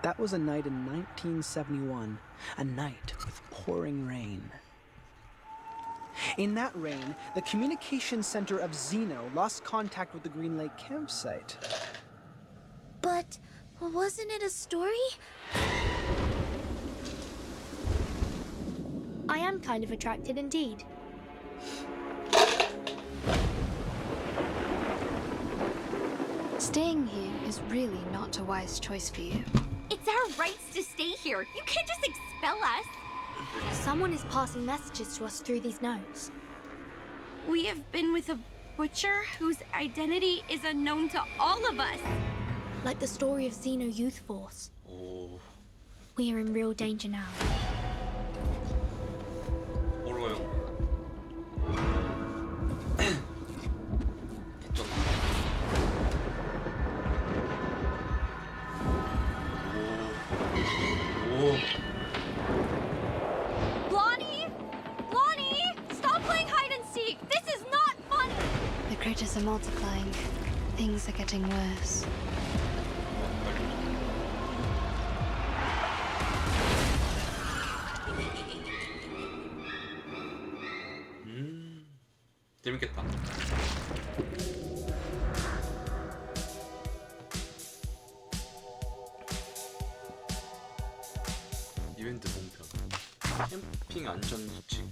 That was a night in 1971, a night with pouring rain. In that rain, the communications center of Xeno lost contact with the Green Lake campsite. But wasn't it a story? I am kind of attracted indeed. Staying here is really not a wise choice for you. It's our rights to stay here. You can't just expel us. Someone is passing messages to us through these notes. We have been with a butcher whose identity is unknown to all of us. Like the story of Xeno Youth Force. 오, We are in real danger now. 호러용. 개쩐다. 오. 오. Lonnie! Lonnie! Stop playing hide and seek! This is not fun! The critters are multiplying. Things are getting worse. 재밌겠다. 이벤트 본편. 캠핑 안전수칙.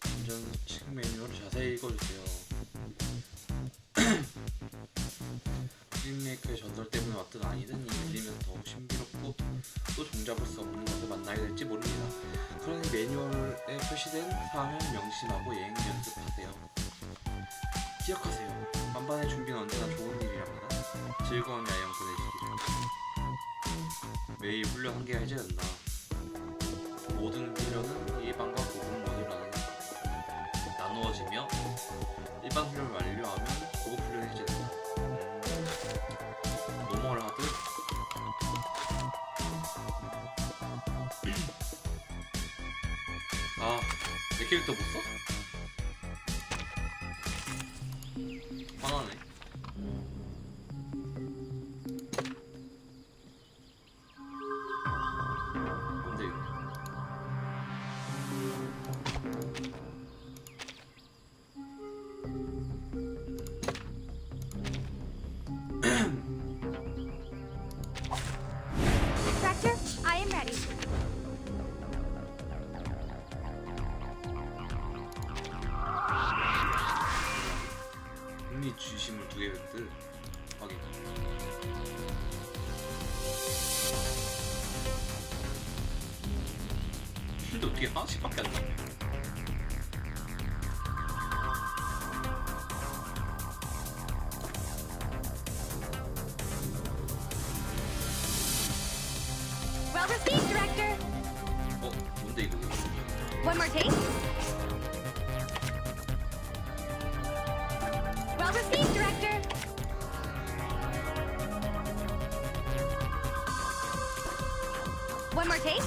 안전수칙 매뉴얼을 자세히 읽어주세요. 리메이크의 전설 때문에 왔든 아니든 이 밀리면 더욱 신비롭고 또 종잡을 수 없는 것을 만나게 될지 모릅니다. 그러니 매뉴얼에 표시된 사항을 명심하고 여행 연습하세요. 기억하세요. 만반의 준비는 언제나 좋은 일이랍니다. 즐거운 야영 보내시기를. 매일 훈련 한계가 해제된다. 모든 훈련은 예방과 고급 모듈 안에 나누어지며 일반 훈련을 완료하면 고급 훈련이 해제된다. 노멀 하드 아, 내 캐릭터 못 써? 화나네. 뭔데 이거? Tractor, I am ready. 흥미 주심을 2개 획득 확인. 근데 어떻게 하나씩밖에 안 나와? Well received, Director. 뭔데 이거? One more take. Well received, Director. One more take.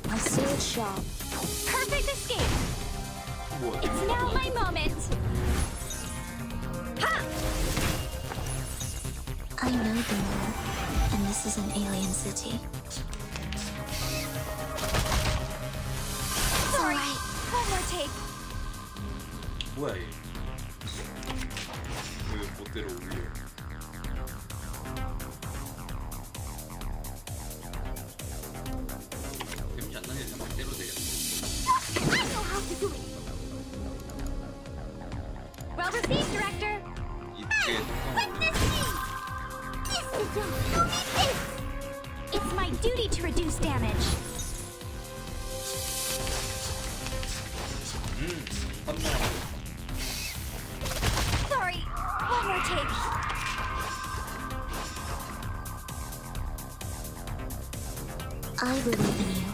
A sealed shop. Perfect escape. 뭐야? It's now my moment. Ha! I know the moon, and this is an alien city. Sorry. One more take. 뭐야 얘? 왜 멋대로 올려? 재밌지 않나? 얘 멋대로 돼. I know how to do it. Well received, Director. 이게 Witness me. This is your this. It's my duty to reduce damage. Sorry. One more take. I believe in you.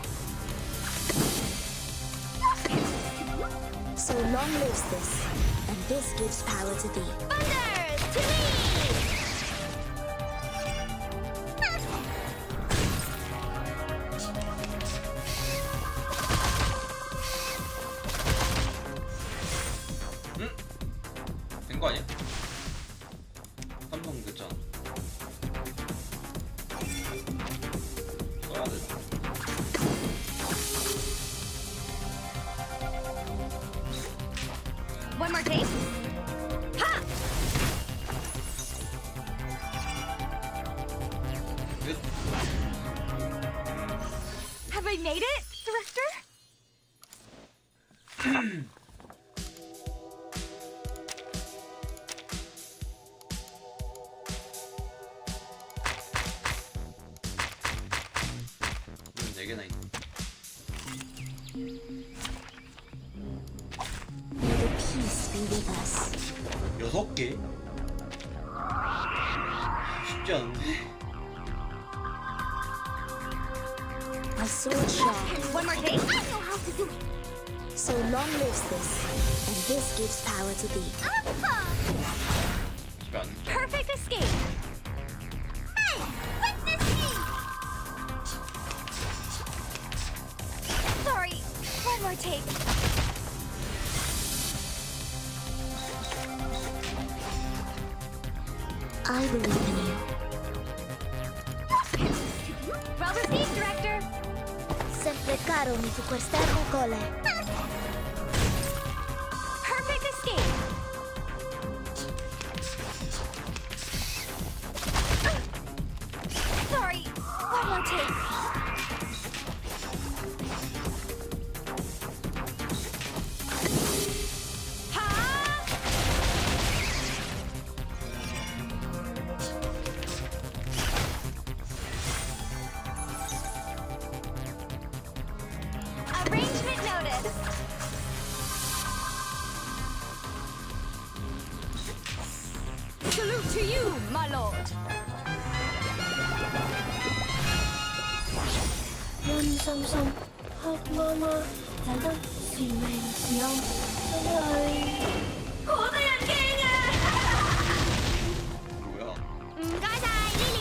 So long lives this, and this gives power to thee. Thunder to me. 거 아니야? 삼성 됐잖아. 써야 되나? One more take. Ha! 끝. Have I made it, Director? 이건 4개나 있네. May the peace be with us. 6개? 쉽지 않은데? A sword sharp. One more take. I know how to do it. So long lives this, and this gives power to thee. 집에 안 Perfect escape. Hey, witness me. Sorry. One more take. I believe in you. Well received, Director. Sempre caro mi fu quest'ermo cole. Perfect escape. Sorry. One more take. Ha! Arrangement noted. Salute to you, my lord. Nhân song song, học mơ mơ, là đất xì mềm nhông. ơi. 고대한 갱을. 뭐야? 가자, 릴리.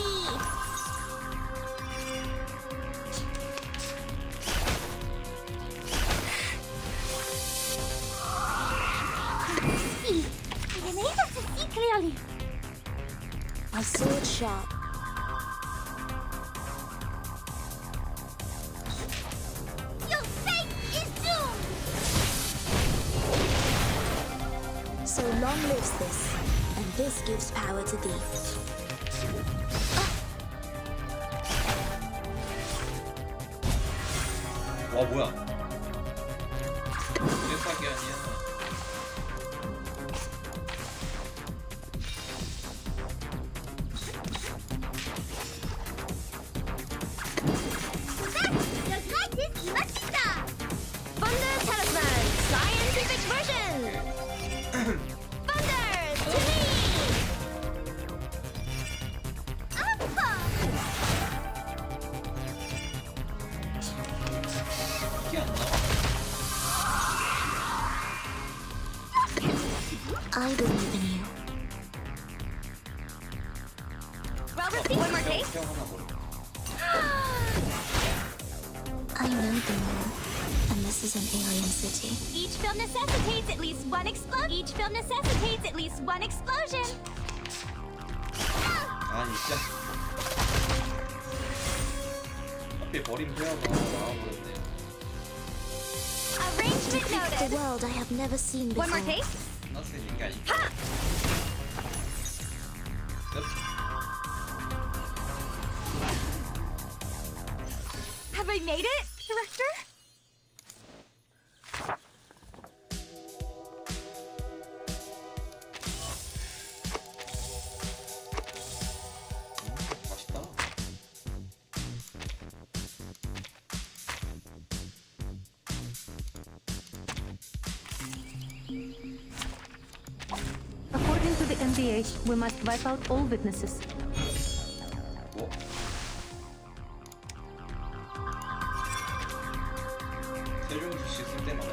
See, I'm able to see clearly. A sword sharp. Your fate is doomed. So long lives this, and this gives power to thee. 와 뭐야? 개사기 아니야? Does like this Matita. Thunder Talisman, scientific version. Thunder to me. 이게 안 나와? I believe in you. Robert, one more take. 형 하나 버려. I know the moon, and this is an alien city. Each film necessitates at least one explosion. Each film necessitates at least one explosion. 아니 진짜. 하필 버림 세워서 나와버렸네. Arrangement The noted. world I have never seen before. One more take. 나스 인가 이. Ha! 끝. Have I made it, Director? 맛있다. According to the NDA, we must wipe out all witnesses. 뭐? 세종주씨 쓸 때마다?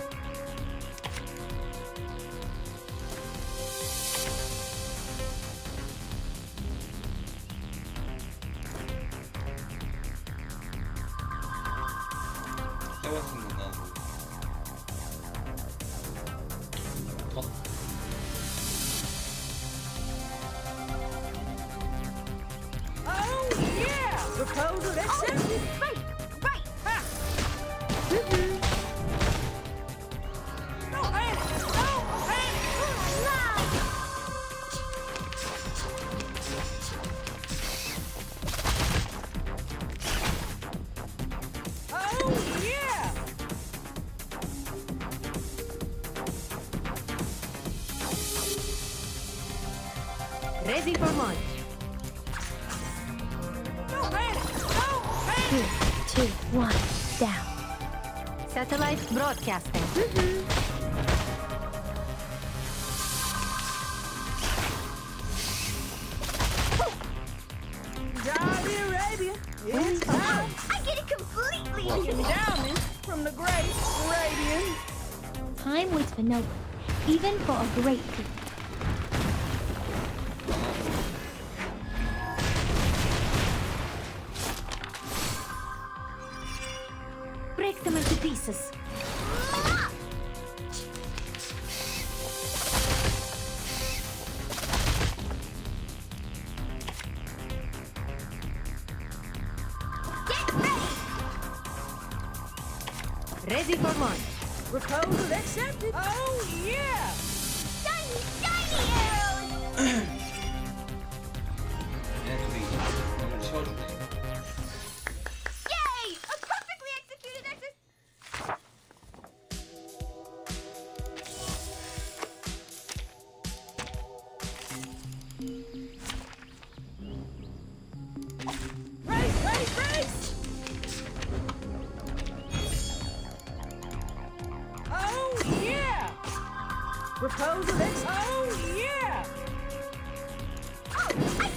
세웠으면 나도 덧 Proposal accepted. Right, right. No panic! No panic! Oh, yeah! Ready for launch. No panic! No panic! 3, 2, 1, down. Satellite broadcasting. Saudi Arabia, it's time. I get it completely. Endowment from the great Arabian. Time waits for no one, even for a great people. Break them into pieces. Get ready. Ready for launch. Proposal accepted. Oh, yeah! Shiny, shiny arrows. 얘네 둘이 몸을 채워주네. Yay! A perfectly executed exercise. Race, race, race! Oh, yeah! Proposal accepted. Oh, yeah! Oh, right,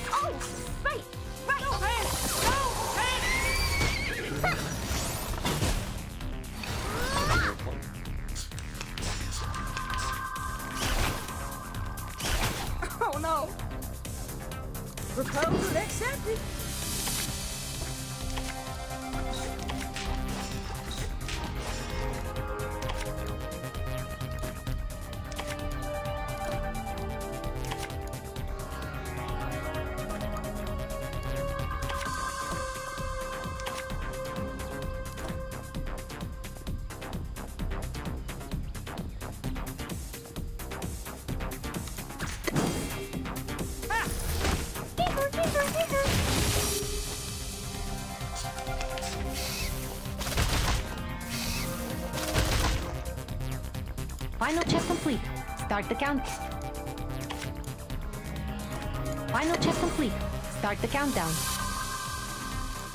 right. No panic! No panic! Oh, no! Proposal accepted. Final check complete. Start the count. Final check complete. Start the countdown.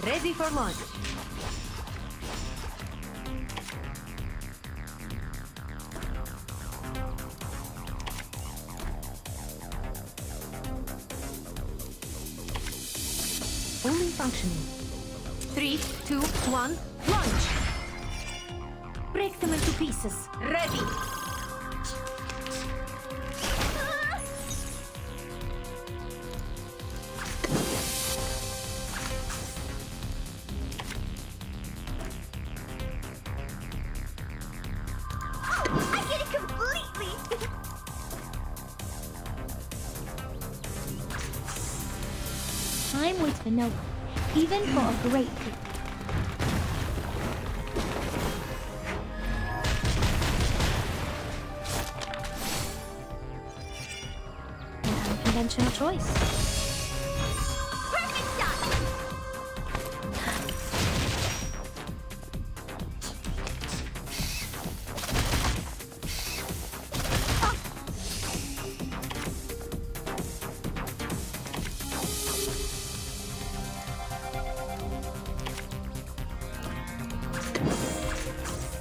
Ready for launch. Fully functioning. 3, 2, 1, launch! Break them into pieces. Ready! I get it completely. Time waits for no one, even for a great people. An unconventional choice. Perfect shot.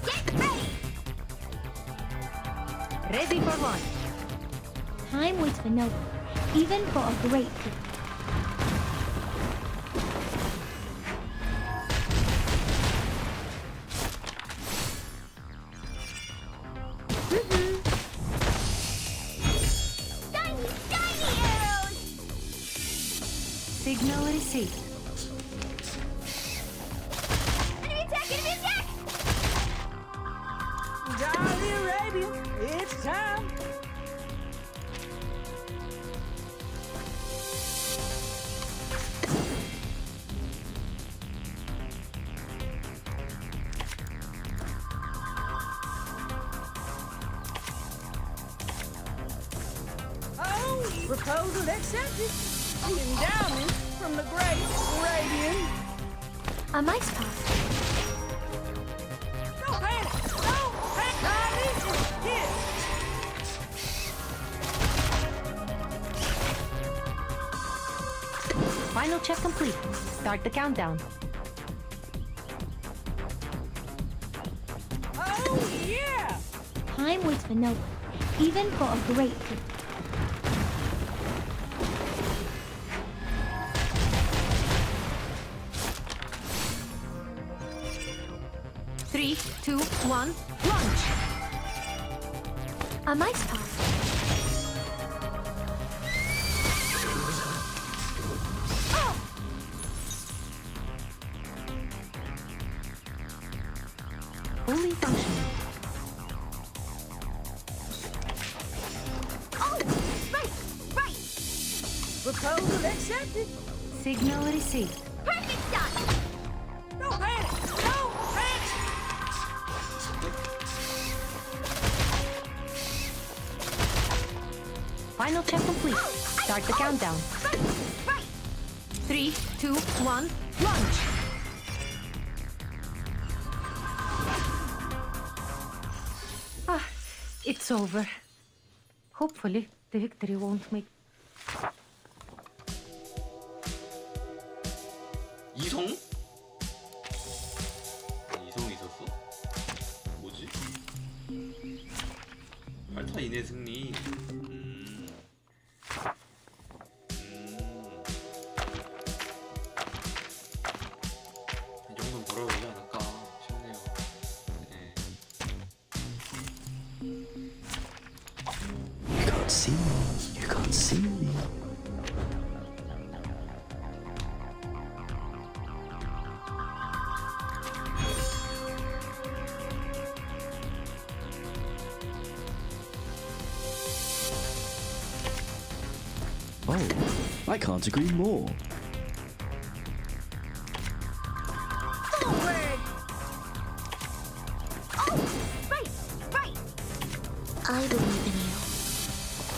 Get ready. Ready for launch. Time waits for no one, even for a great people. Shiny, shiny arrows. Signal received. Enemy attack, enemy attack. Saudi Arabia, it's time. Proposal accepted. The endowment from the great Radiant. A mice pass. Don't panic! Don't panic! Riley is here! Final check complete. Start the countdown. Oh, yeah! Time waits for no one, even for a great gift. Three, two, one, launch! A mice pass. Fully functional. Oh, right, right. Proposal accepted. Signal received. Perfect shot. Don't panic! Don't panic! Final check complete. Start the countdown. Right, right. 3, 2, 1, launch! Ah, it's over. Hopefully, the victory won't make. 이성? 이성이 있었어? 뭐지? 8타 이내 승리. 이 정도는 돌아오지 않을까 싶네요. 네. You can't see me. You can't see me. Oh, I can't agree more. Forward! Oh, right, right. I believe in you.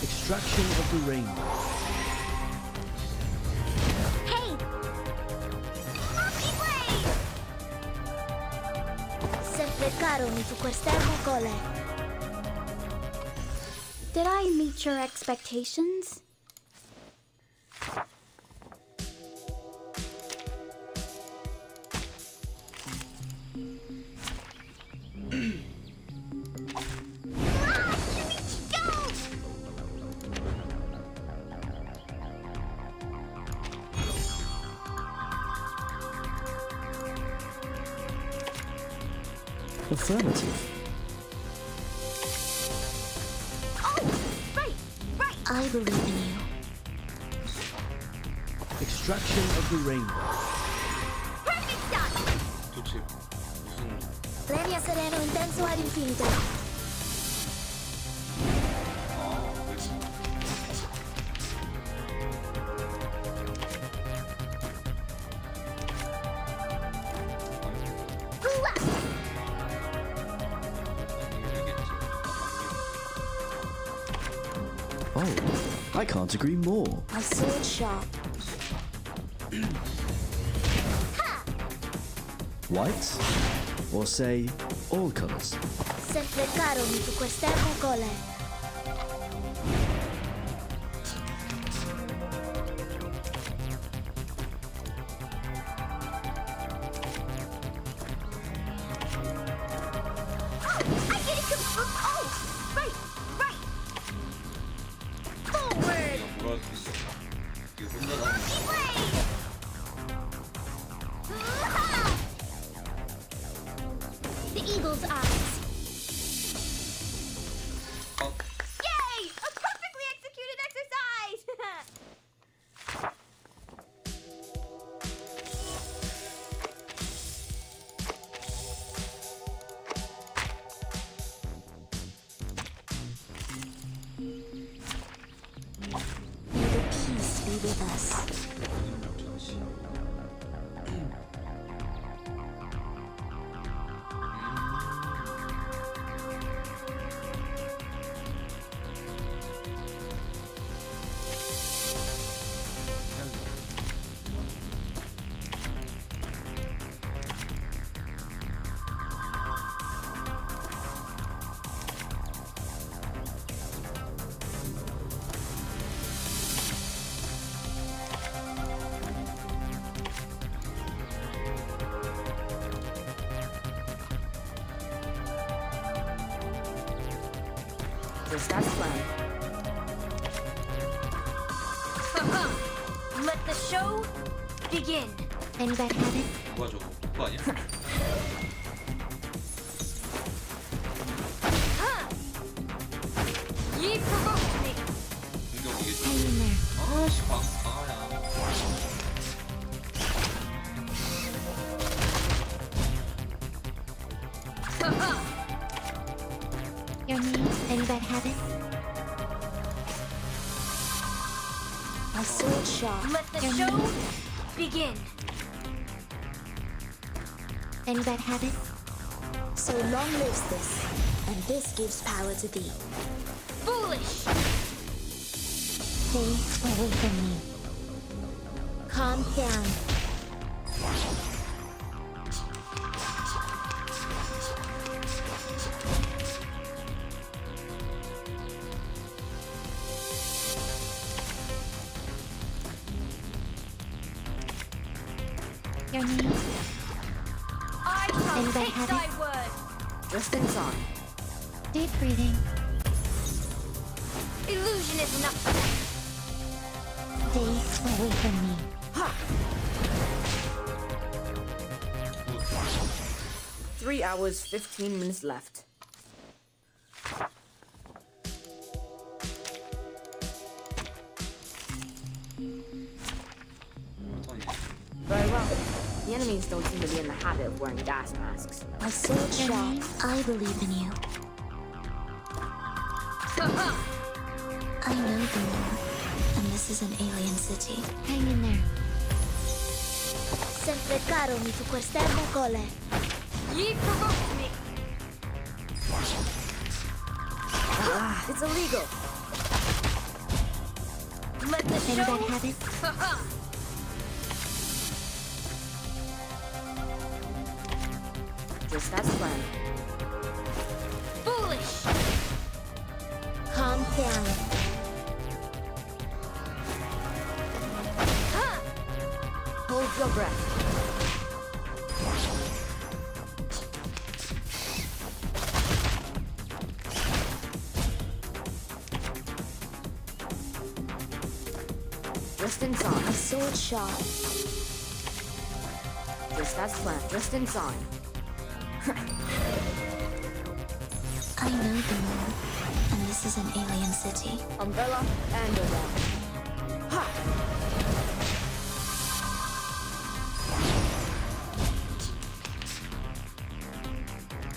Extraction of the rainbow. Hey. Monkey blade. Sempre caro mi tu quest'ermo cole. Did I meet your expectations? Affirmative. Right, right. I believe in you. Extraction of the rainbow. Perfect shot. 도대체 무슨 Premio sereno intenso ad infinito. Oh, I can't agree more. My sword sharp. White? Or say, all colors. Sempre caro mi tu quest'ermo cole. I get it. Oh, right, right. Forward. 내가 뭐라 할 수 있어? 이거 혼자다. Monkey blade. The eagle's eyes. 아, Yay! A perfectly executed exercise! May the peace be with us. 역전시. Just as planned. Let the show begin. Any bad habit? 뭐야 저거 독보 아니야? Ye provoked me. 공격 이게 Hang in there. 아씨 강아야. Your knee? Any bad habit? A sword shot. Let the Your show knee? begin. Any bad habit? So long lives this, and this gives power to thee. Foolish. Stay away from me. Calm down. Your knee? I shall Any bad take habit? thy word. Distance on. Deep breathing. Illusion is nothing. Stay away from me. 3 hours, 15 minutes left. Very well. The enemies don't seem to be in the habit of wearing gas masks. A sword shot. I believe in you. I know the law, and this is an alien city. Hang in there. Sempre caro mi tu quest'ermo cole. Ye provoked me. It's illegal. Let the Any show. bad habit? Just as planned. Foolish. Calm down. Hold your breath. Distance on. A sword shot. Just as planned. Distance on. I know the law, and this is an alien city. Umbrella and around.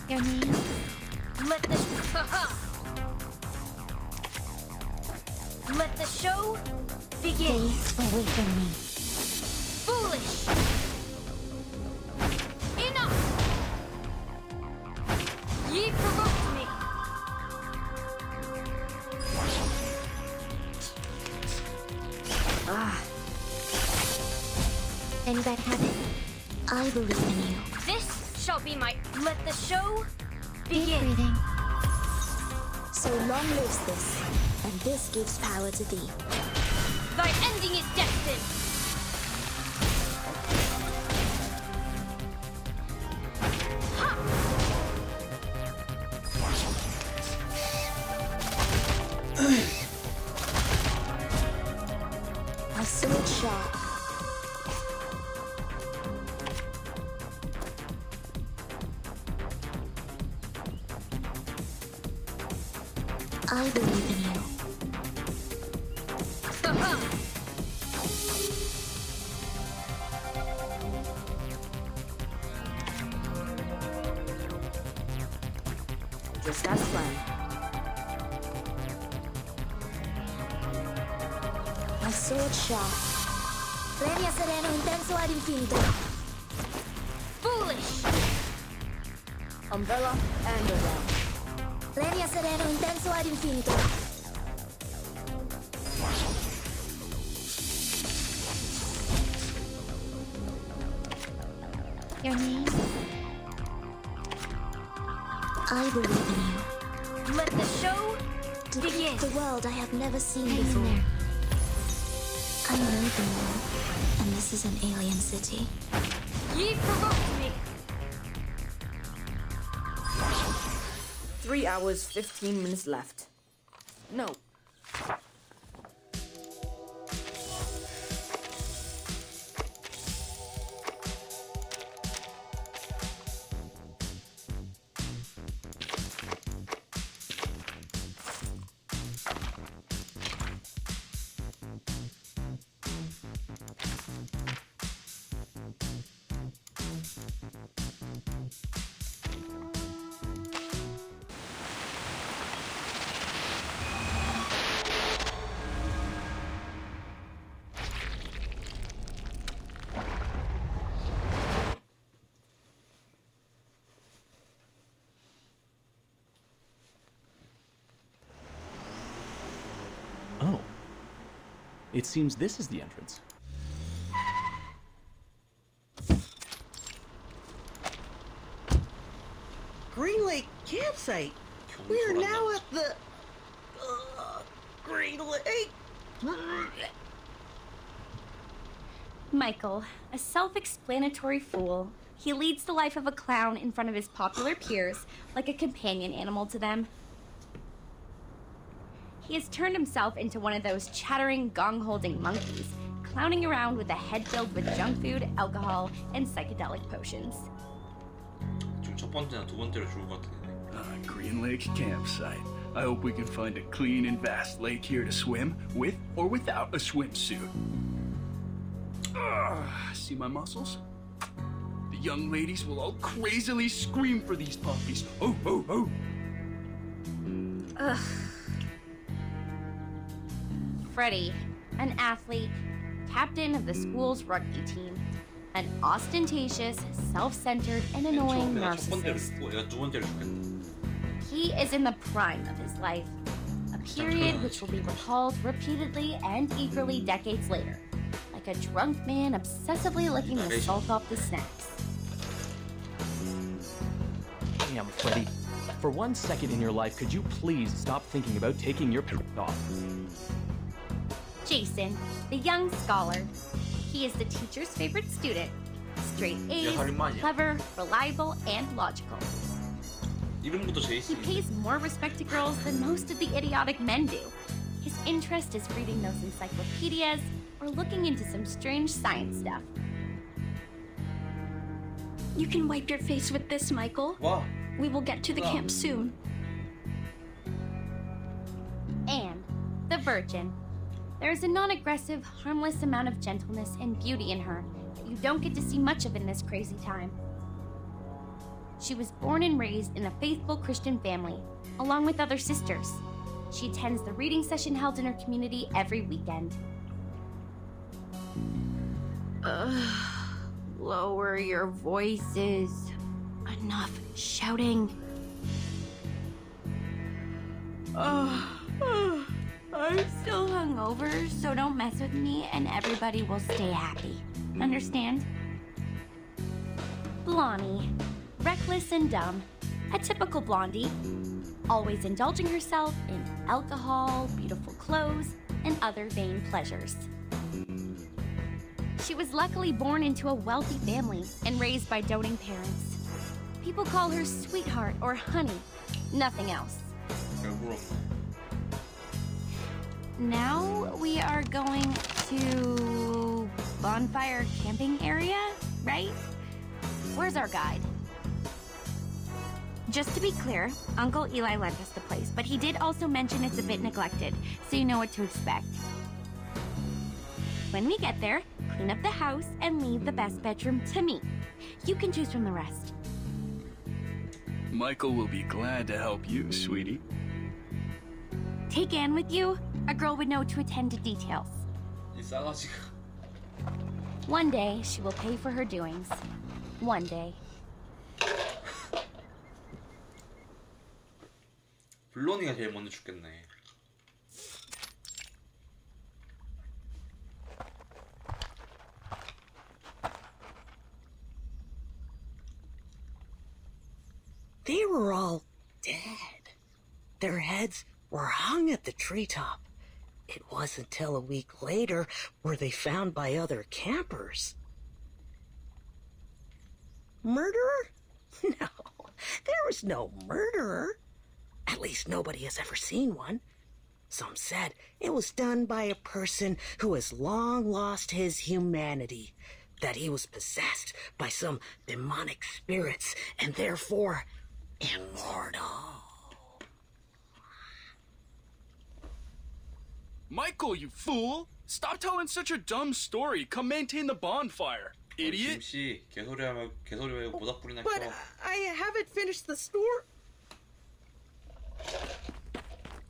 Your name? Let the Let the show begin. Stay away from me. Foolish. Enough. Ye provoked me. Any bad habit? I believe in you. This shall be my. Let the show Deep begin. breathing. So long lives this, and this gives power to thee. Thy ending is destined. A sword shot. I believe in you. Just as planned. A sword shot. Premia sereno intenso ad infinito. Foolish. Umbrella and around. Premia sereno intenso ad infinito. Your name? I believe in you. Let the show To begin. the world I have never seen before. I know the law, and this is an alien city. Ye provoked me. 3 hours, 15 minutes left. No. Oh. It seems this is the entrance. Green Lake campsite. We are now at the Green Lake. Michael, a self-explanatory fool. He leads the life of a clown in front of his popular peers, like a companion animal to them. He has turned himself into one of those chattering, gong-holding monkeys, clowning around with a head filled with junk food, alcohol, and psychedelic potions. 지금 첫 번째나 두 번째로 죽을 것 같은데. Green Lake campsite. I hope we can find a clean and vast lake here to swim, with or without a swimsuit. See my muscles? The young ladies will all crazily scream for these puppies. Oh, oh, oh! Ugh. Freddie, an athlete, captain of the school's rugby team, an ostentatious, self-centered, and annoying 내가 첫 번째로 narcissist. 죽고 내가 두 번째로 죽겠네. He is in the prime of his life, a period which will be recalled repeatedly and eagerly decades later, like a drunk man obsessively licking the salt off the snacks. Damn, Freddy. For 1 second in your life, could you please stop thinking about taking your pants off? Jason, the young scholar. He is the teacher's favorite student. Straight A's, clever, reliable, and logical. 이름부터 He 제이슨. pays more respect to girls than most of the idiotic men do. His interest is reading those encyclopedias or looking into some strange science stuff. You can wipe your face with this, Michael. 와. We will get to the camp soon. And the Virgin. There is a non-aggressive, harmless amount of gentleness and beauty in her that you don't get to see much of in this crazy time. She was born and raised in a faithful Christian family, along with other sisters. She attends the reading session held in her community every weekend. Lower your voices. Enough shouting. I'm still hungover, so don't mess with me and everybody will stay happy. Understand? Blondie. Reckless and dumb. A typical blondie. Always indulging herself in alcohol, beautiful clothes, and other vain pleasures. She was luckily born into a wealthy family and raised by doting parents. People call her sweetheart or honey. Nothing else. Now we are going to bonfire camping area, right? Where's our guide? Just to be clear, Uncle Eli lent us the place, but he did also mention it's a bit neglected, so you know what to expect. When we get there, clean up the house and leave the best bedroom to me. You can choose from the rest. Michael will be glad to help you, sweetie. Take Anne with you. A girl would know to attend to details. 이 싸가지가. One day, she will pay for her doings. One day. 블론이가 제일 먼저 죽겠네. They were all dead. Their heads were hung at the treetop. It wasn't till a week later were they found by other campers. Murderer? No, there was no murderer. At least nobody has ever seen one. Some said it was done by a person who has long lost his humanity, that he was possessed by some demonic spirits and therefore immortal. Michael, you fool! Stop telling such a dumb story. Come maintain the bonfire, idiot. 김씨, 개소리 말고 모닥불이나 But 켜. I haven't finished the store.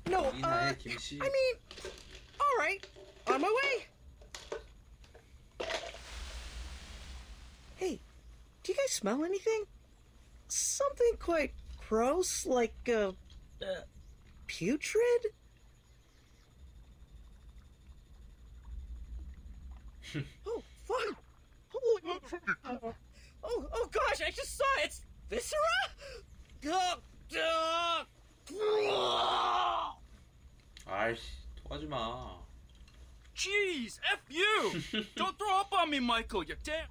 No, 이나 해, 김씨. I mean, all right, on my way. Hey, do you guys smell anything? Something quite gross, like, putrid? Oh, fuck! Oh gosh, I just saw it! It's viscera? 아이씨, 토하지 마. Jeez, F you! Don't throw up on me, Michael, you damn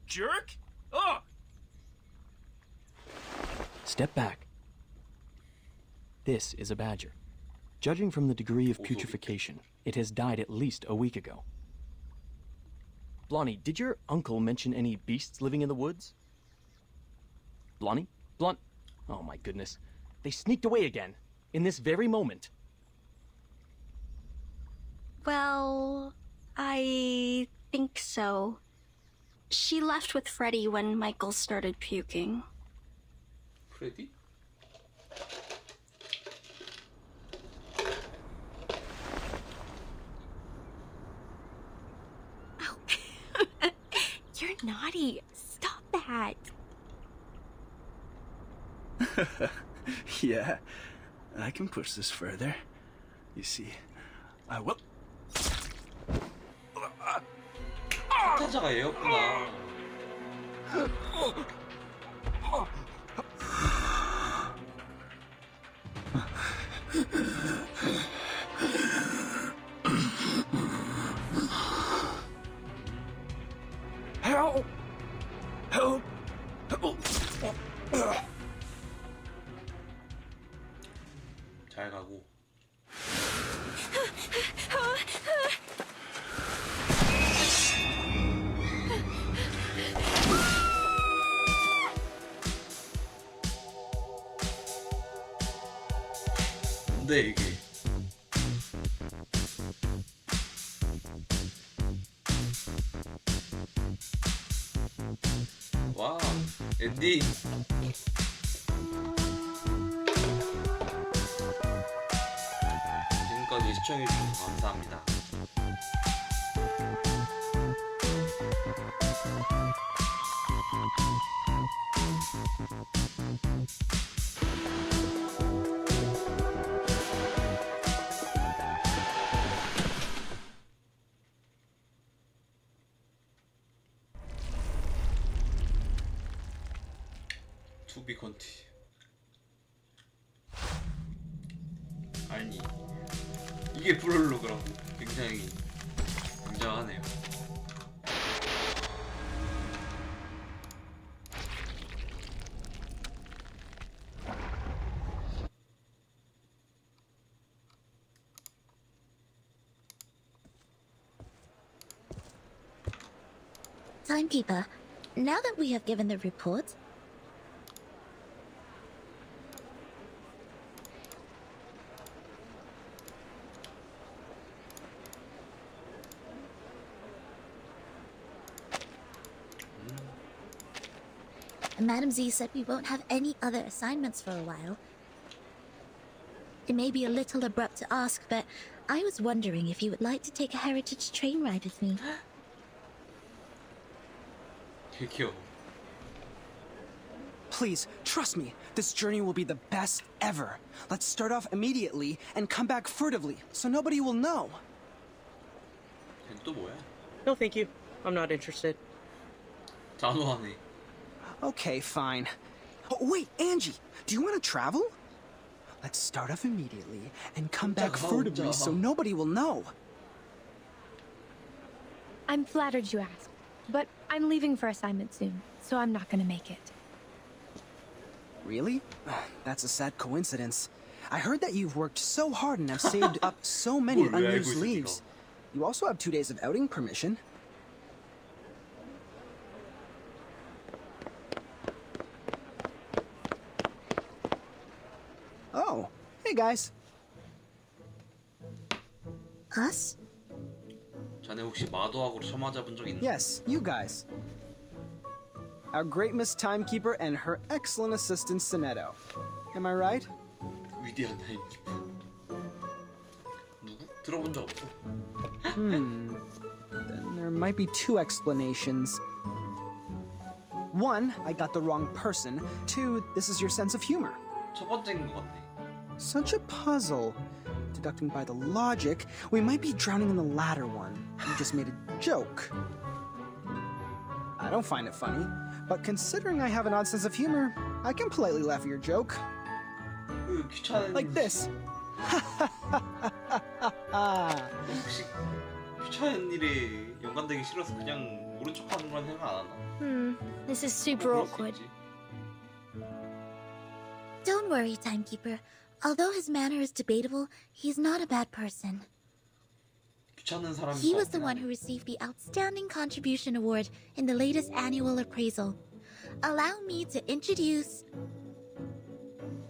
jerk! Ugh! Step back. This is a badger. Judging from the degree of putrefaction, it has died at least a week ago. Blondie, did your uncle mention any beasts living in the woods? Blondie? Oh my goodness. They sneaked away again. In this very moment. Well, I think so. She left with Freddy when Michael started puking. 프레디? You're naughty. Stop that. Yeah, I can push this further. You see, I will. 타자가 얘였구나. Help! Help! Help! 잘 가고. 뭔데 이게? 와, 엔딩. 지금까지 시청해주셔서 감사합니다. 투비 컨티. 아니 이게 프롤로그라고. 굉장히 굉장하네요. Timekeeper, now that we have given the report, Madam Z said we won't have any other assignments for a while. It may be a little abrupt to ask, but I was wondering if you would like to take a heritage train ride with me. 귀여워. Please, trust me, this journey will be the best ever. Let's start off immediately and come back furtively, so nobody will know. 걘 또 뭐야? No, thank you. I'm not interested. 단호하네. Okay, fine. Oh, wait, Angie, do you want to travel? Let's start off immediately and come back furtively so nobody will know. I'm flattered you asked, but I'm leaving for assignment soon, so I'm not gonna make it. Really? That's a sad coincidence. I heard that you've worked so hard and have saved up so many 뭘 왜 알고 unused 있어, leaves. You also have 2 days of outing permission. Oh, hey guys. Us? 자네 혹시 마도학으로 처맞아본 적 있나? Yes, you guys. Our great Miss Timekeeper and her excellent assistant Sonetto. Am I right? 위대한 타임키퍼. 누구? 들어본 적 없어. Then there might be 2 explanations. 1, I got the wrong person. 2, this is your sense of humor. 첫 번째인 것 같네. Such a puzzle. Deducting by the logic, we might be drowning in the latter one. You just made a joke. I don't find it funny, but considering I have an odd sense of humor, I can politely laugh at your joke. 귀찮은. Like this. 혹시 귀찮은 일에 연관되기 싫어서 그냥 모른 척하는 건 생각 안 하나? This is super 그럴 수 awkward. 있지. Don't worry, Timekeeper. Although his manner is debatable, he's not a bad person. 귀찮은 사람이 He was the one who received the Outstanding Contribution Award in the latest annual appraisal. Allow me to introduce...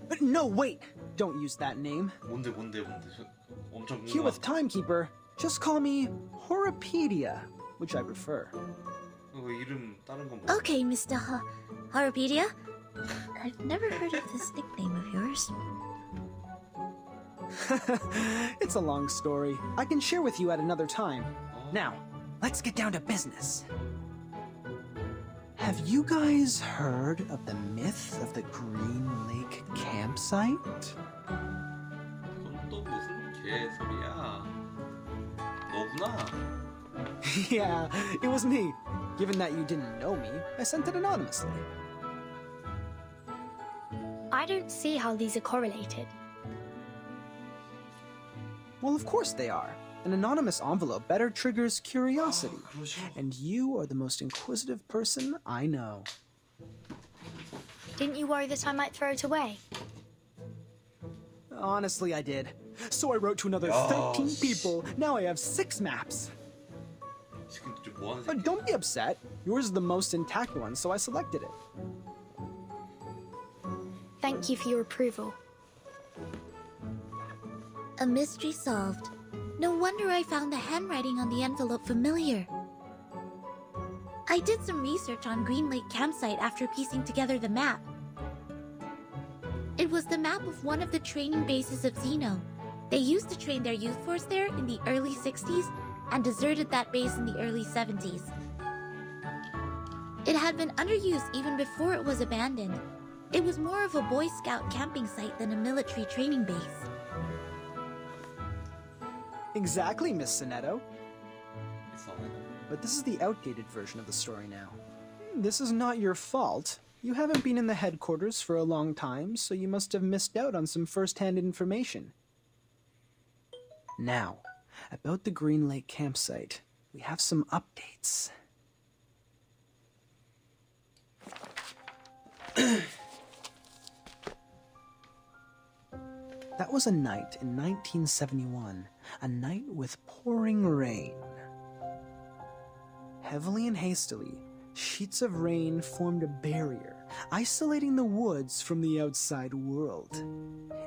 But no, wait! Don't use that name. 뭔데? 저 엄청 Here with Timekeeper, just call me Horopedia, which I prefer. 이름 다른 건 뭐야? Okay, Mr. Horopedia. I've never heard of this nickname of yours. It's a long story. I can share with you at another time. Now, let's get down to business. Have you guys heard of the myth of the Green Lake campsite? 그건 또 무슨 개소리야? 너구나. Yeah, it was me. Given that you didn't know me, I sent it anonymously. I don't see how these are correlated. Well, of course they are. An anonymous envelope better triggers curiosity. 그러셔. And you are the most inquisitive person I know. Didn't you worry that I might throw it away? Honestly, I did. So I wrote to another 13 people. Now I have 6 maps. 이 새끼 좀 뭐하는 But 새끼야? don't be upset. Yours is the most intact one, so I selected it. Thank you for your approval. A mystery solved. No wonder I found the handwriting on the envelope familiar. I did some research on Green Lake campsite after piecing together the map. It was the map of one of the training bases of Xeno. They used to train their youth force there in the early 60s and deserted that base in the early 70s. It had been underused even before it was abandoned. It was more of a Boy Scout camping site than a military training base. Exactly, Miss Sonetto. 이상해. But this is the outdated version of the story now. This is not your fault. You haven't been in the headquarters for a long time, so you must have missed out on some first-hand information. Now, about the Green Lake campsite, we have some updates. That was a night in 1971, a night with pouring rain. Heavily and hastily, sheets of rain formed a barrier, isolating the woods from the outside world.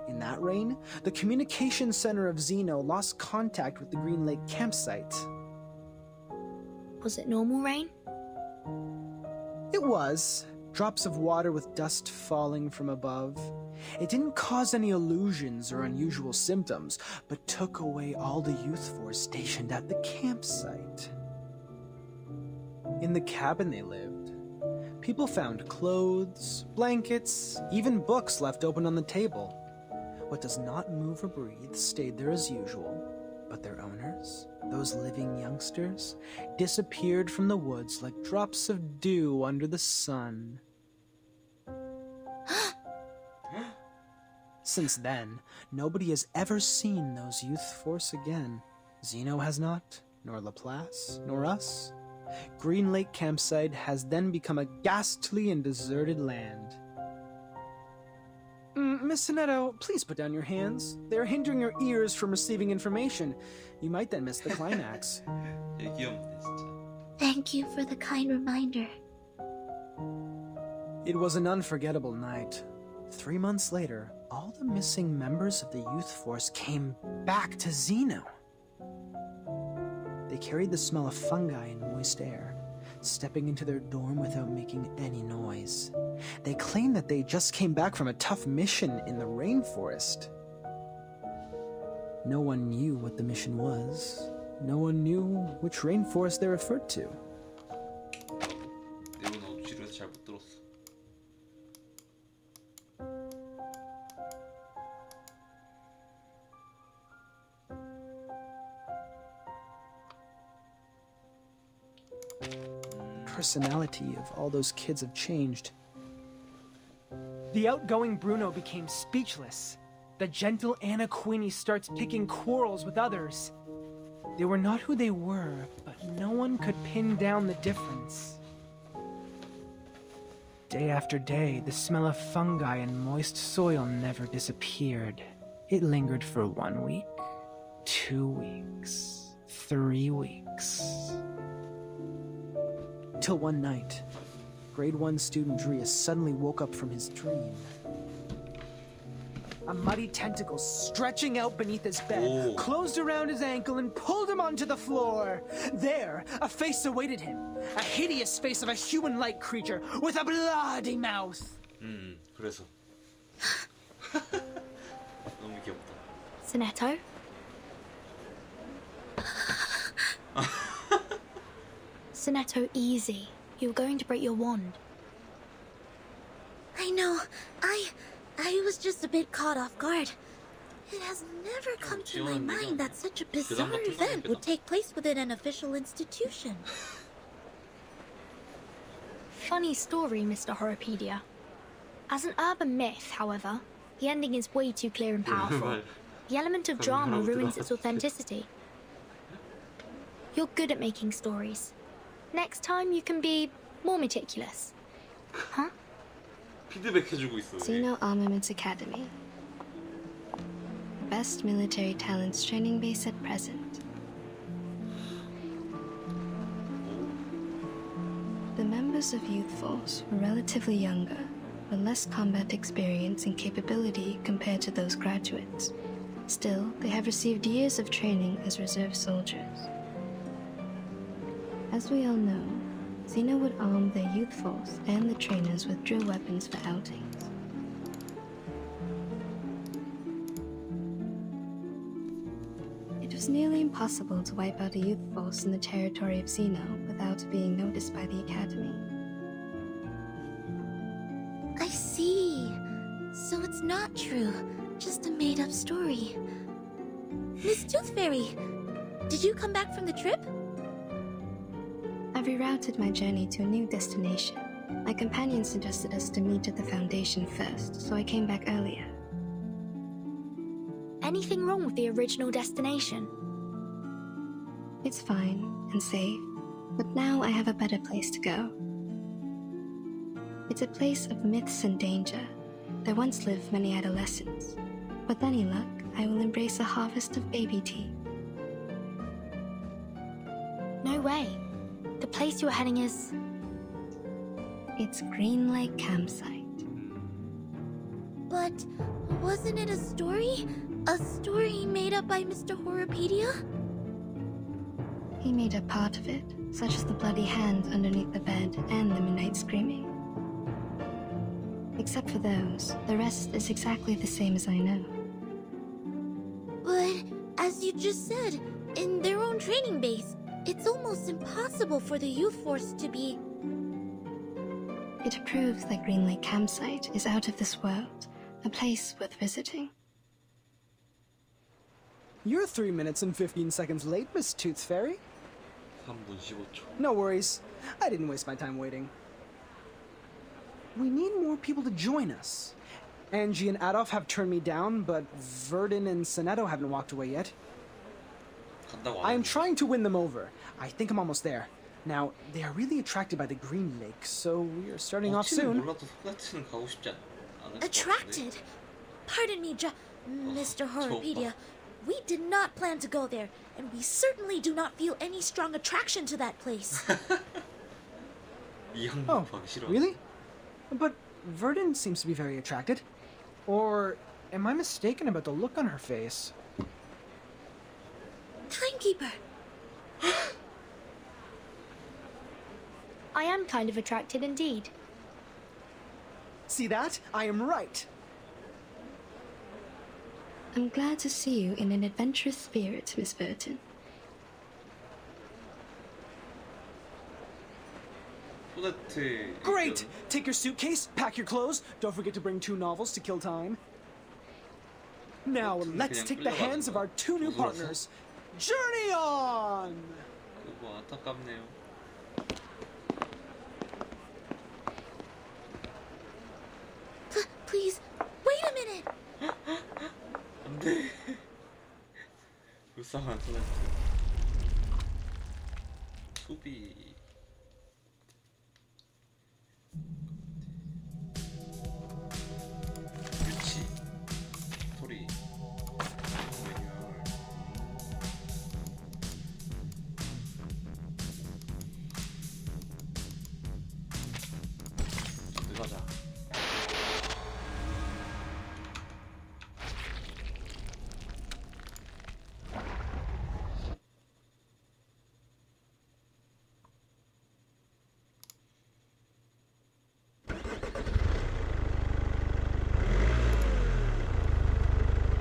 In that rain, the communication center of Xeno lost contact with the Green Lake campsite. Was it normal rain? It was. Drops of water with dust falling from above. It didn't cause any illusions or unusual symptoms, but took away all the youth force stationed at the campsite. In the cabin they lived, people found clothes, blankets, even books left open on the table. What does not move or breathe stayed there as usual, but their owners, those living youngsters, disappeared from the woods like drops of dew under the sun. Since then, nobody has ever seen those youth force again. Xeno has not, nor Laplace, nor us. Green Lake campsite has then become a ghastly and deserted land. Miss Sonetto, please put down your hands. They're hindering your ears from receiving information. You might then miss the climax. 얘 귀엽네 진짜. Thank you for the kind reminder. It was an unforgettable night. 3 months later, all the missing members of the youth force came back to Xeno. They carried the smell of fungi and moist air, stepping into their dorm without making any noise. They claimed that they just came back from a tough mission in the rainforest. No one knew what the mission was. No one knew which rainforest they referred to. 내용 나도 지루해서 잘 못 들었어. Personality of all those kids have changed. The outgoing Bruno became speechless. The gentle Anna Queenie starts picking quarrels with others. They were not who they were, but no one could pin down the difference. Day after day, the smell of fungi and moist soil never disappeared. It lingered for 1 week, 2 weeks, 3 weeks. Till one night, grade 1 student Drea suddenly woke up from his dream. A muddy tentacle stretching out beneath his bed closed around his ankle and pulled him onto the floor. There, a face awaited him. A hideous face of a human-like creature with a bloody mouth. 그래서 너무 귀엽다. Sonetto? Sonetto, easy. You're going to break your wand. I know. I was just a bit caught off guard. It has never come to my mind that such a bizarre event would take place within an official institution. Funny story, Mr. Horopedia. As an urban myth, however, the ending is way too clear and powerful. The element of drama ruins its authenticity. You're good at making stories. Next time you can be more meticulous. Huh? 피드백 해주고 있어. Xeno Armaments Academy. Best military talents training base at present. The members of Youth Force were relatively younger, with less combat experience and capability compared to those graduates. Still, they have received years of training as reserve soldiers. As we all know, Xeno would arm their youth force and the trainers with drill weapons for outings. It was nearly impossible to wipe out a youth force in the territory of Xeno without being noticed by the Academy. I see. So it's not true. Just a made-up story. Miss Tooth Fairy, did you come back from the trip? I've rerouted my journey to a new destination. My companion suggested us to meet at the Foundation first, so I came back earlier. Anything wrong with the original destination? It's fine and safe, but now I have a better place to go. It's a place of myths and danger. There once lived many adolescents. With any luck, I will embrace a harvest of baby tea. No way. The place you're heading is... It's Green Lake Campsite. But wasn't it a story? A story made up by Mr. Horopedia? He made up part of it, such as the bloody hand underneath the bed and the midnight screaming. Except for those, the rest is exactly the same as I know. But, as you just said, in their own training base, it's almost impossible for the youth force to be... It proves that Green Lake Campsite is out of this world, a place worth visiting. You're 3 minutes and 15 seconds late, Miss Tooth Fairy. 3분 15초. No worries. I didn't waste my time waiting. We need more people to join us. Angie and Adolf have turned me down, but Verdun and Sonetto haven't walked away yet. I am trying to win them over. I think I'm almost there. Now, they are really attracted by the Green Lake, so we are starting off soon. 몰라도 소개팅은 가고 싶지 않을 것 같은데. Attracted? Pardon me, Mr. Horopedia. We did not plan to go there, and we certainly do not feel any strong attraction to that place. 이 항목 Oh, 보기 싫어. really? But Verdun seems to be very attracted. Or am I mistaken about the look on her face? Timekeeper! I am kind of attracted indeed. See that? I am right. I'm glad to see you in an adventurous spirit, Miss Burton. 소네트. Great! Take your suitcase, pack your clothes. Don't forget to bring 2 novels to kill time. Now, let's take the hands of our 2 new partners. Journey on! 그거 안타깝네요. Please, wait a minute! 안돼. 불쌍한 소네트. 소비. 유치. 스토리. 매뉴얼. 들어가자.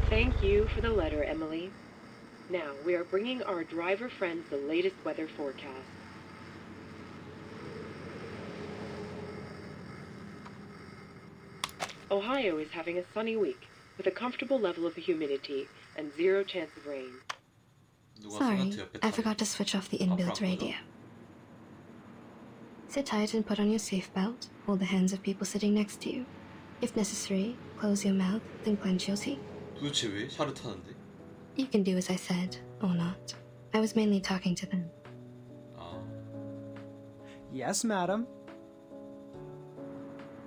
Thank you for the letter, Emily. Now, we are bringing our driver friends the latest weather forecast. Ohio is having a sunny week, with a comfortable level of humidity and 0 chance of rain. Sorry, I forgot to switch off the inbuilt radio. Sit tight and put on your seatbelt. Hold the hands of people sitting next to you. If necessary, close your mouth, then clench your teeth. 도대체 왜 차를 타는데? You can do as I said, or not. I was mainly talking to them. 아, Yes, madam.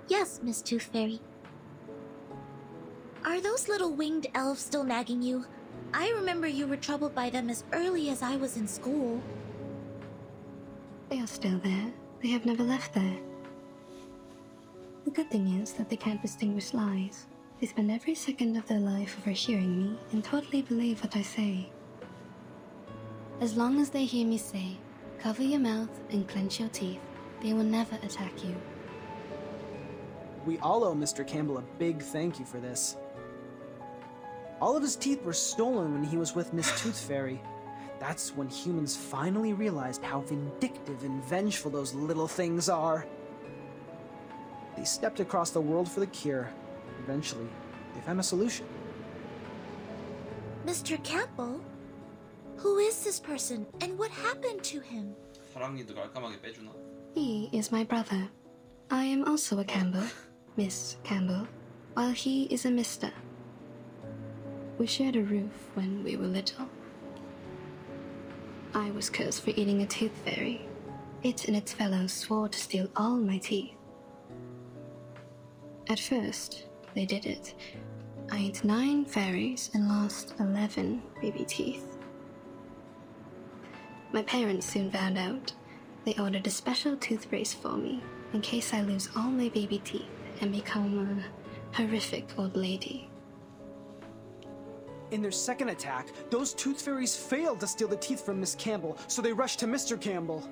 Yes, Miss Tooth Fairy. Are those little winged elves still nagging you? I remember you were troubled by them as early as I was in school. They are still there. They have never left there. The good thing is that they can't distinguish lies. They spend every second of their life overhearing me and totally believe what I say. As long as they hear me say, cover your mouth and clench your teeth, they will never attack you. We all owe Mr. Campbell a big thank you for this. All of his teeth were stolen when he was with Miss Tooth Fairy. That's when humans finally realized how vindictive and vengeful those little things are. They stepped across the world for the cure. Eventually, they found a solution. Mr. Campbell? Who is this person, and what happened to him? 사랑니도 깔끔하게 빼주나? He is my brother. I am also a Campbell, Miss Campbell, while he is a Mr. We shared a roof when we were little. I was cursed for eating a tooth fairy. It and its fellows swore to steal all my teeth. At first, they did it. I ate 9 fairies and lost 11 baby teeth. My parents soon found out. They ordered a special tooth brace for me in case I lose all my baby teeth and become a horrific old lady. In their second attack, those tooth fairies failed to steal the teeth from Miss Campbell, so they rushed to Mr. Campbell.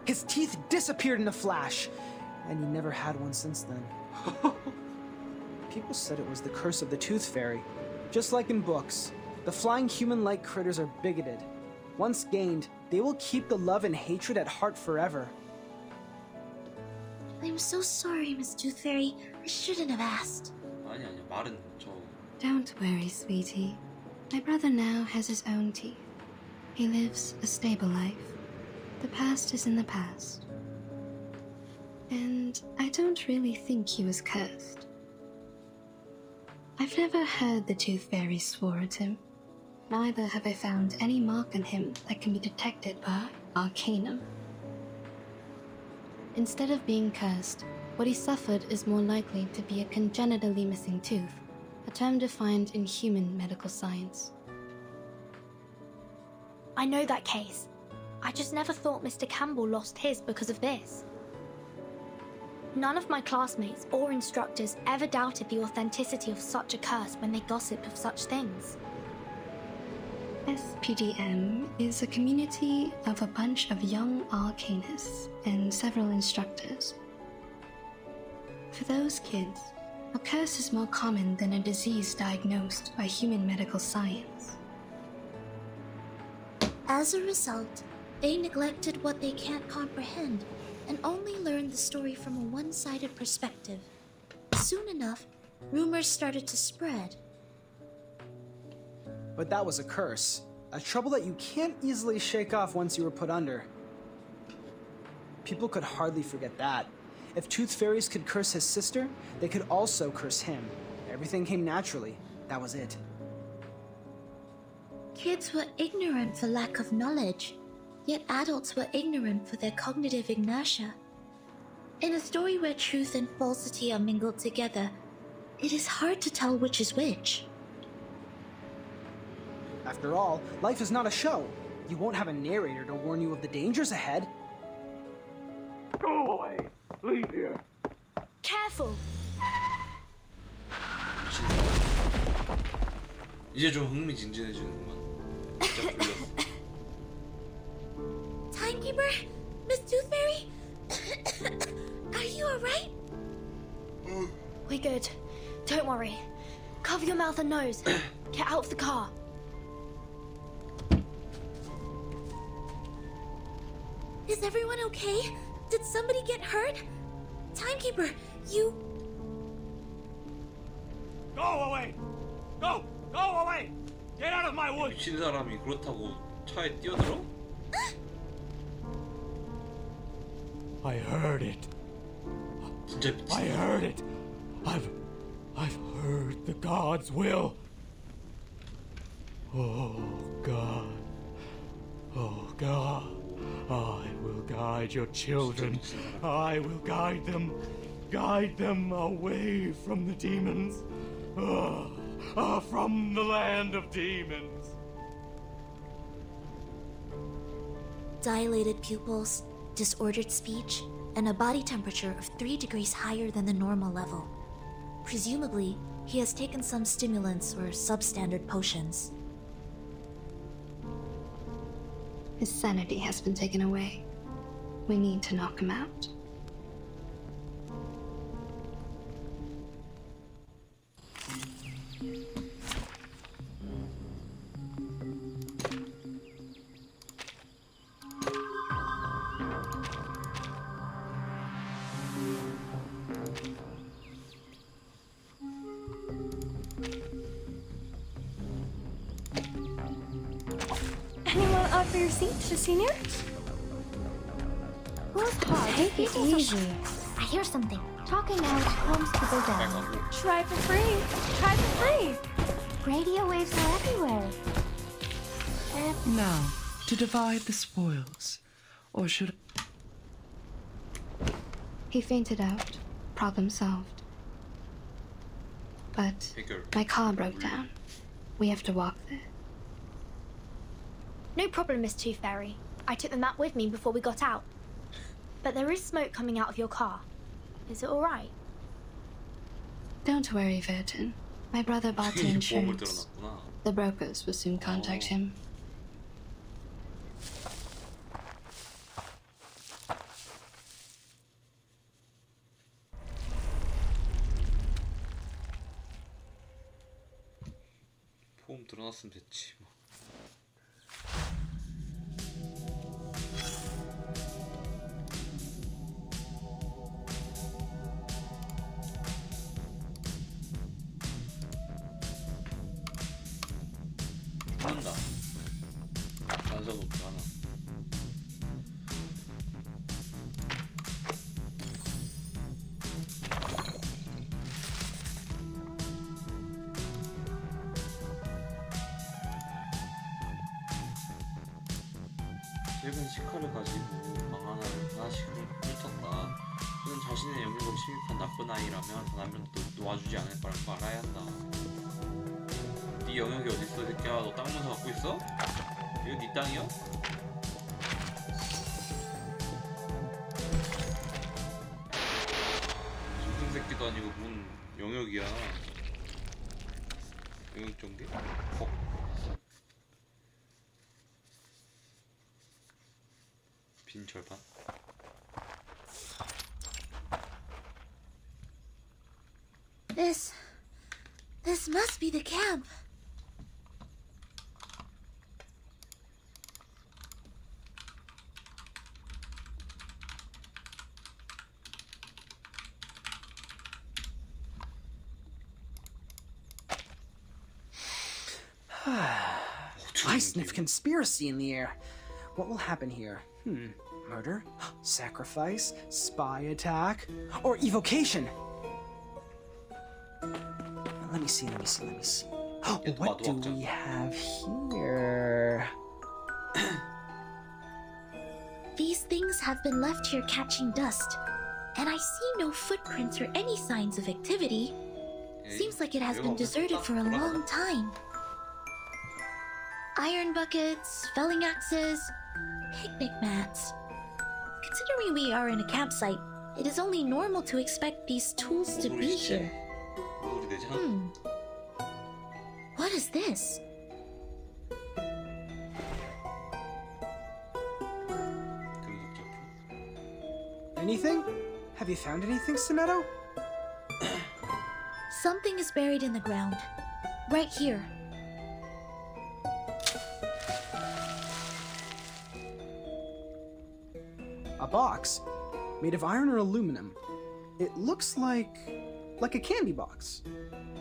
His teeth disappeared in a flash, and he never had one since then. People said it was the curse of the Tooth Fairy. Just like in books, the flying human-like critters are bigoted. Once gained, they will keep the love and hatred at heart forever. I'm so sorry, Miss Tooth Fairy. I shouldn't have asked. 아니야, 말은 저 Don't worry, sweetie. My brother now has his own teeth. He lives a stable life. The past is in the past. And I don't really think he was cursed. I've never heard the Tooth Fairy swore at him. Neither have I found any mark on him that can be detected by Arcanum. Instead of being cursed, What he suffered is more likely to be a congenitally missing tooth, a term defined in human medical science. I know that case. I just never thought Mr. Campbell lost his because of this. None of my classmates or instructors ever doubted the authenticity of such a curse when they gossiped of such things. SPDM is a community of a bunch of young arcanists and several instructors. For those kids, a curse is more common than a disease diagnosed by human medical science. As a result, they neglected what they can't comprehend and only learned the story from a one-sided perspective. Soon enough, rumors started to spread. But that was a curse. A trouble that you can't easily shake off once you were put under. People could hardly forget that. If Tooth Fairies could curse his sister, they could also curse him. Everything came naturally. That was it. Kids were ignorant for lack of knowledge, yet adults were ignorant for their cognitive inertia. In a story where truth and falsity are mingled together, it is hard to tell which is which. After all, life is not a show. You won't have a narrator to warn you of the dangers ahead. Go away! Leave here! Careful! 이제 좀 흥미진진해지는구만. 진짜 풀렸어. Timekeeper? Miss Tooth Fairy? Are you alright? We're good. Don't worry. Cover your mouth and nose. Get out of the car. Is everyone okay? Did somebody get hurt? Timekeeper, you... Go away! Go! Go away! Get out of my woods! 미친 사람이 그렇다고 차에 뛰어들어? I heard it. 진짜 미친. I heard it. I've heard the gods will. Oh God. Oh God. I will guide your children. I will guide them. Guide them away from the demons. From the land of demons. Dilated pupils, disordered speech, and a body temperature of 3 degrees higher than the normal level. Presumably, he has taken some stimulants or substandard potions. His sanity has been taken away. We need to knock him out. Anyone up for your seats, Senior? Who's hot? Take it easy. I hear something. Talking out homes to go down. Try for free. Try for free. Radio waves are everywhere. Now, to divide the spoils. Or should... He fainted out. Problem solved. But my car broke down. We have to walk there. No problem, Miss Tooth Fairy. I took the map with me before we got out. But there is smoke coming out of your car. Is it alright? Don't worry, Verton. My brother bought the insurance. The brokers will soon contact him. 보험 들어놨으면 됐지 뭐. 한다. 단서 높이 하나. 최근 시카를 가지고 방 하나씩을 훑었다. 그는 자신의 영역으로 침입한 나쁜 아이라면 단 한 명도 놓아주지 않을 거라는 거 알아야 한다. 네 영역이 어딨어, 이 새끼야? 너 땅 문서 갖고 있어? 이거 네 땅이야? 무슨 새끼도 아니고 뭔 영역이야? 영역 전개? 빈 절반? This must be the camp. I sniff conspiracy in the air. What will happen here? Murder? Sacrifice? Spy attack? Or evocation? Let me see. What do we have here? These things have been left here catching dust, and I see no footprints or any signs of activity. Seems like it has been deserted for a long time. Iron buckets, felling axes, picnic mats. Considering we are in a campsite, it is only normal to expect these tools to be here. What is this? Anything? Have you found anything, Sonetto? Something is buried in the ground. Right here. A box made of iron or aluminum. It looks like a candy box.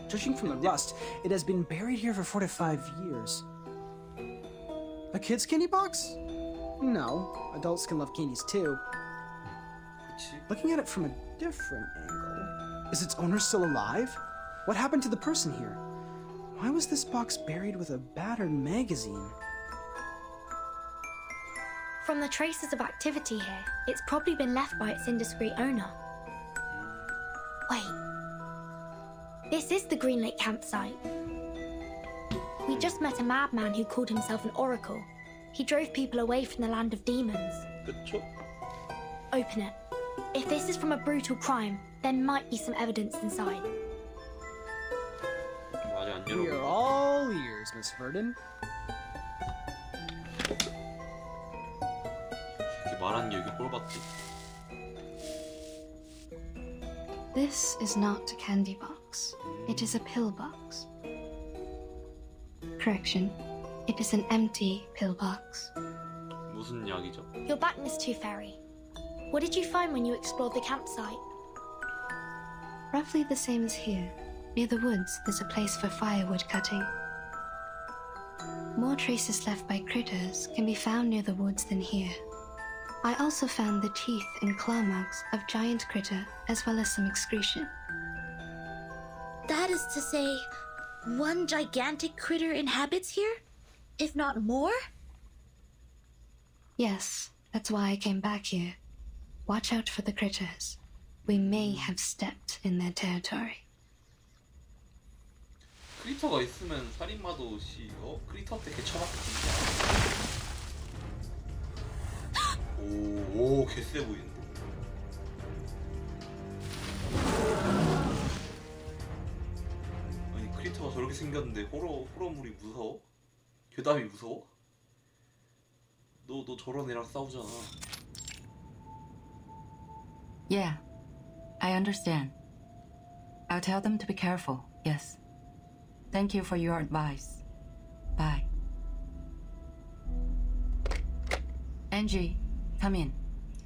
Judging from the rust, it has been buried here for 4 to 5 years. A kid's candy box? No, adults can love candies too. Looking at it from a different angle, is its owner still alive? What happened to the person here? Why was this box buried with a battered magazine? From the traces of activity here, it's probably been left by its indiscreet owner. Wait. This is the Green Lake campsite. We just met a madman who called himself an oracle. He drove people away from the land of demons. 그쵸? Open it. If this is from a brutal crime, there might be some evidence inside. We are all ears, Miss Verdon. 말한 게 여기 꼴봤지. This is not a candy box. It is a pill box. Correction. It is an empty pill box. 무슨 약이죠? Your back, Miss Two Fairy. What did you find when you explored the campsite? Roughly the same as here. Near the woods, there's a place for firewood cutting. More traces left by critters can be found near the woods than here. I also found the teeth and claw marks of giant critter, as well as some excretion. That is to say, one gigantic critter inhabits here? If not more? Yes, that's why I came back here. Watch out for the critters. We may have stepped in their territory. 크리터가 있으면 살인마도 크리터한테 개쳐맞겠지. 오, 개쎄 보이는데. 아니 크리터가 저렇게 생겼는데 호러물이 무서워? 괴담이 무서워? 너 저런 애랑 싸우잖아. Yeah, I understand. I'll tell them to be careful, yes. Thank you for your advice. Bye. Angie, come in.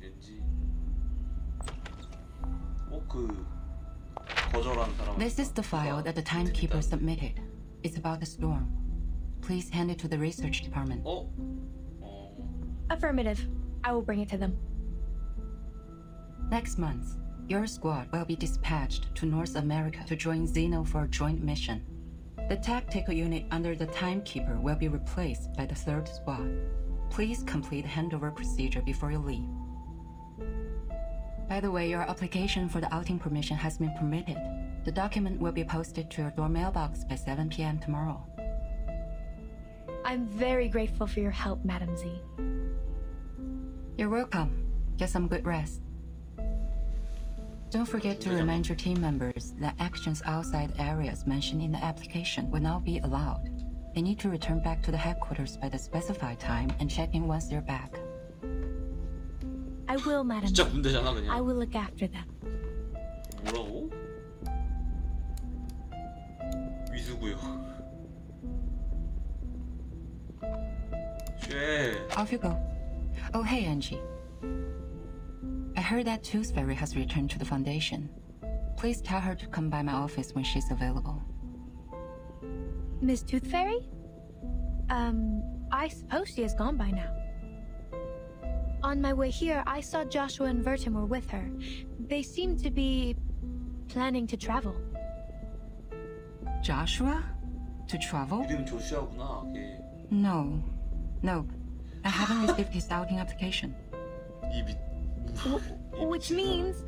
왠지 거절한 사람. This is the file that the timekeeper submitted. It's about the storm. Please hand it to the research department. Affirmative. I will bring it to them. Next month, your squad will be dispatched to North America to join Xeno for a joint mission. The tactical unit under the timekeeper will be replaced by the third squad. Please complete the handover procedure before you leave. By the way, your application for the outing permission has been permitted. The document will be posted to your door mailbox by 7 p.m. tomorrow. I'm very grateful for your help, Madam Z. You're welcome. Get some good rest. Don't forget to remind your team members that actions outside areas mentioned in the application will not be allowed. They need to return back to the headquarters by the specified time and check in once they're back. I will, Madam Z. 진짜 군대잖아 그냥. I will look after them. 뭐라고? 위수구요. 쉣. Off you go. Oh, hey, Angie. I heard that Tooth Fairy has returned to the Foundation. Please tell her to come by my office when she's available. Miss Tooth Fairy? I suppose she has gone by now. On my way here, I saw Joshua and Vertimer with her. They seem to be planning to travel. Joshua? To travel? 이름 조슈아구나. 걔. No. I haven't received his outing application. Which means...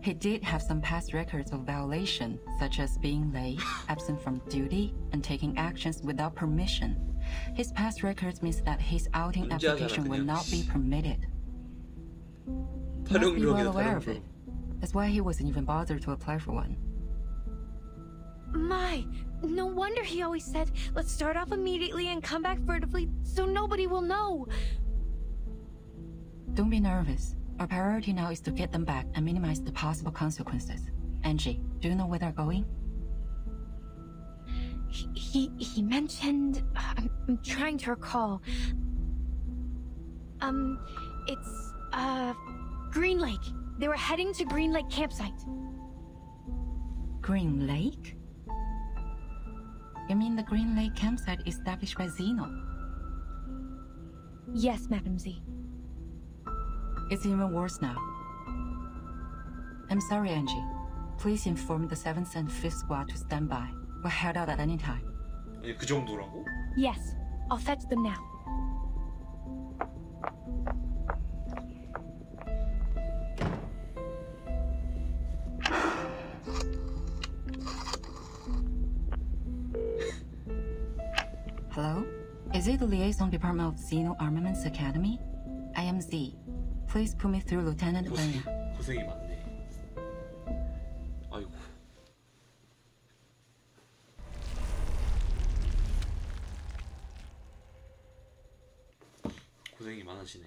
He did have some past records of violation, such as being late, absent from duty, and taking actions without permission. His past records means that his outing application will not be permitted. He must be well aware of it. That's why he wasn't even bothered to apply for one. My, no wonder he always said, let's start off immediately and come back furtively so nobody will know. Don't be nervous. Our priority now is to get them back and minimize the possible consequences. Angie, do you know where they're going? He mentioned... I'm trying to recall. It's, Green Lake. They were heading to Green Lake campsite. Green Lake? You mean the Green Lake campsite established by Zeno? Yes, Madam Z. It's even worse now. I'm sorry, Angie. Please inform the 7th and 5th squad to stand by. We'll head out at any time. 아니 그 정도라고? Yes, I'll fetch them now. Hello? Is it the Liaison Department of Zeno Armaments Academy? I am Z. Please put me through Lieutenant Lena. 고생이 많네. 아이고. 고생이 많으시네.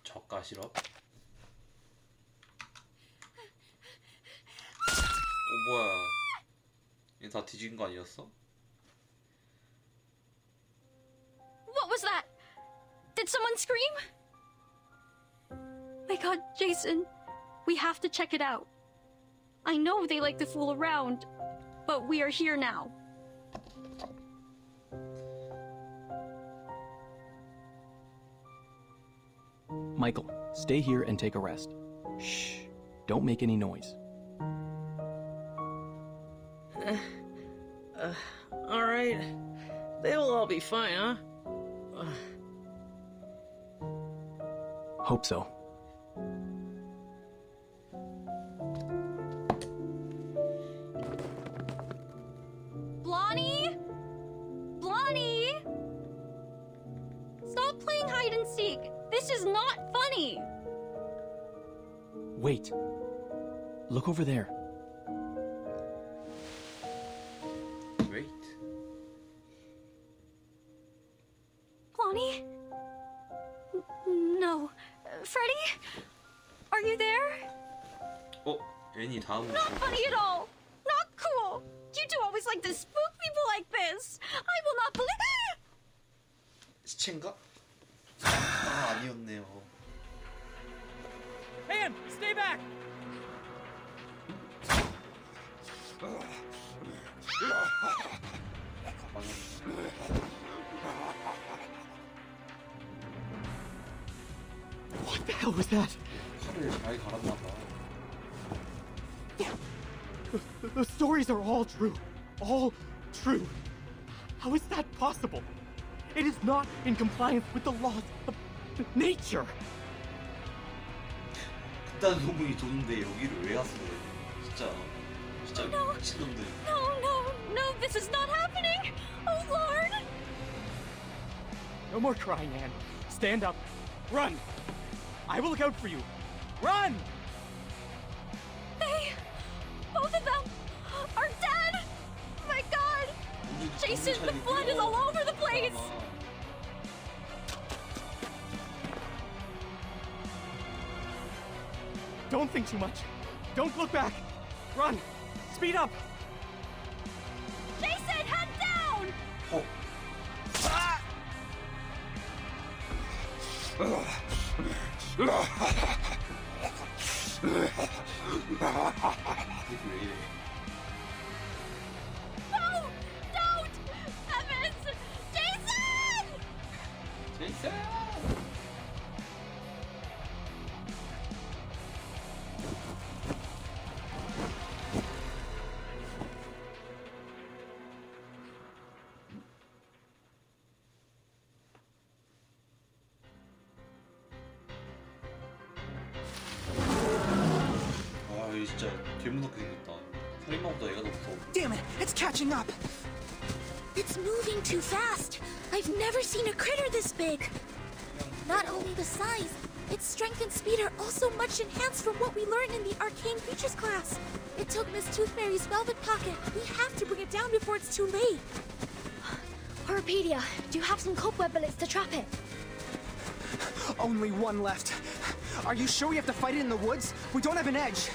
저가 시럽. 뭐야? 얘 다 뒤진 거 아니었어? What was that? Did someone scream? My God, Jason, we have to check it out. I know they like to fool around, but we are here now. Michael, stay here and take a rest. Shh. Don't make any noise. All right. They'll all be fine, huh? Hope so. Blondie? Blondie? Stop playing hide and seek. This is not funny. Wait. Look over there. Wait. Blondie? No. Freddy? Are you there? 애니 다음. Not funny at all. Not cool. You two always like to spook people like this. I will not believe. 시체인가? 아, 아니었네요. Man, stay back. hell was that? 칼을 잘 갈았나 봐. The stories are all true. All true. How is that possible? It is not in compliance with the laws of nature. 그딴 소문이 도는데 여기를 왜 왔어? 진짜 미친놈들. No, this is not happening! Oh Lord! No more crying, Anne. Stand up. Run. I will look out for you. Run! Both of them are dead! My God! Jason, the blood is all over the place! Don't think too much. Don't look back. Run. Speed up. Jason, head down! Oh. Ah! No! Don't! Evans! Jason! Jason! 아, 이거 진짜 개무섭게 생겼다. 살인마보다 얘가 더 무서워. Damn it, it's catching up. It's moving too fast. I've never seen a critter this big. Not only the size, its strength and speed are also much enhanced from what we learned in the Arcane Creatures class. It took Miss Toothmary's velvet pocket. We have to bring it down before it's too late. Horopedia, do you have some cobweb bullets to trap it? Only one left. Are you sure we have to fight it in the woods? We don't have an edge.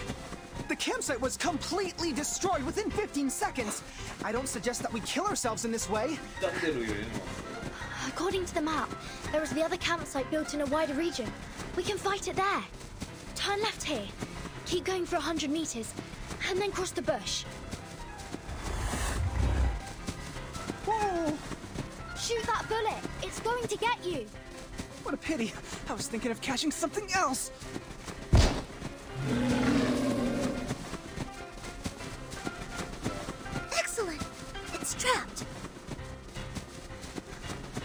The campsite was completely destroyed within 15 seconds. I don't suggest that we kill ourselves in this way. According to the map, there is the other campsite built in a wider region. We can fight it there. Turn left here. Keep going for 100 meters, and then cross the bush. Whoa! Shoot that bullet. It's going to get you. What a pity. I was thinking of catching something else. Excellent. It's trapped.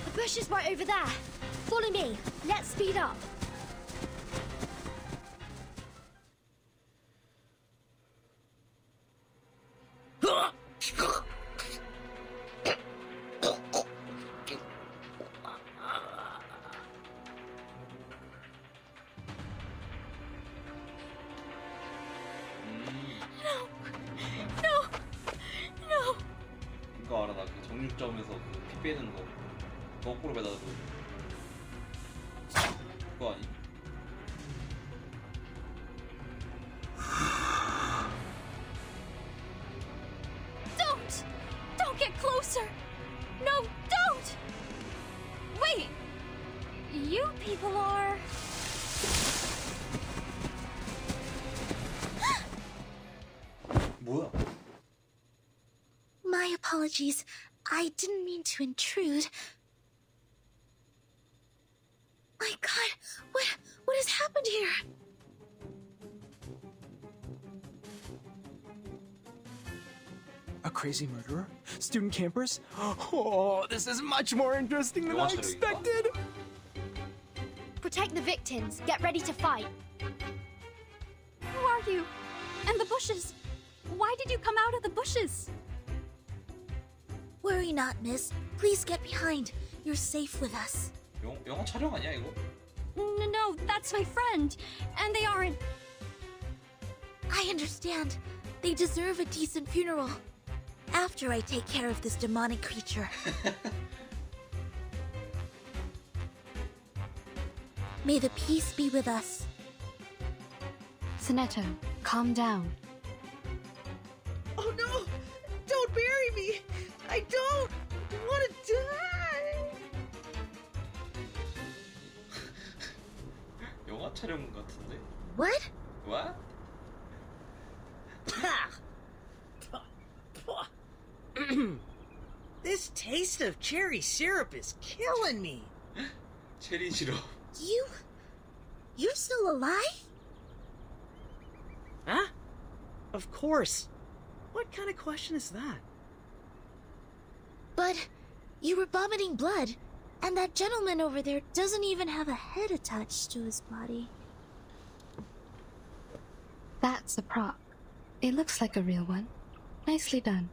The bush is right over there. Follow me. Let's speed up. 이거 알아, 나 그 정육점에서 그 피 빼는 거 거꾸로 매달아줘. 그거 아니? Don't get closer! No, don't! Wait! You people are... 뭐야? My apologies. I didn't mean to intrude. My God, what has happened here? A crazy murderer? Student campers? Oh, this is much more interesting than I expected. Protect the victims. Get ready to fight. Who are you? And the bushes? Why did you come out of the bushes? Worry not, miss. Please get behind. You're safe with us. 영화 촬영 아니야 이거? No, that's my friend. And they aren't... I understand. They deserve a decent funeral. After I take care of this demonic creature. May the peace be with us. Sonetto, calm down. Oh no! Don't bury me! I don't want to die! 영화 촬영 같은데? What? What? This taste of cherry syrup is killing me. 체리 시럽. You're still alive? Huh? Of course. What kind of question is that? But you were vomiting blood, and that gentleman over there doesn't even have a head attached to his body. That's a prop. It looks like a real one. Nicely done.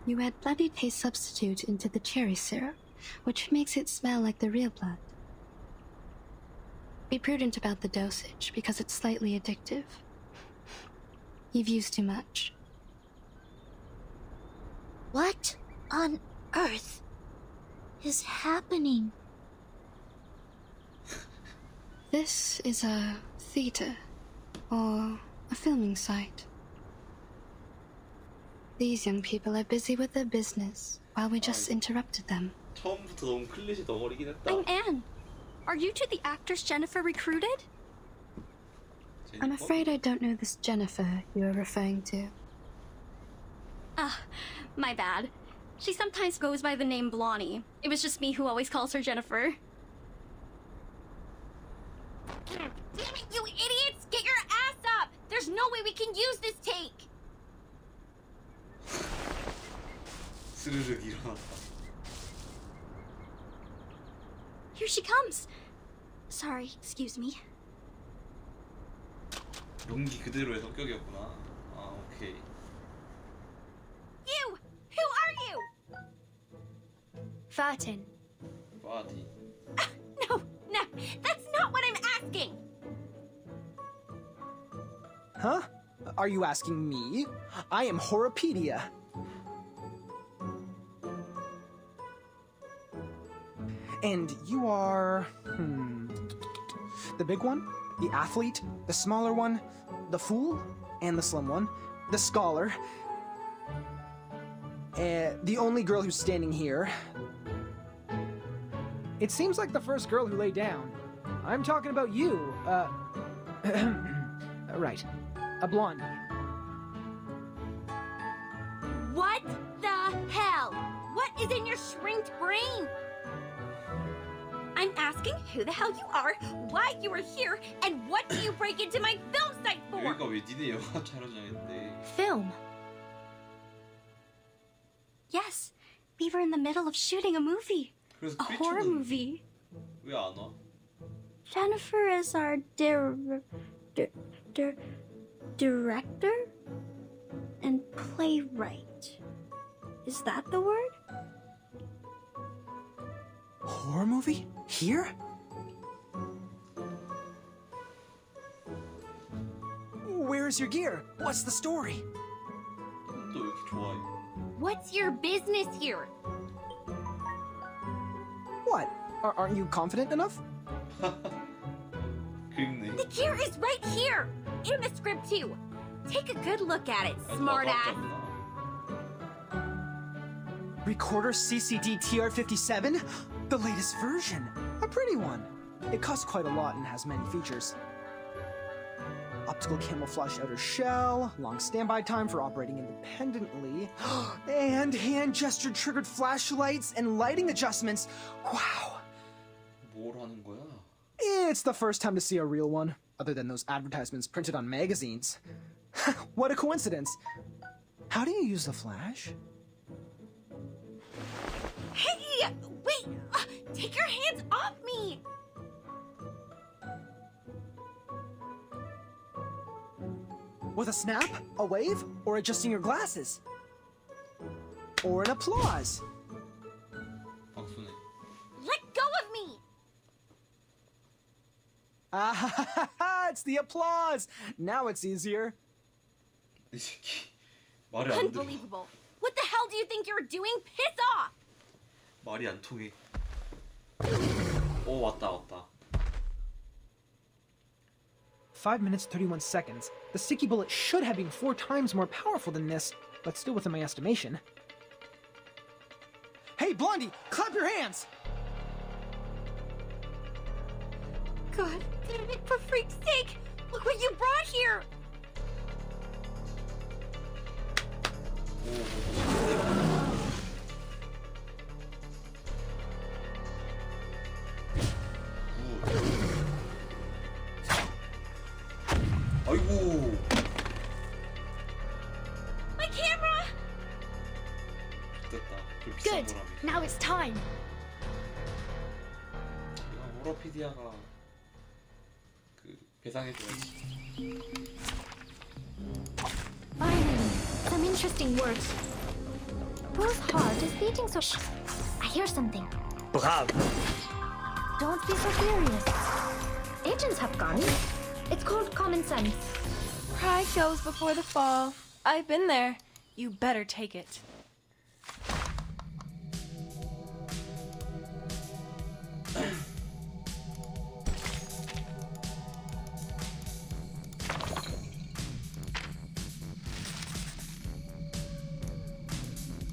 You add bloody taste substitute into the cherry syrup, which makes it smell like the real blood. Be prudent about the dosage, because it's slightly addictive. You've used too much. What on earth is happening? This is a theater, or a filming site. These young people are busy with their business, while we just interrupted them. 처음부터 너무 클릿이 덩어리긴 했다. I'm Anne. Are you two the actress Jennifer recruited? I'm afraid I don't know this Jennifer you are referring to. Ah, my bad. She sometimes goes by the name Blondie. It was just me who always calls her Jennifer. Damn it, you idiots! Get your ass up! There's no way we can use this take! 스르륵 일어났다. Here she comes. Sorry, excuse me. 용기 그대로의 성격이었구나. 아, 오케이. You! Who are you? Furtin. 바디. No, that's not what I'm asking! Huh? Are you asking me? I am Horopedia. And you are... The big one? The athlete? The smaller one? The fool? And the slim one? The scholar? The only girl who's standing here? It seems like the first girl who lay down. I'm talking about you. Right. A blondie. What the hell? What is in your shrinked brain? I'm asking who the hell you are, why you are here, and what do you break into my film site for? 여기가 왜 니네 영화 촬영장인데? Film. Yes, we were in the middle of shooting a movie. 그래서 A horror movie. 왜 안 와? Jennifer is our director and playwright. Is that the word? Horror movie? Here? Where's your gear? What's the story? 또 왜 이렇게 좋아해? What's your business here? What? Aren't you confident enough? 그립네. The gear is right here! In the script too! Take a good look at it, smartass! Recorder CCD TR57? The latest version. A pretty one. It costs quite a lot and has many features. Optical camouflage outer shell, long standby time for operating independently, and hand gesture triggered flashlights and lighting adjustments. Wow. 뭘 하는 거야? It's the first time to see a real one, other than those advertisements printed on magazines. What a coincidence. How do you use the flash? Hey! Wait! Take your hands off me! With a snap, a wave, or adjusting your glasses? Or an applause? 박수네. Let go of me! Ah, it's the applause! Now it's easier. 이 새끼 말이 안 들어. Unbelievable. What the hell do you think you're doing? Piss off! 말이 안 통해. 오, 왔다. 5 minutes 31 seconds. The sticky bullet should have been 4 times more powerful than this, but still within my estimation. Hey, Blondie, clap your hands! God damn it, for freak's sake! Look what you brought here! 그 비싼 Good. 거라며. Now it's time. 이건 호러피디아가 그 배상해줘야지. Finally, some interesting words. Whose heart is beating so? I hear something. Bravo. Don't be so furious. Agents have guns. It's called common sense. Pride goes before the fall. I've been there. You better take it.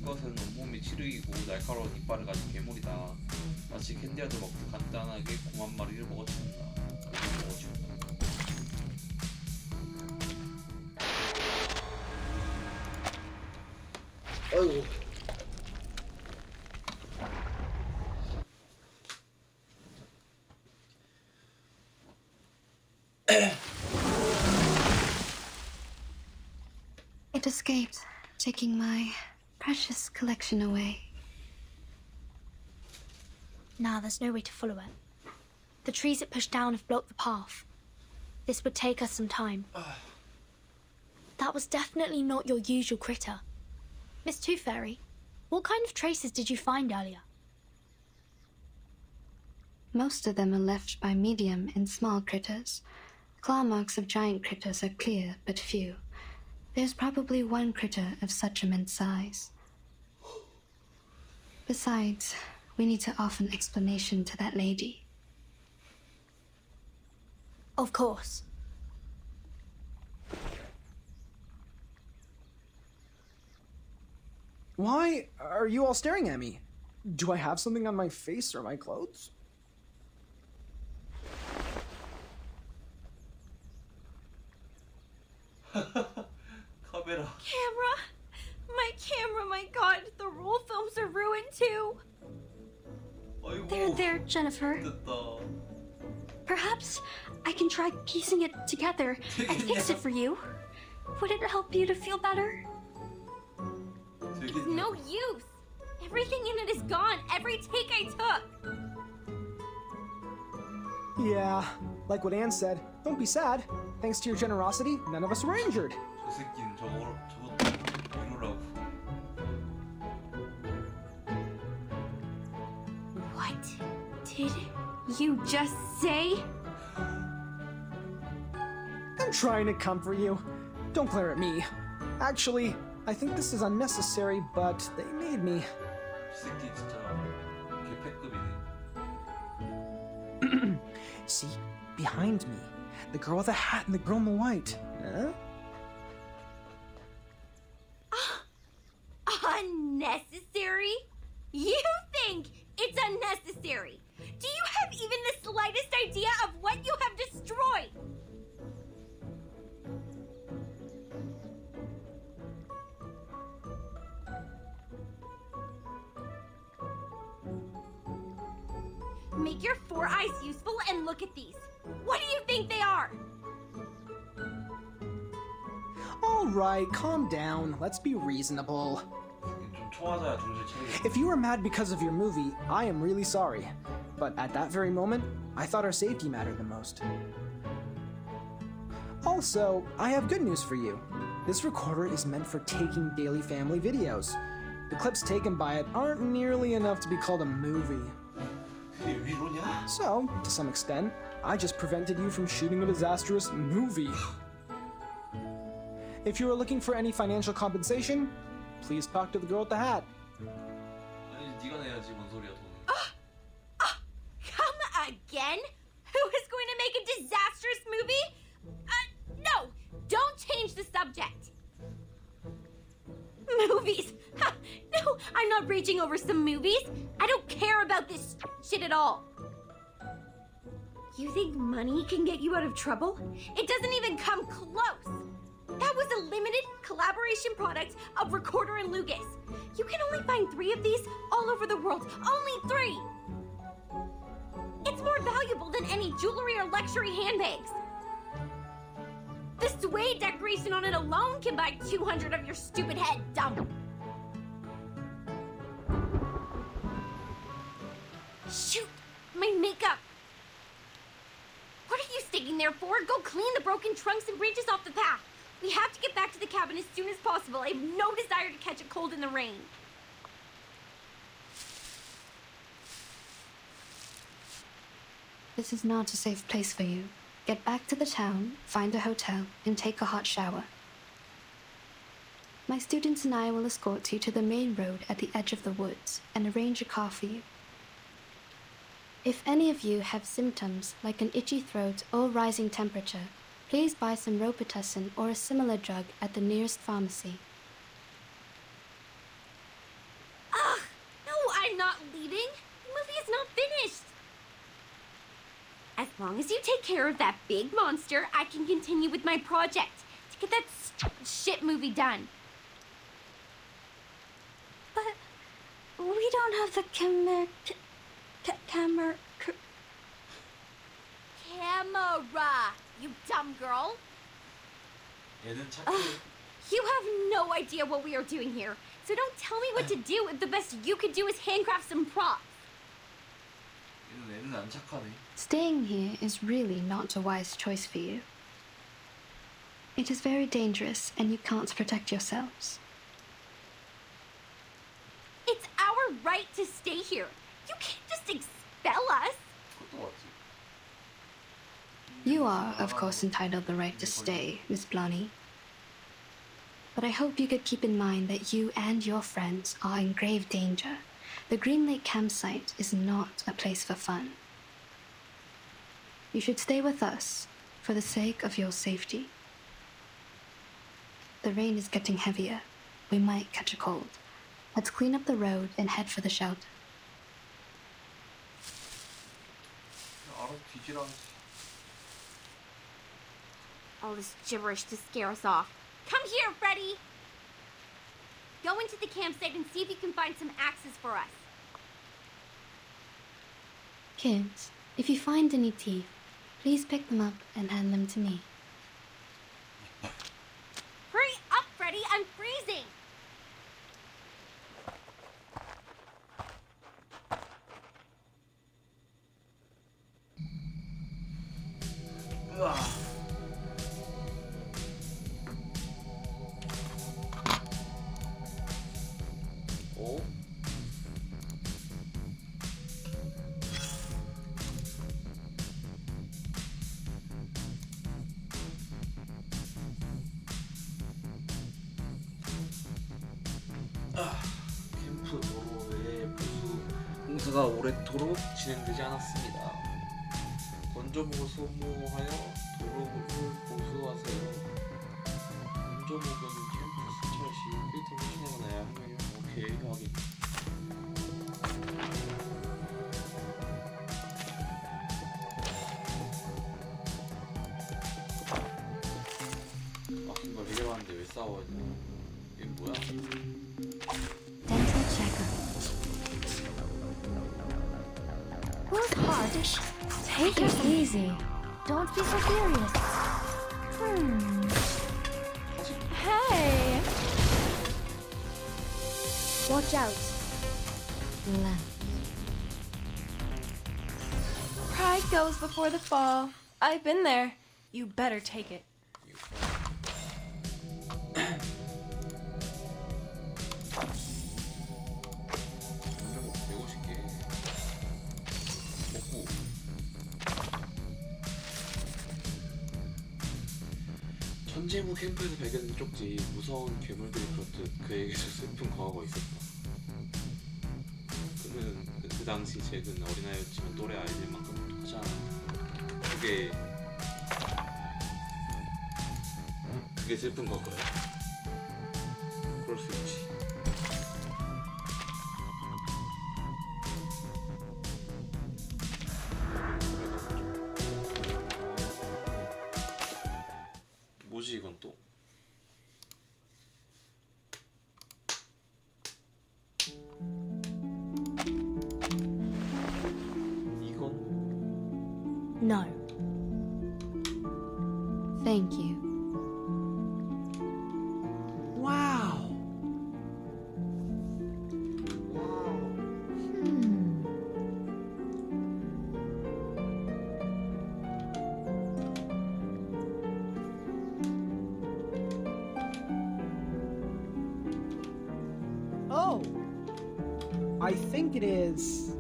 그것은 온몸이 치르이고 날카로운 이빨을 가진 괴물이다. 마치 캔디아도 먹듯 간단하게 9만 마리를 먹어치운다. 어이구. It escaped, taking my precious collection away. Nah, there's no way to follow it. The trees it pushed down have blocked the path. This would take us some time. That was definitely not your usual critter. Miss Tooth Fairy, what kind of traces did you find earlier? Most of them are left by medium and small critters. Claw marks of giant critters are clear, but few. There's probably one critter of such immense size. Besides, we need to offer an explanation to that lady. Of course. Why are you all staring at me? Do I have something on my face or my clothes? 카메라. Camera, my god, the roll films are ruined too. 아이고. There, Jennifer. 됐다. Perhaps I can try piecing it together and fix it for you. Would it help you to feel better? It's no use. Everything in it is gone. Every take I took. Yeah, like what Anne said, don't be sad. Thanks to your generosity, none of us were injured. 저 새끼는 저것도 이러라고. What did you just say? I'm trying to comfort you. Don't glare at me. Actually, I think this is unnecessary, but they made me. 저 새끼 진짜 개패급이네. See? Behind me. The girl with the hat and the girl in the white. Huh? Unnecessary? You think it's unnecessary? Do you have even the slightest idea of what you have destroyed? Make your four eyes useful and look at these. What do you think they are? All right, calm down. Let's be reasonable. 좀 초하자야 정신 차리게. If you were mad because of your movie, I am really sorry. But at that very moment, I thought our safety mattered the most. Also, I have good news for you. This recorder is meant for taking daily family videos. The clips taken by it aren't nearly enough to be called a movie. 위로냐? So, to some extent, I just prevented you from shooting a disastrous movie. If you are looking for any financial compensation, please talk to the girl with the hat. 아니 네가 내야지 뭔 소리야 돈. Come again? Who is going to make a disastrous movie? No! Don't change the subject! Movies! Ha, no, I'm not raging over some movies. I don't care about this shit at all. You think money can get you out of trouble? It doesn't even come close. That was a limited collaboration product of Recorder and Lucas. You can only find 3 of these all over the world. Only 3! It's more valuable than any jewelry or luxury handbags. The suede decoration on it alone can buy 200 of your stupid head, dumb. Shoot! My makeup! What are you sticking there for? Go clean the broken trunks and branches off the path. We have to get back to the cabin as soon as possible. I have no desire to catch a cold in the rain. This is not a safe place for you. Get back to the town, find a hotel, and take a hot shower. My students and I will escort you to the main road at the edge of the woods and arrange a car for you. If any of you have symptoms like an itchy throat or rising temperature, please buy some Robitussin or a similar drug at the nearest pharmacy. Ugh! No, I'm not leaving. The movie is not finished. As long as you take care of that big monster, I can continue with my project to get that shit movie done. But we don't have the camera. Camera, you dumb girl. 얘는 착해. You have no idea what we are doing here, so don't tell me what to do if the best you could do is handcraft some props. 얘는 안 착하네. Staying here is really not a wise choice for you. It is very dangerous and you can't protect yourselves. It's our right to stay here. You can't just expel us. You are, of course, entitled the right to stay, Miss Blonny. But I hope you could keep in mind that you and your friends are in grave danger. The Green Lake campsite is not a place for fun. You should stay with us for the sake of your safety. The rain is getting heavier. We might catch a cold. Let's clean up the road and head for the shelter. All this gibberish to scare us off. Come here, Freddy! Go into the campsite and see if you can find some axes for us. Kids, if you find any teeth, please pick them up and hand them to me. Hurry up, Freddy! I'm freezing! 오? 캠프 도로의 보수 공사가 오랫도록 진행되지 않았습니다. 건조목을 소모하여 도로를 보수하세요. 건조목은 캠프 순찰 시 필터를 진행하나야 하며 오케이 확인. 이거 내려왔는데 왜 싸워? 이게 뭐야? Dental checkup. Who's hard? Take it easy. Don't be so serious. Hey! Watch out. Left. Pride goes before the fall. I've been there. You better take it. 천재부 캠프에서 발견된 쪽지. 무서운 괴물들이 그렇듯 그에게도 슬픈 과거가 있었다. 그는 그 당시 잭은 어린아이였지만 또래 아이들만큼 똑똑하지 않았다. 그게 슬픈 과거야. 그럴 수 있지. 뭐지 이건 또? 이건? No. Thank you. Wow. I think it is.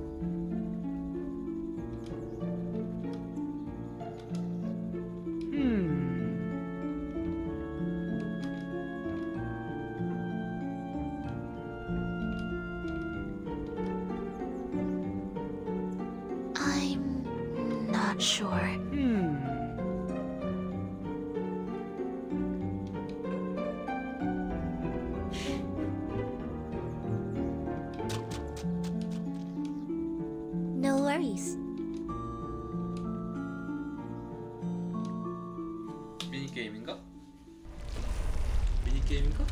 I'm not sure. No worries. 미니게임인가? 미니게임인가?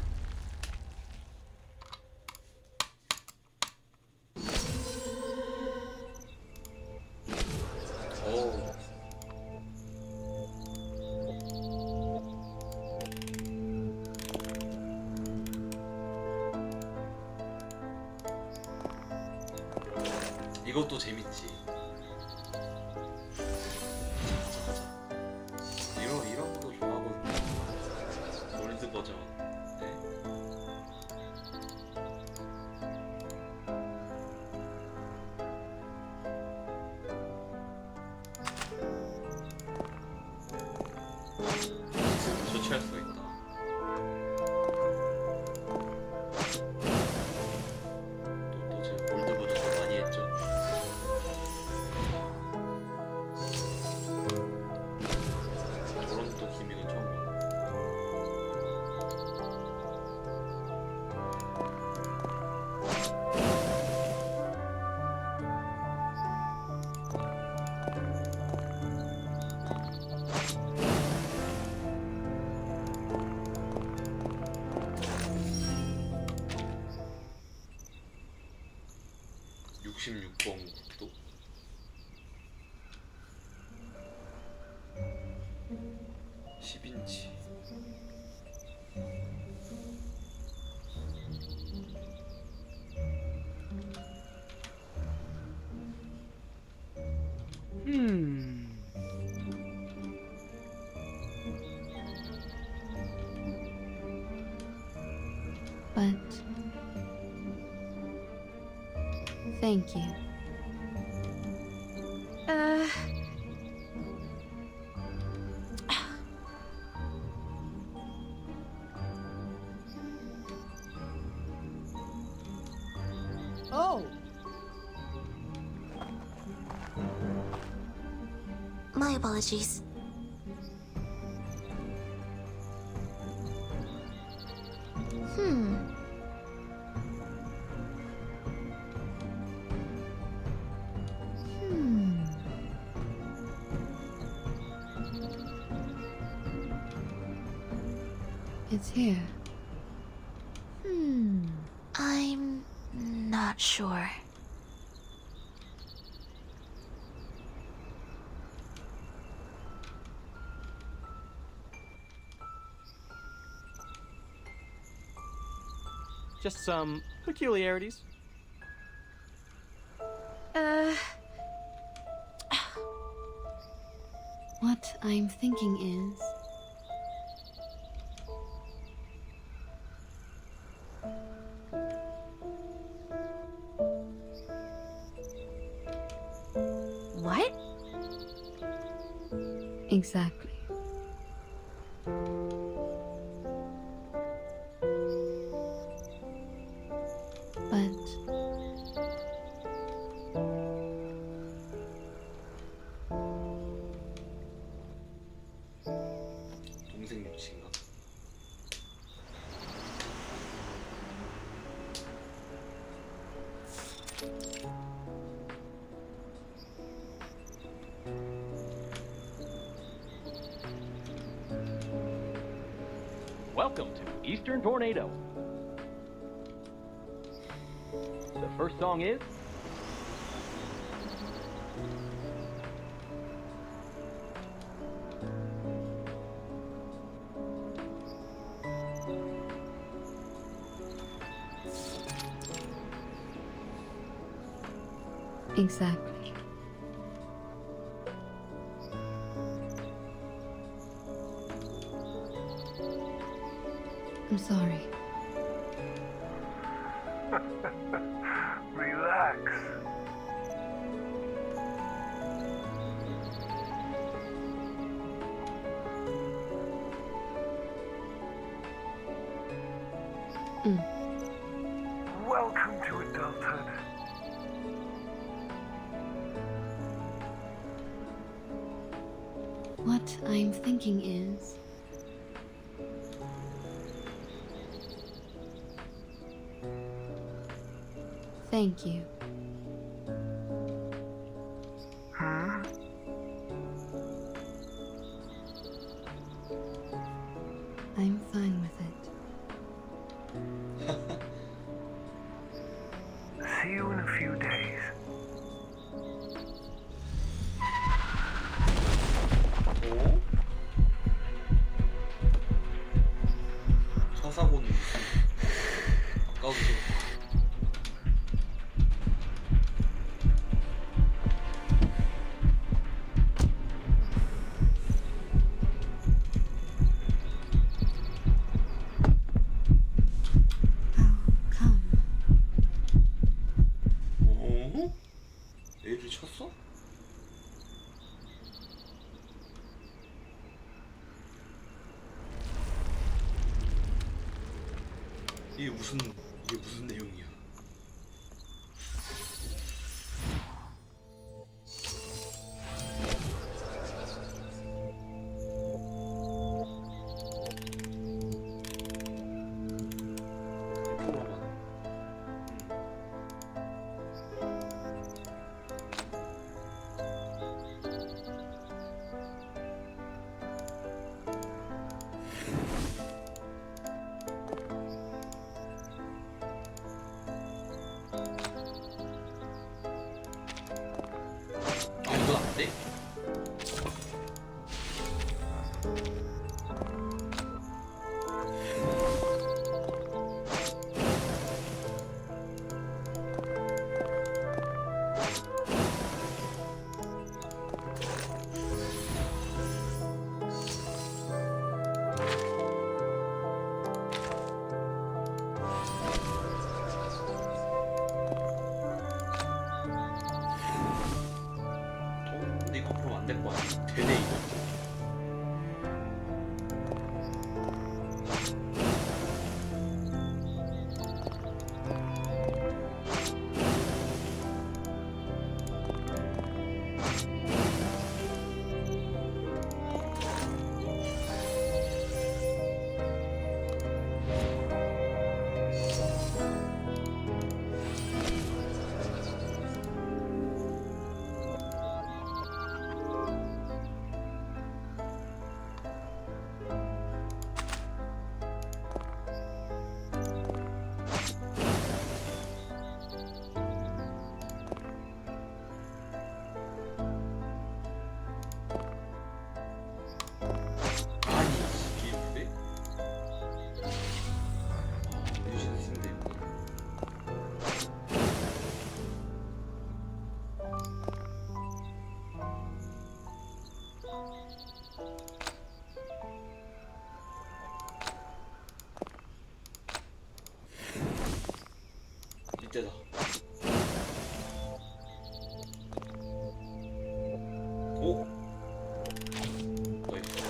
오. 이것도 재밌지. 이런 것도 좋아하거든요. 올드 버전. 네. 조치할 수가 있다. 또 제가 올드 버전 많이 했죠. 저런 또 기믹은 처음 봐. (66번국도) (10인치) But thank you. Oh! My apologies. It's here. I'm not sure. Just some peculiarities. What I'm thinking is, What? exactly. But 동생 유치인가? Welcome to Eastern Tornado. The first song is exactly. I'm sorry. Relax. Welcome to adulthood. What I'm thinking is... Thank you. Huh? I'm fine with it. See you in a few days. 오? 사사고는 무슨 아까부터 오? 애를 쳤어? 이게 무슨 내용이야? 아 이건 안 돼? 근데 이거 그럼 안 될 거 아니야? 되네 이거. 이때다. 오? 나이스.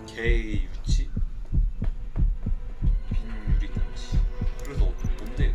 개의 유치? 빈 유리탄치. 그래서 뭔데?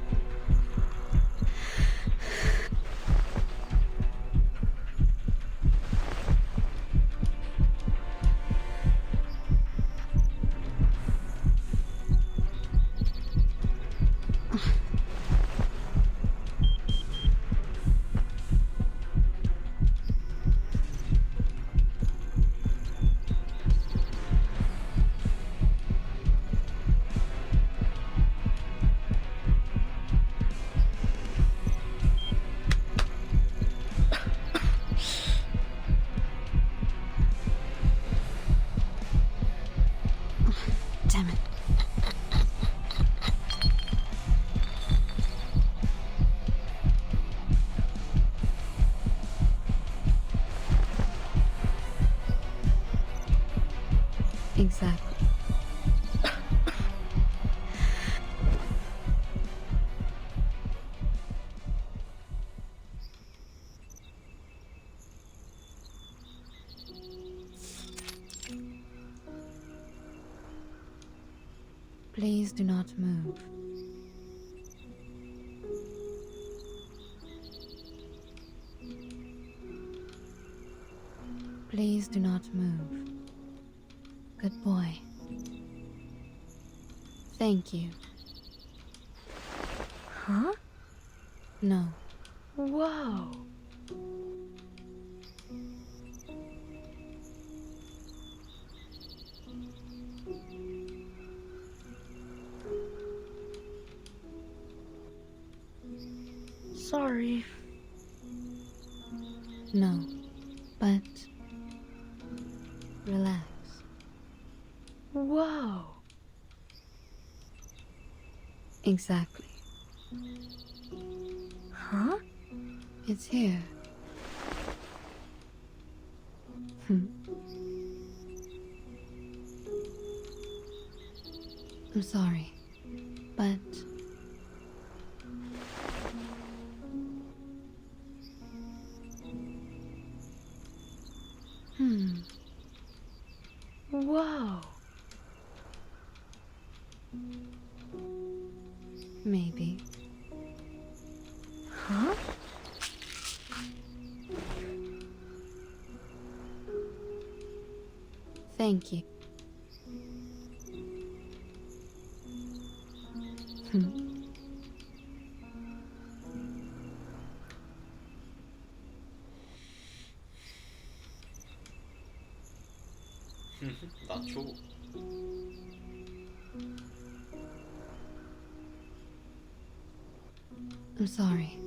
Exactly. Please do not move. Please do not move. Good boy. Thank you. Huh? No. Whoa. Sorry. No. But relax. Whoa. Exactly. Huh? It's here. I'm sorry, but Whoa. maybe. Huh? Thank you. 나초. I'm sorry.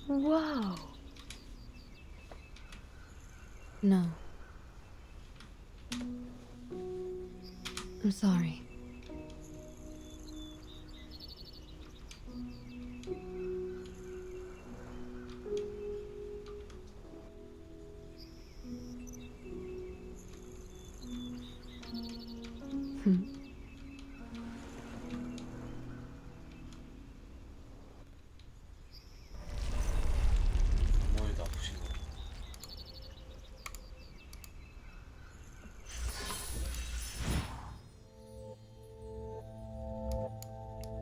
Whoa. No. I'm sorry. 어머니 나쁘신 거.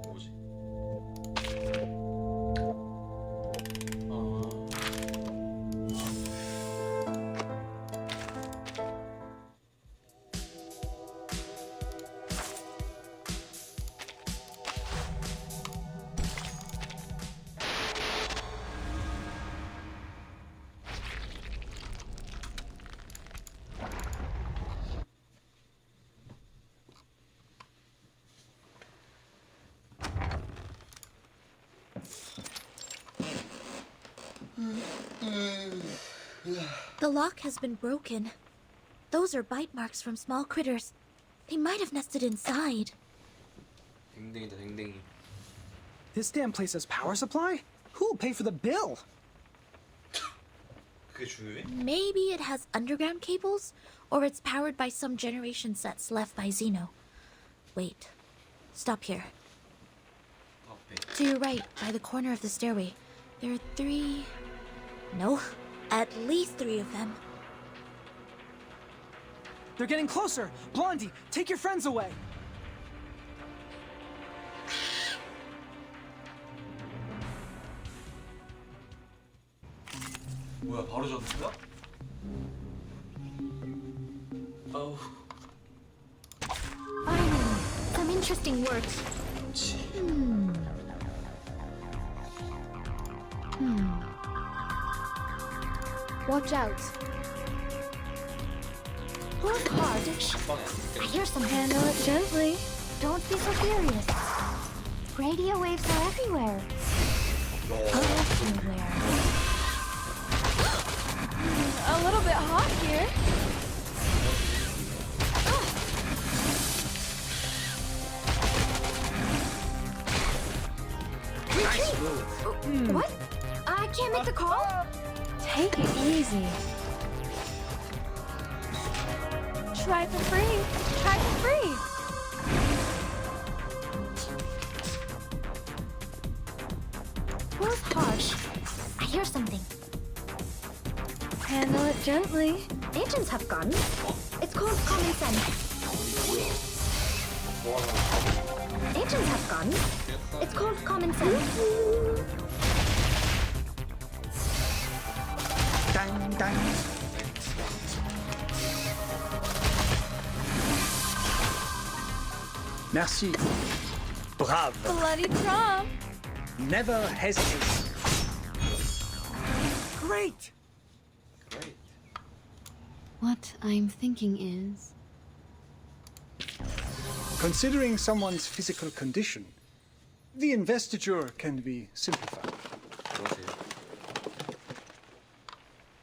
뭐지? The lock has been broken. Those are bite marks from small critters. They might have nested inside. 댕댕이다 댕댕이. This damn place has power supply? Who'll pay for the bill? 그게 중요해? Maybe it has underground cables, or it's powered by some generation sets left by Xeno. Wait. Stop here. 앞에. To your right, by the corner of the stairway, there are 3... No, at least 3 of them. They're getting closer. Blondie, take your friends away. 뭐야 바로 전투야? 아우. Finally, some interesting works. Watch out. Whose heart is... I hear some... Handle it gently. Don't be so furious. Radio waves are everywhere. Everywhere. A little bit hot here. What? I can't make the call? Take it easy. Try for free. Try for free. Who's harsh? I hear something. Handle it gently. Agents have guns. It's called common sense. Agents have guns. It's called common sense. Dang, dang. Merci. Brave. Bloody Trump. Never hesitate. Great! Great. What I'm thinking is, Considering someone's physical condition, the investiture can be simplified. 그러세요.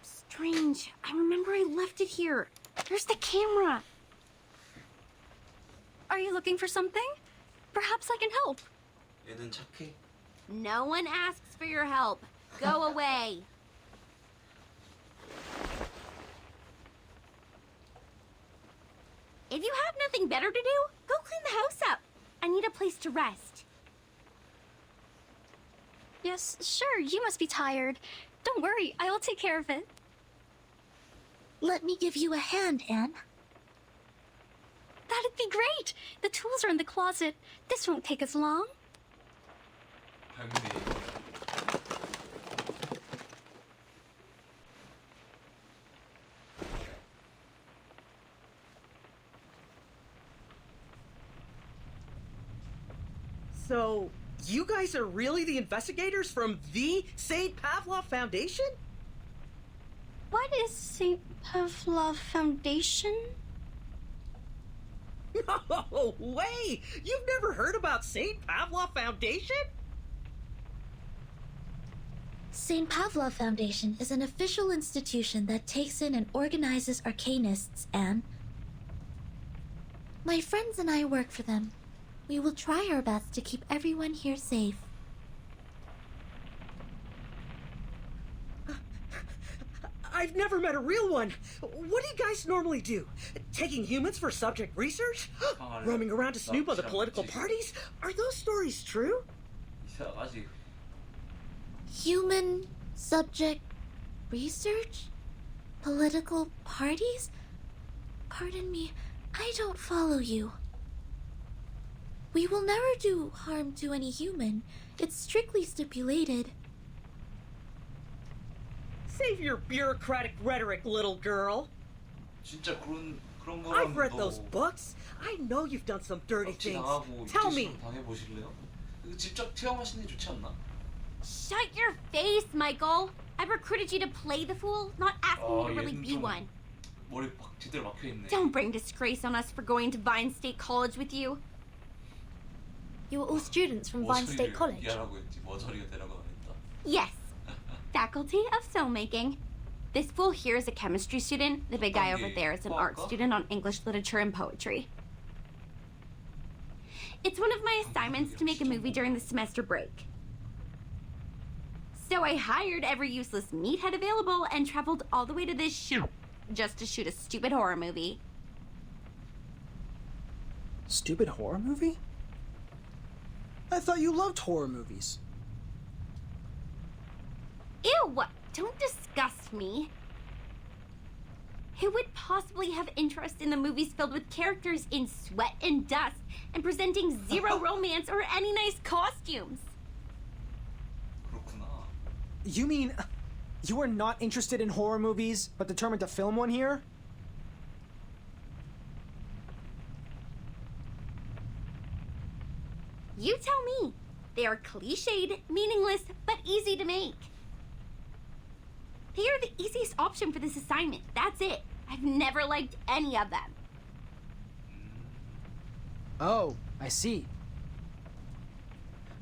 Strange. I remember I left it here. There's the camera. Are you looking for something? Perhaps I can help. 얘는 착해. No one asks for your help. Go away. If you have nothing better to do, go clean the house up. I need a place to rest. Yes, sure, you must be tired. Don't worry, I will take care of it. Let me give you a hand, Anne. That'd be great. The tools are in the closet. This won't take us long. 할머니. So, you guys are really the investigators from the St. Pavlov Foundation? What is St. Pavlov Foundation? No way! You've never heard about St. Pavlov Foundation? St. Pavlov Foundation is an official institution that takes in and organizes arcanists, Anne. My friends and I work for them. We will try our best to keep everyone here safe. I've never met a real one. What do you guys normally do? Taking humans for subject research? Roaming around to snoop on the political parties? Are those stories true? 이상하지. Human subject research? Political parties? Pardon me, I don't follow you. We will never do harm to any human. It's strictly stipulated. Save your bureaucratic rhetoric, little girl. 진짜 그런 거라면 I've read those books. I know you've done some dirty things. 당하고 Tell me. 당해보실래요? 직접 체험하시는 게 좋지 않나? Shut your face, Michael. I recruited you to play the fool, not asking you to really be one. 머리 막 제대로 막혀있네. Don't bring disgrace on us for going to Vine State College with you. You were all students from Vine State College? 이하라고 했지. 머저리가 되라고 안 했다. Yes. Faculty of Filmmaking. This fool here is a chemistry student. The big guy over there is an art student on English literature and poetry. It's one of my assignments to make a movie during the semester break. So I hired every useless meathead available and traveled all the way to this shoot just to shoot a stupid horror movie. Stupid horror movie? I thought you loved horror movies. Ew! Don't disgust me. Who would possibly have interest in the movies filled with characters in sweat and dust and presenting zero romance or any nice costumes? 그렇구나. You mean you are not interested in horror movies, but determined to film one here? You tell me. They are cliched, meaningless, but easy to make. They are the easiest option for this assignment. That's it. I've never liked any of them. Oh, I see.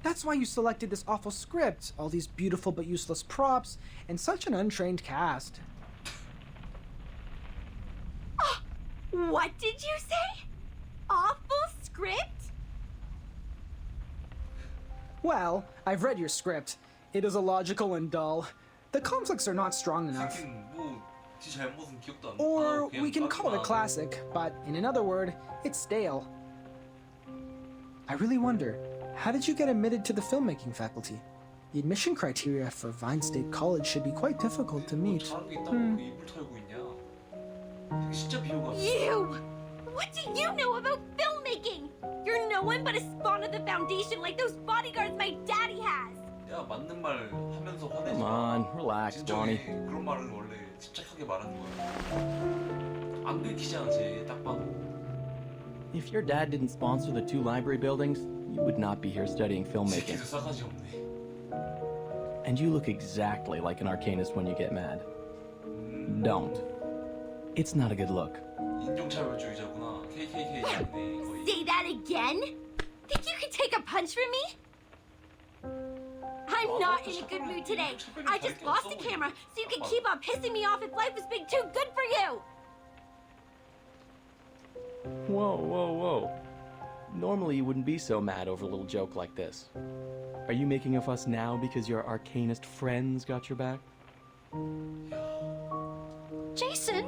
That's why you selected this awful script, all these beautiful but useless props, and such an untrained cast. Oh, what did you say? Awful script? Well, I've read your script. it is illogical and dull. The conflicts are not strong enough. 생긴 지 잘못은 기억도 안 나. Or 그냥 we can call it 까지만 classic, but in another word, it's stale. I really wonder, how did you get admitted to the filmmaking faculty? The admission criteria for Vine State College should be quite difficult to meet. 다른 게 있다고 그 입을 털고 있냐? 되게 진짜 비호감. You! What do you know about filmmaking? You're no one but a spawn of the Foundation like those bodyguards my daddy has! 야, 맞는 말 하면서 화내지 Come 마. on, relax, Bonnie. 진정해. 그런 말은 원래 침착하게 말하는 거야. 안 긁히잖아, 쟤딱 봐도. If your dad didn't sponsor the 2 library buildings, you would not be here studying filmmaking. 새끼도 싸가지 없네. And you look exactly like an arcanist when you get mad. Don't. It's not a good look. 인종차별주의자구나. KKK 아니네, 거의. Say that again? Think you can take a punch from me? I'm not in a good mood today. I just lost a camera, so you can keep on pissing me off if life was being too good for you! Whoa, whoa, whoa. Normally you wouldn't be so mad over a little joke like this. Are you making a fuss now because your arcanist friends got your back? Jason,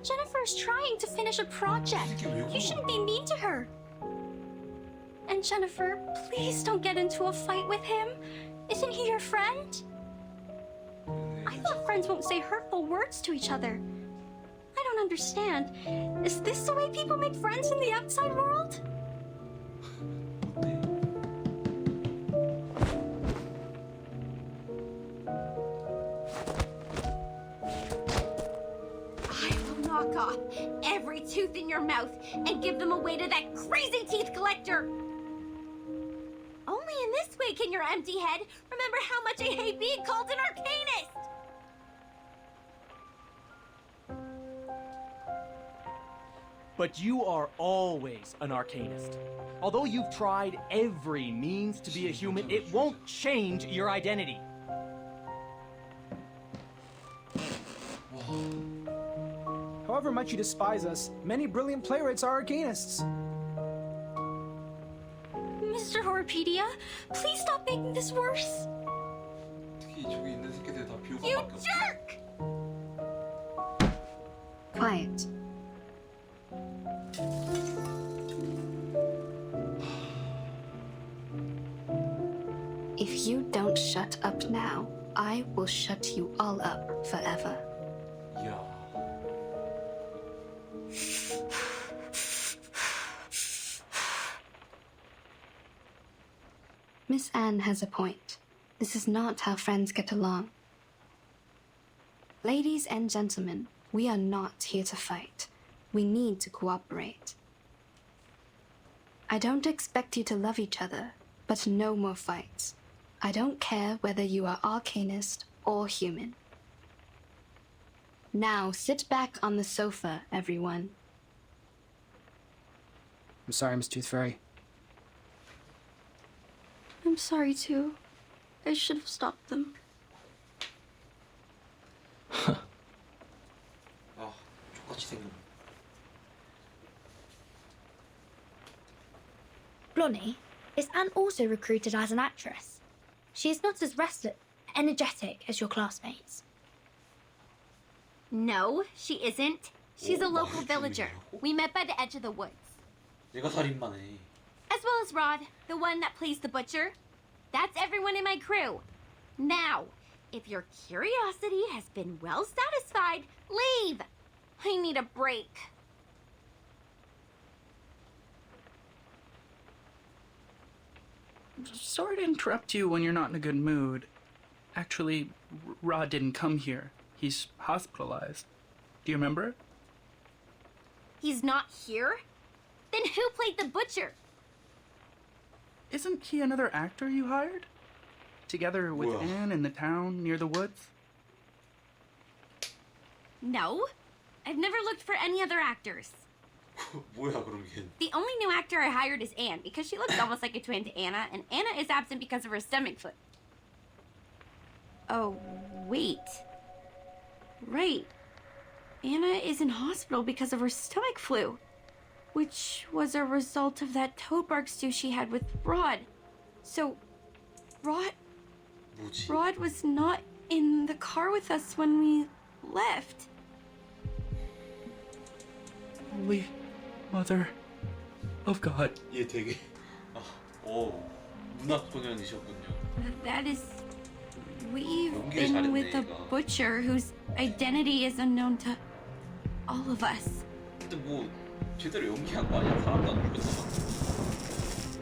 Jennifer's trying to finish a project. You shouldn't be mean to her. And Jennifer, please don't get into a fight with him. Isn't he your friend? I thought friends won't say hurtful words to each other. I don't understand. Is this the way people make friends in the outside world? I will knock off every tooth in your mouth and give them away to that crazy teeth collector! Only in this way can your empty head remember how much I hate being called an arcanist! But you are always an arcanist. Although you've tried every means to be a human, it won't change your identity. However much you despise us, many brilliant playwrights are arcanists. Mr. Horopedia, please stop making this worse. 특히 저기 있는 새끼들 다 You 비호감밖에 없어. jerk! Quiet. If you don't shut up now, I will shut you all up forever. 이야. Miss Anne has a point. This is not how friends get along. Ladies and gentlemen, we are not here to fight. We need to cooperate. I don't expect you to love each other, but no more fights. I don't care whether you are arcanist or human. Now sit back on the sofa, everyone. I'm sorry, Miss Tooth Fairy. I'm sorry too. I should have stopped them. 아, 똑같이 생긴. Blonnie, is Anne also recruited as an actress? She is not as restless, energetic as your classmates. No, she isn't. She's a local villager. We met by the edge of the woods. 얘가 살인마네. As well as Rod, the one that plays the butcher. That's everyone in my crew. Now, if your curiosity has been well satisfied, leave! I need a break. Sorry to interrupt you when you're not in a good mood. Actually, Rod didn't come here. He's hospitalized. Do you remember? He's not here? Then who played the butcher? Isn't he another actor you hired? Together with Anne in the town near the woods? No. I've never looked for any other actors. 뭐야 그럼 걔. The only new actor I hired is Anne because she looks almost like a twin to Anna, and Anna is absent because of her stomach flu. Oh, wait. Right. Anna is in hospital because of her stomach flu, which was a result of that toad bark stew she had with Rod. So, Rod 뭐지? Rod was not in the car with us when we left. Holy Mother of God. 얘 되게 문학 소년이셨군요. That is... We've 연기를 been 잘했네, with a 얘가. butcher whose identity is unknown to all of us. 근데 뭐 제대로 연기한 거 아니야? 사람도 안 죽였어.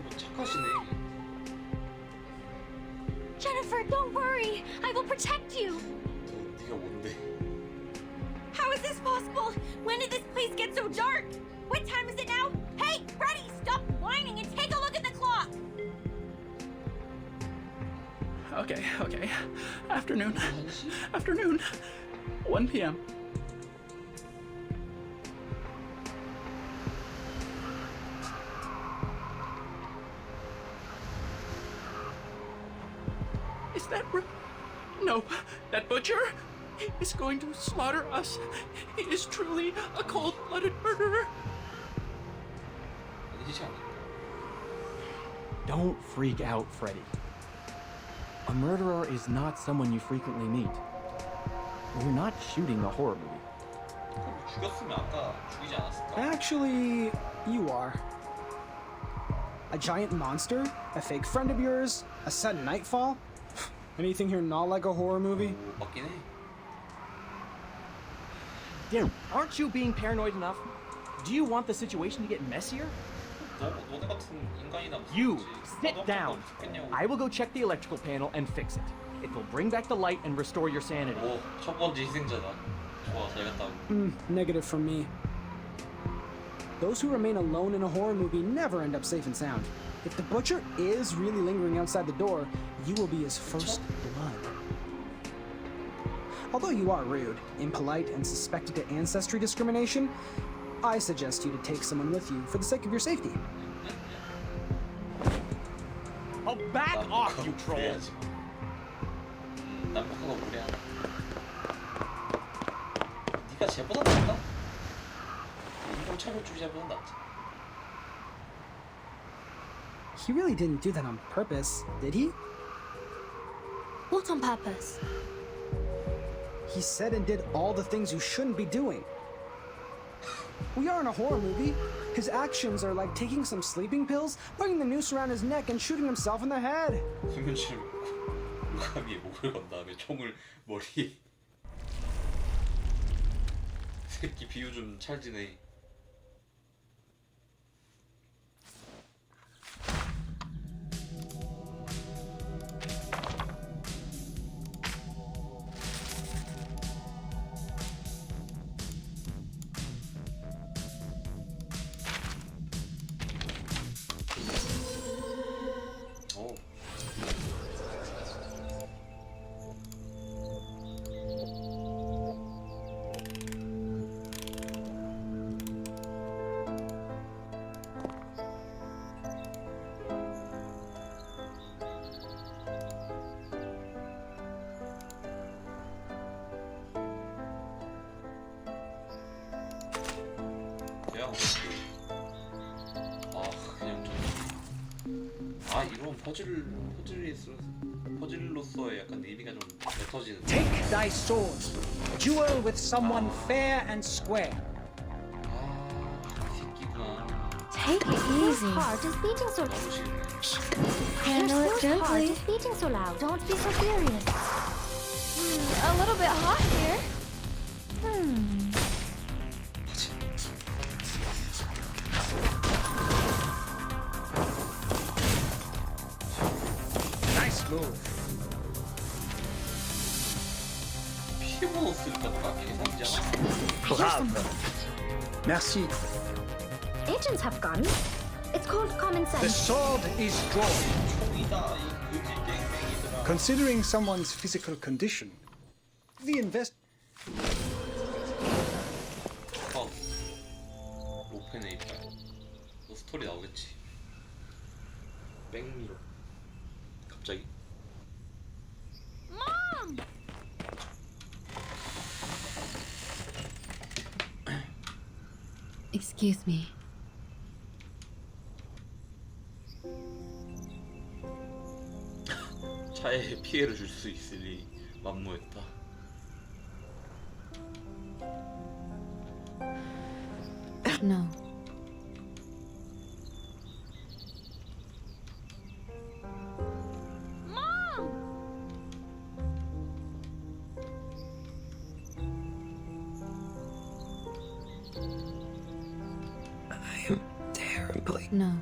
뭐 착하시네. Jennifer, don't worry. I will protect you. 네가 뭔데? How is this possible? When did this place get so dark? What time is it now? Hey, Freddy, stop whining and take a look at the clock. Okay. Afternoon. 1 p.m. Is that No, that butcher is going to slaughter us. He is truly a cold-blooded murderer. 아니지 않을까? Don't freak out, Freddy. A murderer is not someone you frequently meet. We're not shooting a horror movie. 그럼 죽였으면 아까 죽이지 않았을까? Actually, you are. A giant monster? A fake friend of yours? A sudden nightfall? Anything here not like a horror movie? 맞긴 해. Darren, aren't you being paranoid enough? Do you want the situation to get messier? 너네 같은 인간이나 무슨 You, 거지? sit 나도 down. 죽겠냐고. I will go check the electrical panel and fix it. It will bring back the light and restore your sanity. 오, 첫 번째 희생자다. 좋아, 잘 갔다 오고. Negative from me. Those who remain alone in a horror movie never end up safe and sound. If the butcher is really lingering outside the door, you will be his first blood. Although you are rude, impolite, and suspected of ancestry discrimination, I suggest you to take someone with you for the sake of your safety. Oh, back off, you troll! 남북하고 무례하다. 네가 쟤보다 낫다? 인간 차별주의자보다 낫지. He really didn't do that on purpose, did he? What on purpose? He said and did all the things you shouldn't be doing. We are in a horror movie. His actions are like taking some sleeping pills, putting the noose around his neck, and shooting himself in the head. 수면치를 물가미에 목을 건 다음에 총을 머리에. 새끼 비유 좀 찰지네. 이런 퍼즐로서의 약간 의미가 좀 옅어지는. Take thy sword. Duel with someone fair and square. Take it easy. Whose heart is beating so loud? Handle it Whose gently. heart is beating so loud? Don't be so furious. A little bit hot here. Nice move. 피해보았을까? 계산이잖아. Bravo. Merci. Agents have guns. It's called common The sense. sword is drawn. 총이다, 이 그지 갱맹이들아. Considering someone's physical condition, the 로펜의 이빨. 너 스토리 나오겠지. 백미러. 갑자기? Mom! Excuse me. 차에 피해를 줄 수 있으니 만무했다. No. I am terribly... No.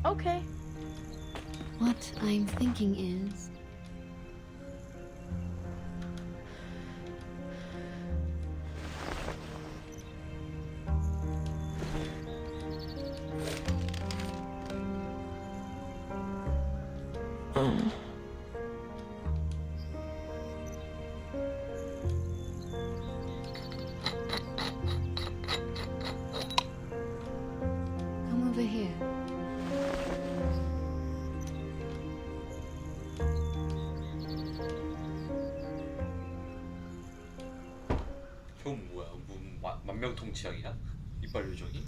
Okay. What I'm thinking is... Come over here. 형 뭐야? 만명통치약이야? 이빨 요정이?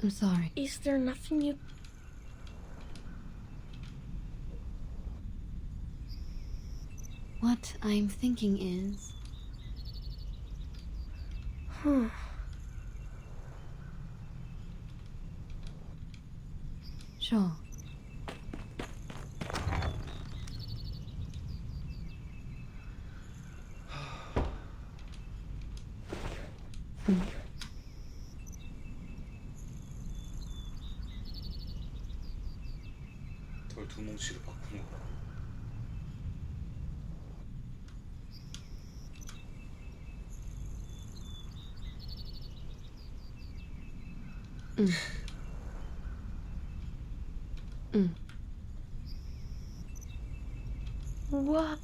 I'm sorry. Is there nothing you... What I'm thinking is... Sure. 돌 두 뭉치를 바꾼 거야. What?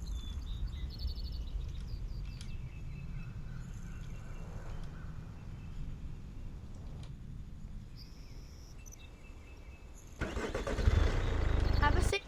Have a seat.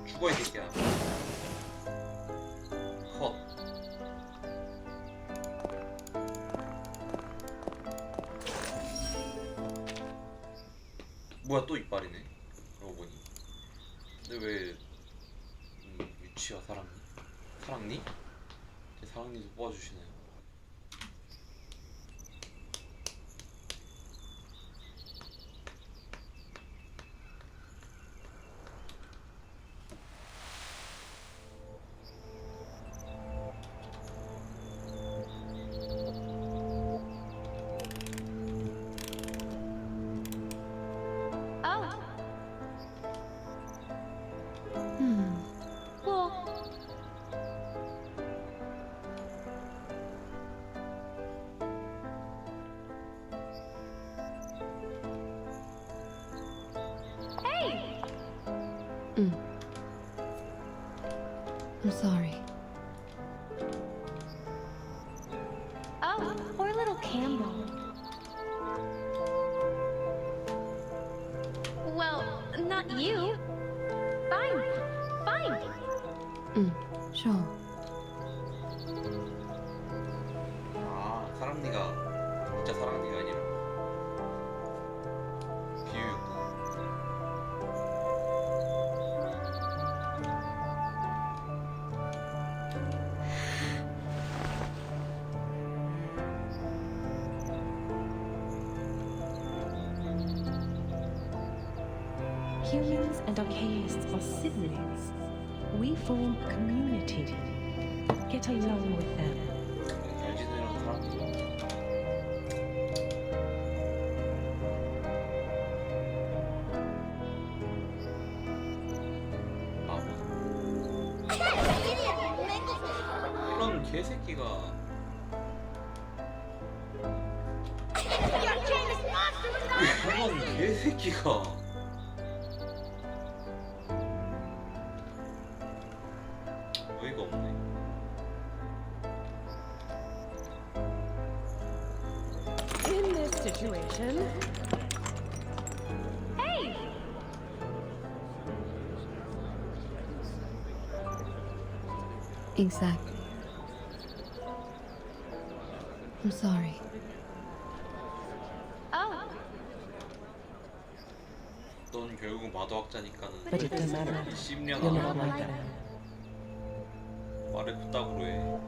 죽어 이 새끼야. 컷. 뭐야 또 이빨이네. 그러고 보니. 근데 왜 유치와 사랑니? 사랑니? 제 사랑니도 뽑아주시나요? I'm sorry. Oh, poor little Campbell. Well, not you. Fine. Fine. Sure. 아 사랑니가 진짜 사랑니가 아니라 비유였구나. Humans and archaists are siblings. We form a community. Get along with them. 잘 지내는 사람이죠. 이런 개새끼가 새끼가. 어이가 없네. In this situation. Hey! Exactly. I'm sorry. Oh. 넌 결국 마도학자니까는 But it doesn't matter. 씹려나. You're not like that. 말을 그따구로 해.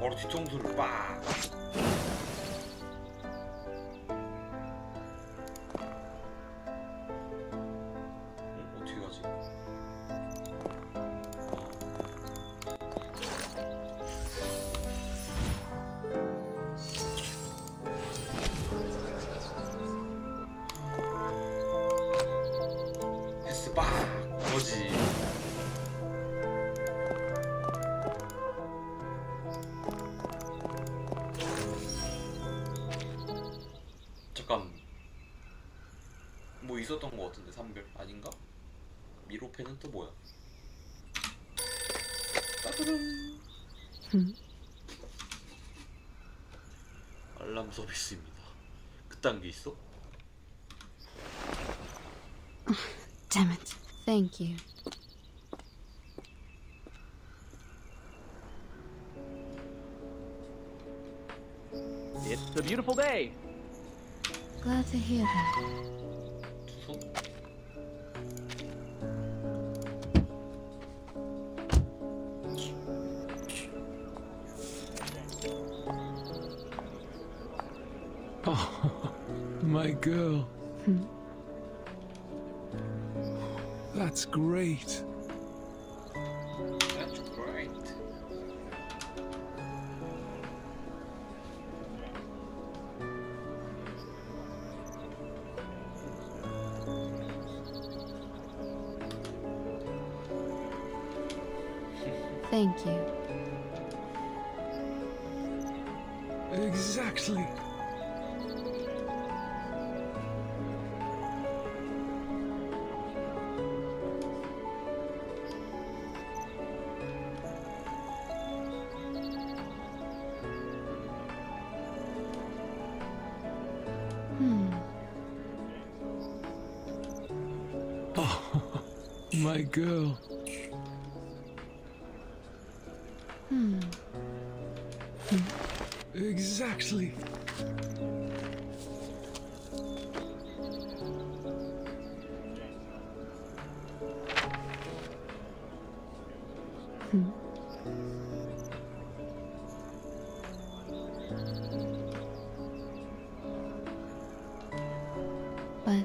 바로 뒤통수를 빡. 어떻게 가지? 패스 빡. 뭐지? 잠깐, 뭐 있었던 거 같은데. 삼별 아닌가? 미로패는 또 뭐야? 따드릉. 알람 서비스입니다. 그딴 게 있어? Damn it. Thank you. It's a beautiful day. Glad to hear that. Oh, my girl. That's great. That's great. Thank you. Exactly. Oh, my girl. Exactly. But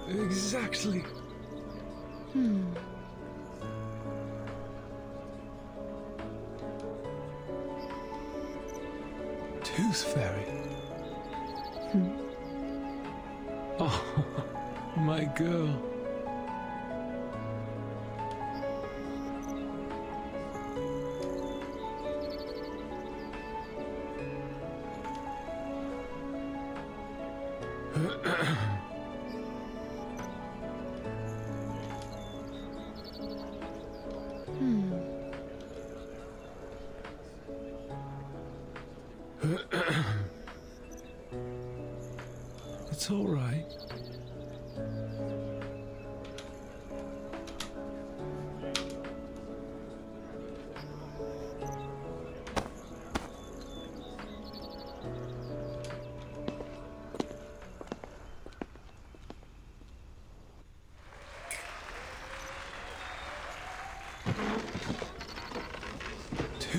Exactly. Tooth fairy. Oh, my girl.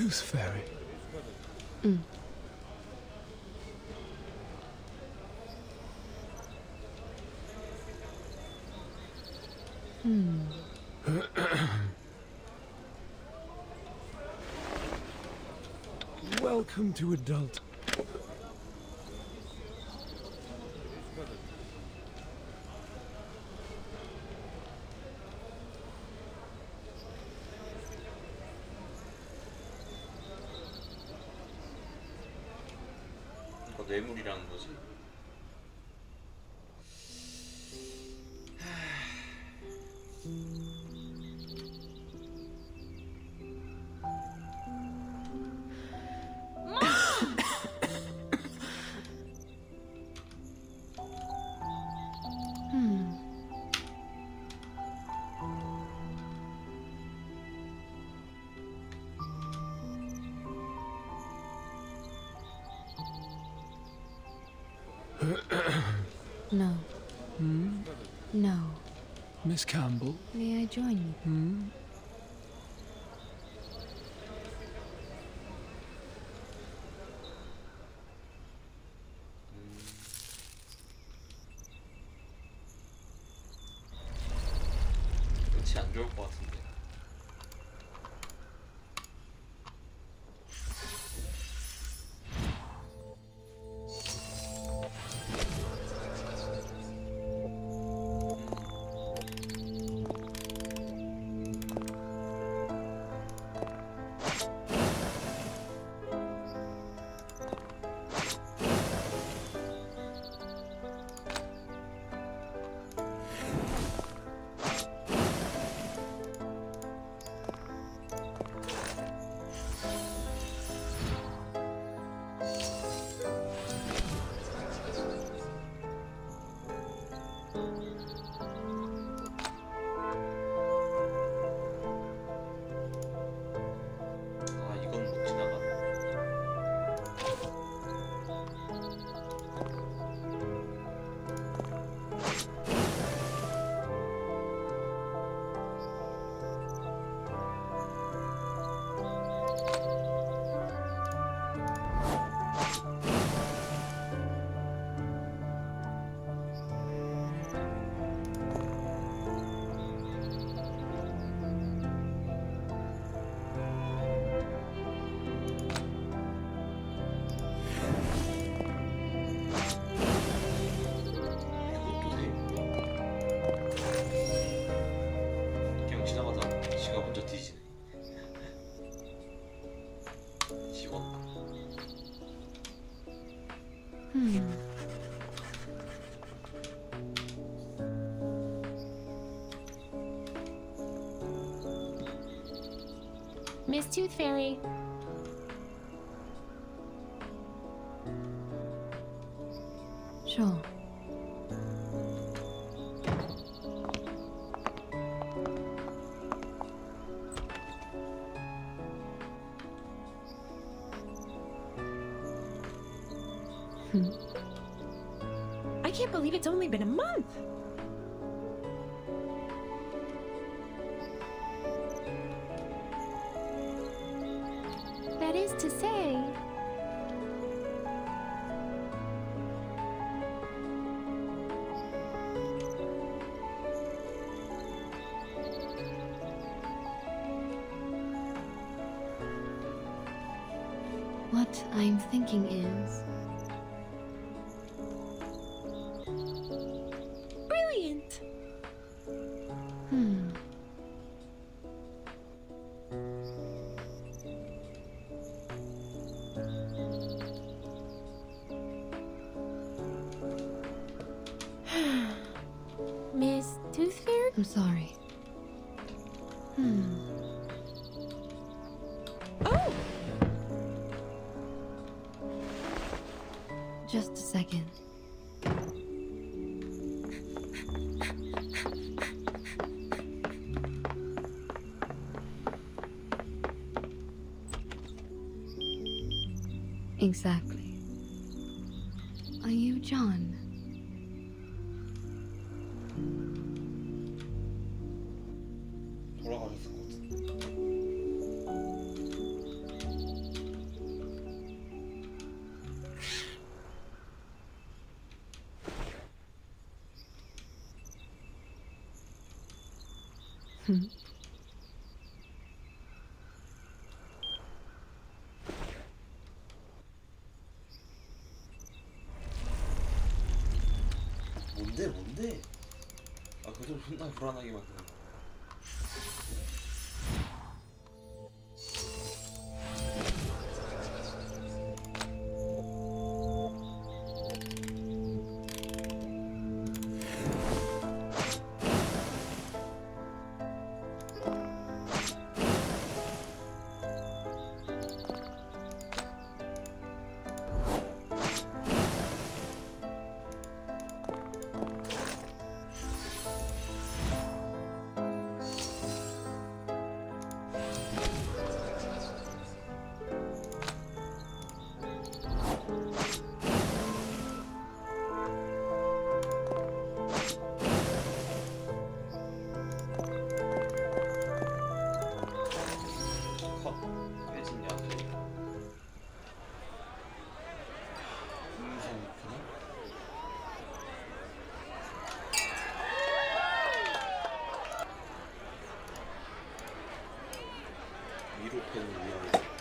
Tooth Fairy. Welcome to adult. 이거 뇌물이라는 거지? No. No. Miss Campbell? May I join you? 끝이 안 좋을 것 같은데. 이건 못 지나가. 그냥 지나가다 지가 먼저 뒤지네. 직원? Miss Tooth Fairy. Sure. I can't believe it's only been a month. That is to say, What I'm thinking is... Brilliant. Miss Tooth Fairy? I'm sorry. Oh! Just a second. Exactly. Are you John? 돌아가셨을 것 같은데. 뭔데? 아, 그래도 존나 불안하게 만드는 거. 위로펜을 위하여.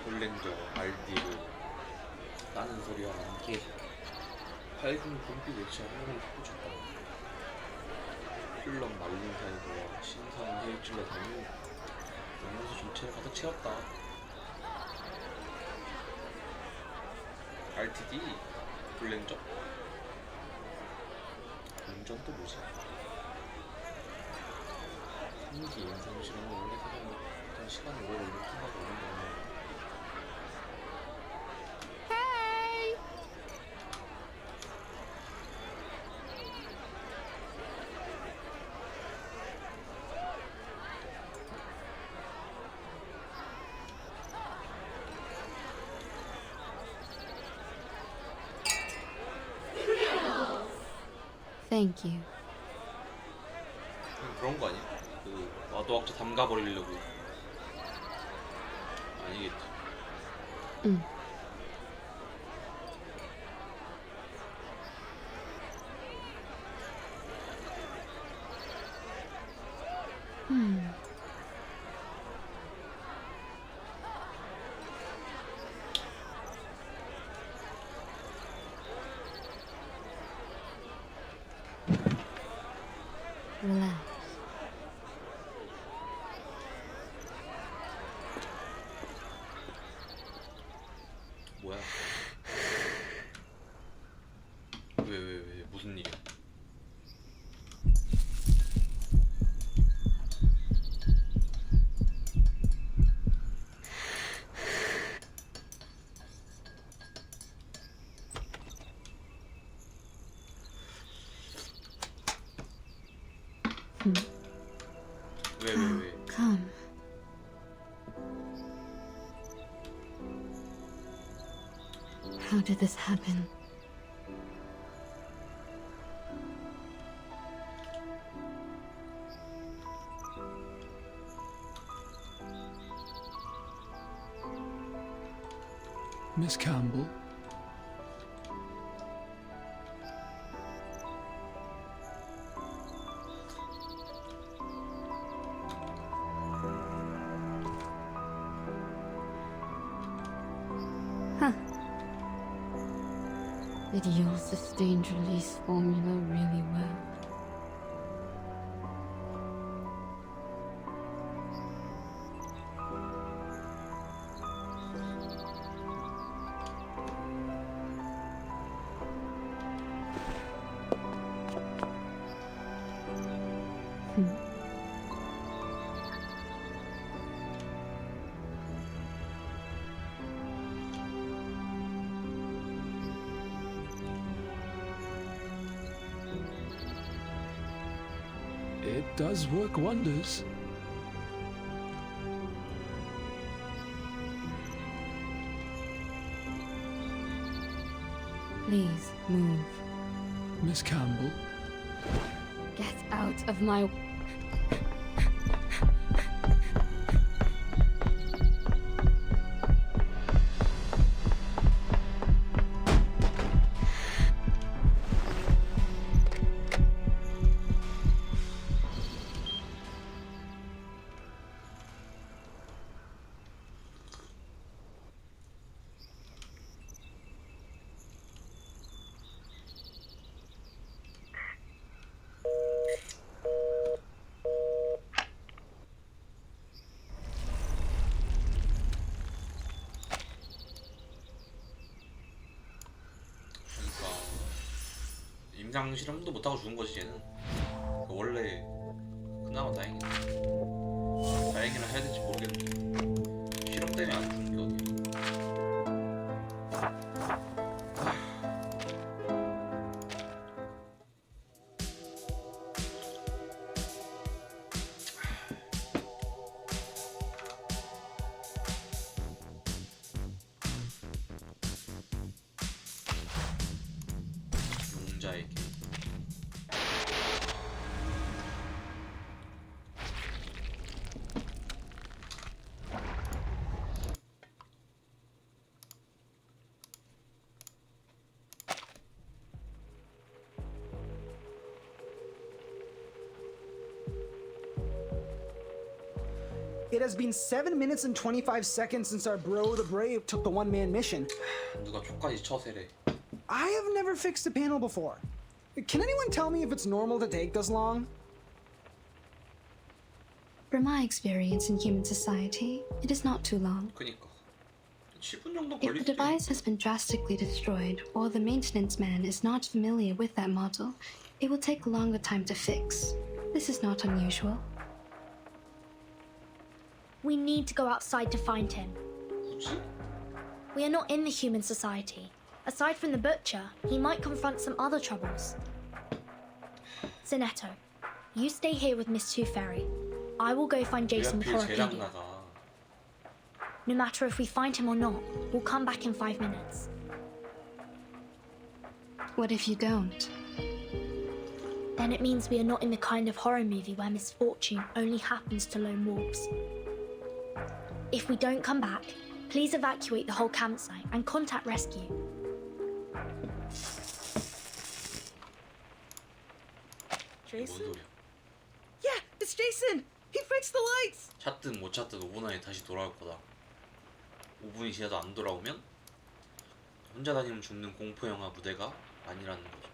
골랭저 알디를 나는 소리와 함께 밝은 봄빛 외치와 하늘을 솟구쳤다. 훌렁 말린 사이도와 신선한 해일질러 담이 연못의 전체를 가득 채웠다. RTD? 블랭저? 블랭저는 또 뭐지? 신기 인상 실험은 원래 가장 시간이 오래 걸리는 통과가 오는 거네. Thank you. 그런 거 아니야? 그 마도학자 담가버리려고. 아니겠지. 응. Relax. 뭐야? 왜 무슨 일이야? 왜? Come. How did this happen? Miss Campbell? It yields sustained release formula really well. It does work wonders. Please move. Miss Campbell. Get out of my... 임상 실험도 못하고 죽은 거지 쟤는. 원래 그나마 다행이다. 다행이라 해야 될지 모르겠는데 실험 때문에 안 죽는 게 어디야. 용자에게 It has been 7 minutes and 25 seconds since our bro the Brave took the one-man mission. 누가 촉까지 쳐세래. I have never fixed a panel before. Can anyone tell me if it's normal to take this long? From my experience in human society, it is not too long. 그니까 10분 정도 If the 걸리지. device has been drastically destroyed or the maintenance man is not familiar with that model, it will take a longer time to fix. This is not unusual. We need to go outside to find him. 뭐지? We are not in the human society. Aside from the butcher, he might confront some other troubles. Zinetto, you stay here with Miss Two Fairy. I will go find Jason with 하필 쟤랑 Horopedia. 나가. No matter if we find him or not, we'll come back in 5 minutes. What if you don't? Then it means we are not in the kind of horror movie where misfortune only happens to lone wolves. If we don't come back, please evacuate the whole campsite and contact rescue. Jason? Yeah, it's Jason! He fixed the lights! 찾든 못 찾든 5분 안에 다시 돌아올 거다. 5분이 지나도 안 돌아오면 혼자 다니면 죽는 공포영화 무대가 아니라는 거죠.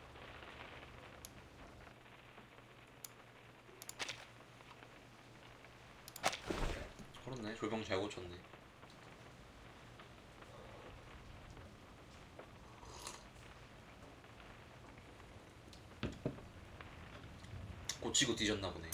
그렇네. 조명 잘 고쳤네. 고치고 뒤졌나 보네.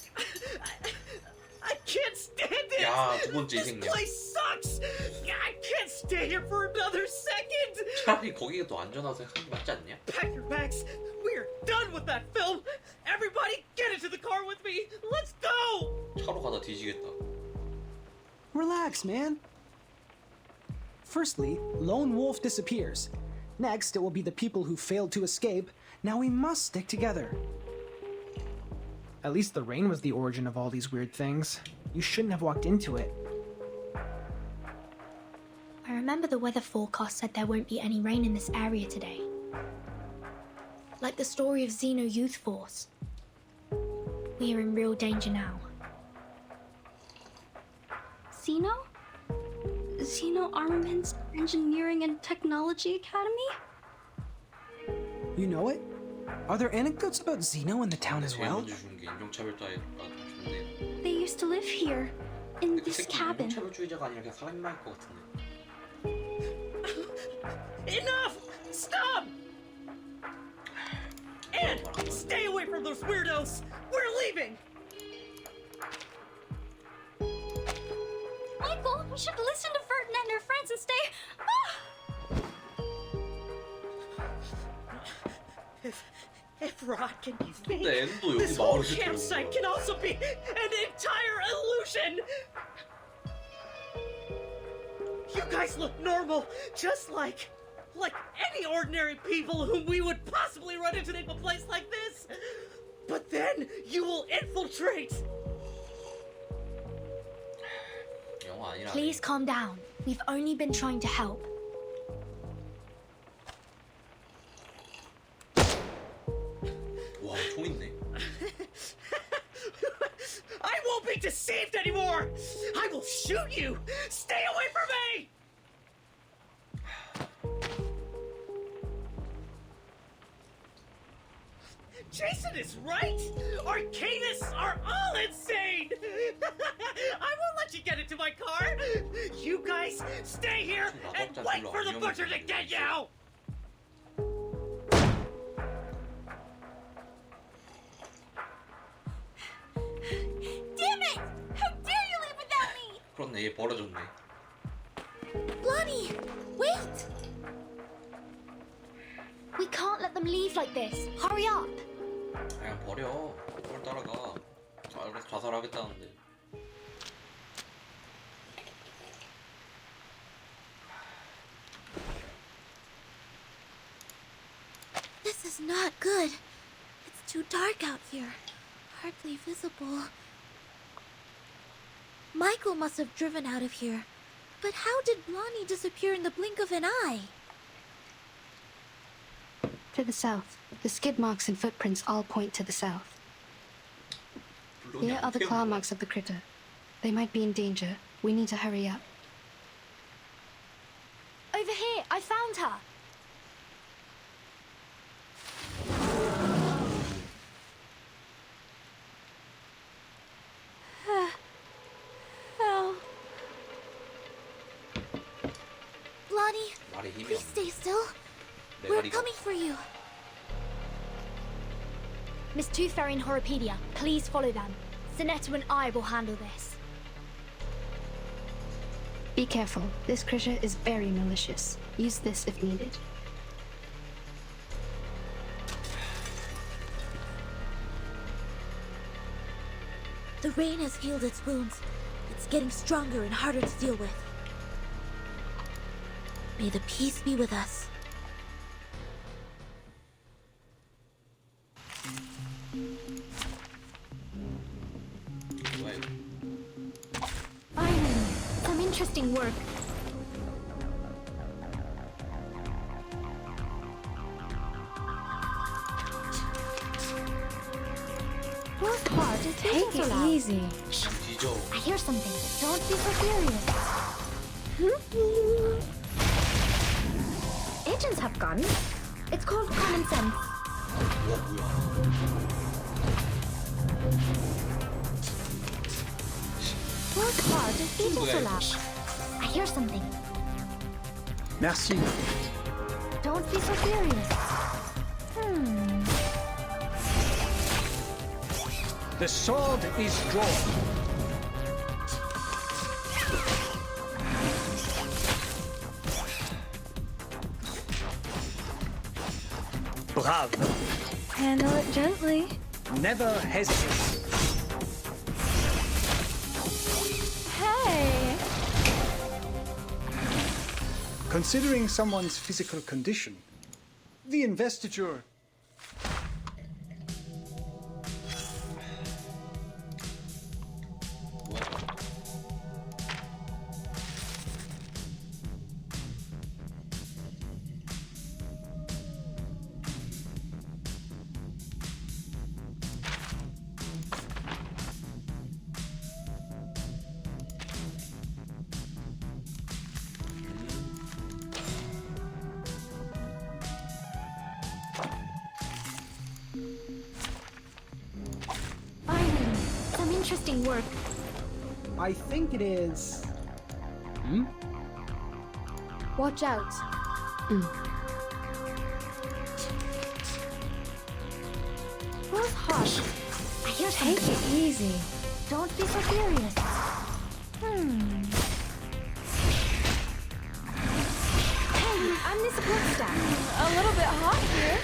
I can't stand it! 야, 두 번째 This 희생양. place sucks! I can't stay here for another second! 차라리 거기가 더 안전하다 생각하는 게 맞지 않냐? Pack your bags! We're done with that film! Everybody get into the car with me! Let's go! 차로 가다 뒤지겠다. Relax, man. Firstly, Lone Wolf disappears. Next, it will be the people who failed to escape. Now we must stick together. At least the rain was the origin of all these weird things. You shouldn't have walked into it. I remember the weather forecast said there won't be any rain in this area today. Like the story of Xeno Youth Force. We are in real danger now. Xeno? Xeno Armaments Engineering and Technology Academy? You know it? Are there anecdotes about Xeno in the town as 제일 well? 먼저 죽은 게 인종차별자가 좀 좋네요. They used to live here, in 근데 그 this 새끼 cabin. 인종차별주의자가 아니라 그냥 사람만 할 것 같은데. Enough! Stop! And stay away from those weirdos! We're leaving! Michael, we should listen to Ferdinand and her friends and stay. If Rod can be fake, 근데 앤도 여기 this whole 마을에서 campsite 들어온 can 거야. also be an entire illusion! You guys look normal, just like like any ordinary people whom we would possibly run into in a place like this. But then you will infiltrate. Please calm down. We've only been trying to help. 와, 총 있네. I won't be deceived anymore. I will shoot you. Stay away from me. Jason is right! Arcanists are all insane! I won't let you get into my car! You guys, stay here and wait for the butcher to get you! Damn it! How dare you leave without me! 그렇네, 얘 버려졌네. Blondie, wait! We can't let them leave like this. Hurry up! 그냥 버려. 그걸 따라가. 알아서 자살하겠다는데. This is not good. It's too dark out here. Hardly visible. Michael must have driven out of here. But how did Blondie disappear in the blink of an eye? To the south, the skid marks and footprints all point to the south. Here are the claw marks of the critter. They might be in danger. We need to hurry up. Over here, I found her! Oh. Blondie, please stay still. We're coming for you. Miss Tooth Fairy and Horopedia, please follow them. Sinetta and I will handle this. Be careful. This critter is very malicious. Use this if needed. The rain has healed its wounds. It's getting stronger and harder to deal with. May the peace be with us. Finally, some interesting work. Whose heart is beating so loud? Easy. I hear something. Don't be so furious. Agents have guns. It's called common sense. Whose heart is beating so loud? I hear something. Merci. Don't be so furious. The sword is drawn. Bravo. Handle it gently. Never hesitate. Hey! Considering someone's physical condition, the investiture. Finally, some interesting work. I think it is. Watch out. Whose heart? I hear something. Take it easy. Don't be so furious. Hey, I'm Miss Brookstack. A little bit hot here.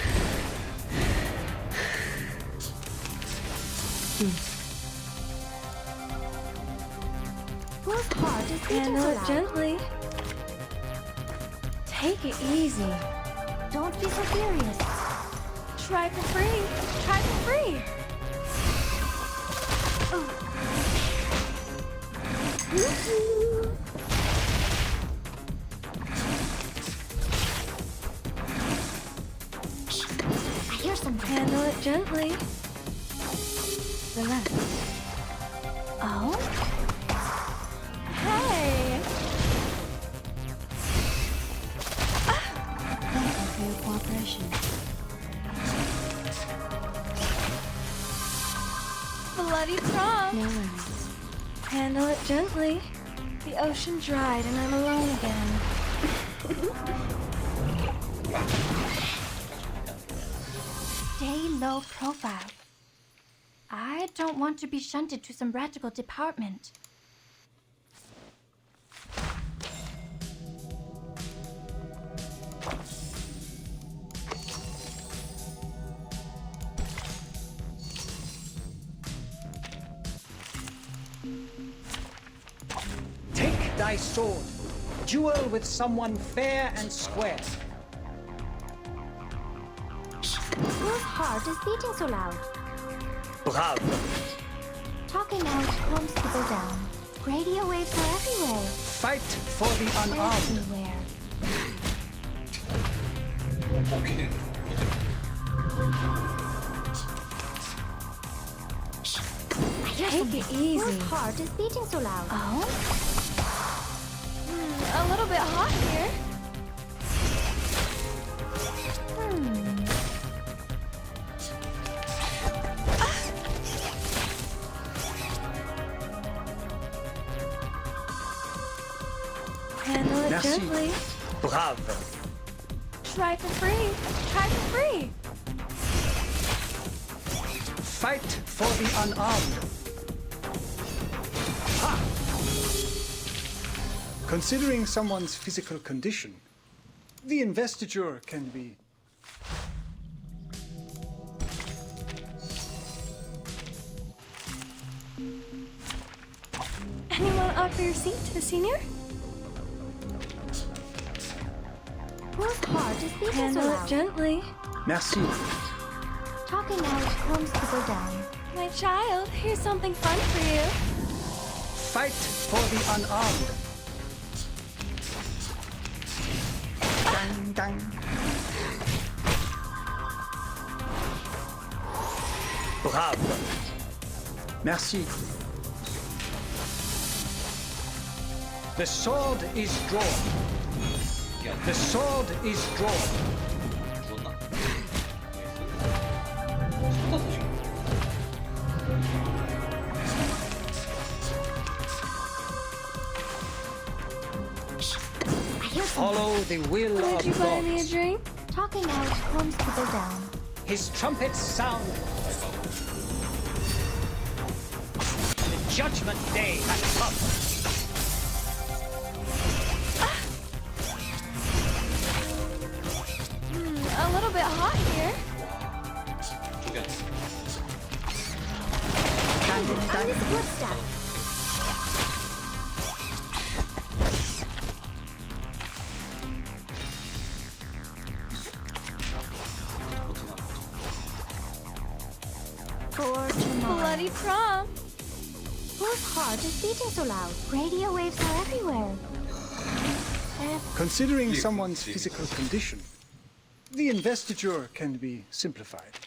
Whose heart is beating Handle so it loud? gently. Take it easy. Don't be so furious. Try for free. Try for free. I hear something. Handle it gently. Relax. Oh? Hey! Thank you for your cooperation. Bloody Tom! No worries. Handle it gently. The ocean dried and I'm alone again. Stay low profile. I don't want to be shunted to some radical department. Take thy sword. Duel with someone fair and square. Whose heart is beating so loud? Bravo. Talking out calms people down. Radio waves are everywhere. Fight for the unarmed. Everywhere. I hear Take something. it easy. Whose heart is beating so loud? Oh? A little bit hot here. Handle it Merci. gently. Bravo. Try for free. Try for free. Fight for the unarmed. Ha! Considering someone's physical condition, the investiture can be... Anyone offer your seat to the senior? Whose heart is beating so Handle it loud? gently. Merci. Talking out calms people down. My child, here's something fun for you. Fight for the unarmed. Dang, dang. Bravo. Merci. The sword is drawn. The sword is drawn. 죽었나? I hear Follow the will Would of you buy God. me a drink? Talking out calms people down. His trumpets sound. The judgment day has come. A little bit hot here. On this footstep. For tomorrow. Bloody prom. Whose heart is beating so loud? Radio waves are everywhere. Considering someone's physical condition, the investiture can be simplified.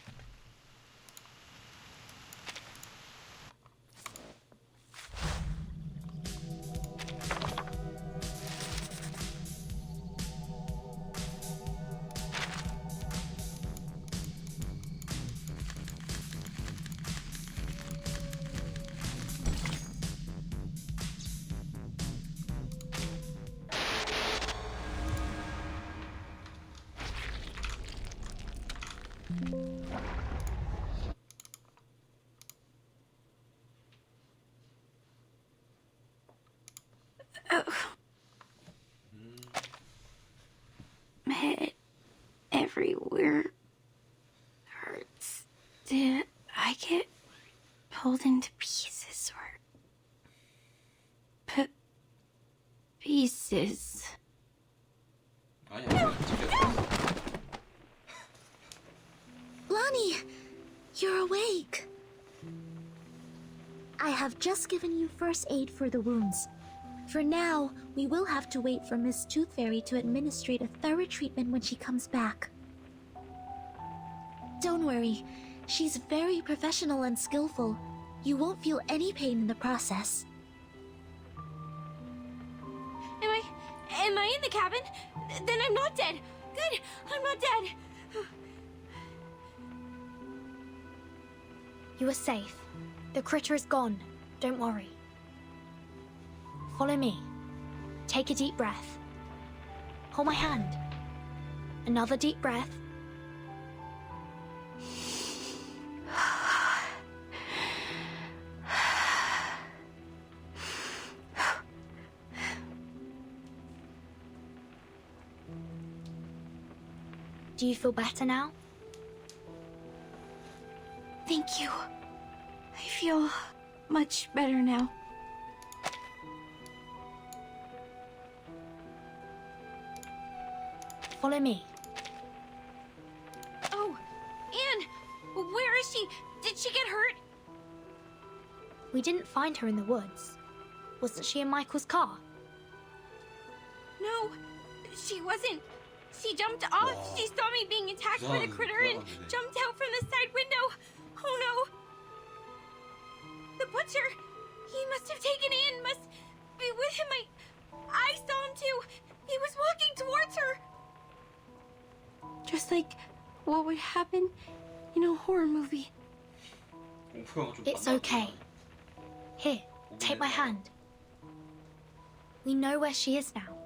Head everywhere hurts. Did I get pulled into pieces or pieces? Lonnie, you're awake. I have just given you first aid for the wounds. For now, we will have to wait for Miss Tooth Fairy to administrate a thorough treatment when she comes back. Don't worry, she's very professional and skillful. You won't feel any pain in the process. Am I in the cabin? Then I'm not dead. Good, I'm not dead. You are safe. The critter is gone. Don't worry. Follow me. Take a deep breath. Hold my hand. Another deep breath. Do you feel better now? Thank you. I feel much better now. Follow me. Oh, Anne! Where is she? Did she get hurt? We didn't find her in the woods. Wasn't she in Michael's car? No, she wasn't. She jumped off. She saw me being attacked by the critter and jumped out from the side window. Oh no. The butcher. He must have taken Anne. Must be with him. I saw him too. He was walking towards her. Just like what would happen in a horror movie. It's okay. Here, take my hand. We know where she is now.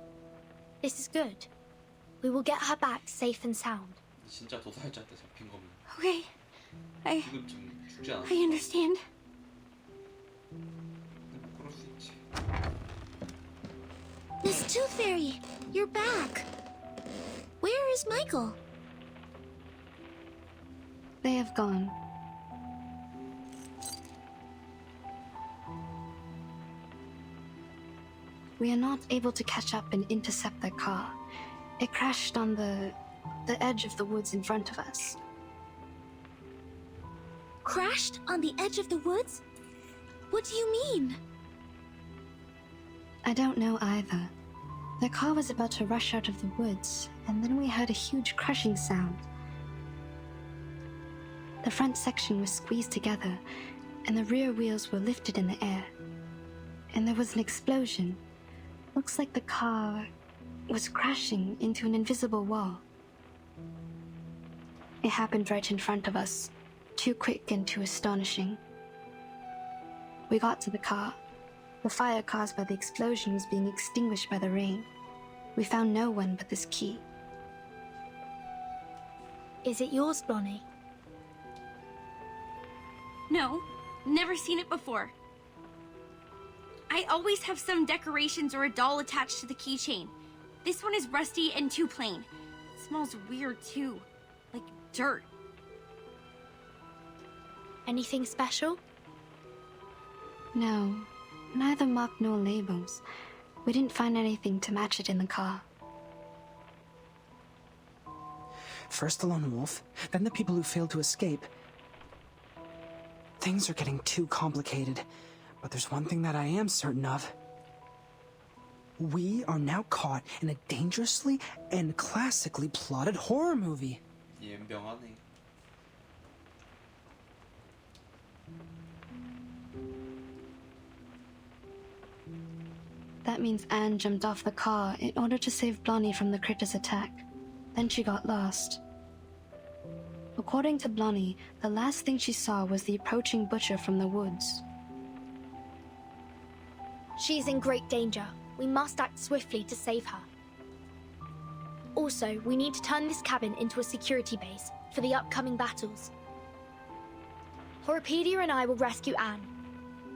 This is good. We will get her back safe and sound. 진짜 도살자한테 잡힌 겁니다. Okay. 지금 죽지 않았어. I understand. 그럴 수 있지. Miss Tooth Fairy, you're back. Where is Michael? They have gone. We are not able to catch up and intercept their car. It crashed on the edge of the woods in front of us. Crashed on the edge of the woods? What do you mean? I don't know either. The car was about to rush out of the woods, and then we heard a huge crashing sound. The front section was squeezed together, and the rear wheels were lifted in the air. And there was an explosion. Looks like the car was crashing into an invisible wall. It happened right in front of us, too quick and too astonishing. We got to the car. The fire caused by the explosion was being extinguished by the rain. We found no one but this key. Is it yours, Bonnie? No, never seen it before. I always have some decorations or a doll attached to the keychain. This one is rusty and too plain. It smells weird too, like dirt. Anything special? No, neither mark nor labels. We didn't find anything to match it in the car. First the lone wolf, then the people who failed to escape. Things are getting too complicated, but there's one thing that I am certain of. We are now caught in a dangerously and classically plotted horror movie. 연병하네. That means Anne jumped off the car in order to save Blondie from the critter's attack. Then she got lost. According to Blondie, the last thing she saw was the approaching butcher from the woods. She's in great danger. We must act swiftly to save her. Also, we need to turn this cabin into a security base for the upcoming battles. Horopedia and I will rescue Anne.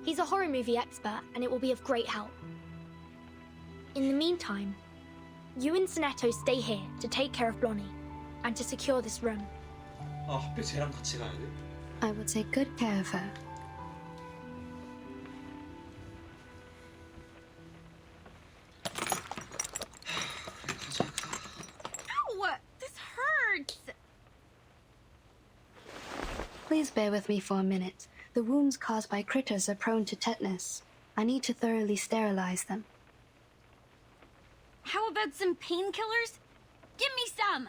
He's a horror movie expert, and it will be of great help. In the meantime, you and Sonetto stay here to take care of Blondie and to secure this room. 아, 하필 쟤랑 같이 가야 돼? I will take good care of her. Please bear with me for a minute. The wounds caused by critters are prone to tetanus. I need to thoroughly sterilize them. How about some painkillers? Give me some!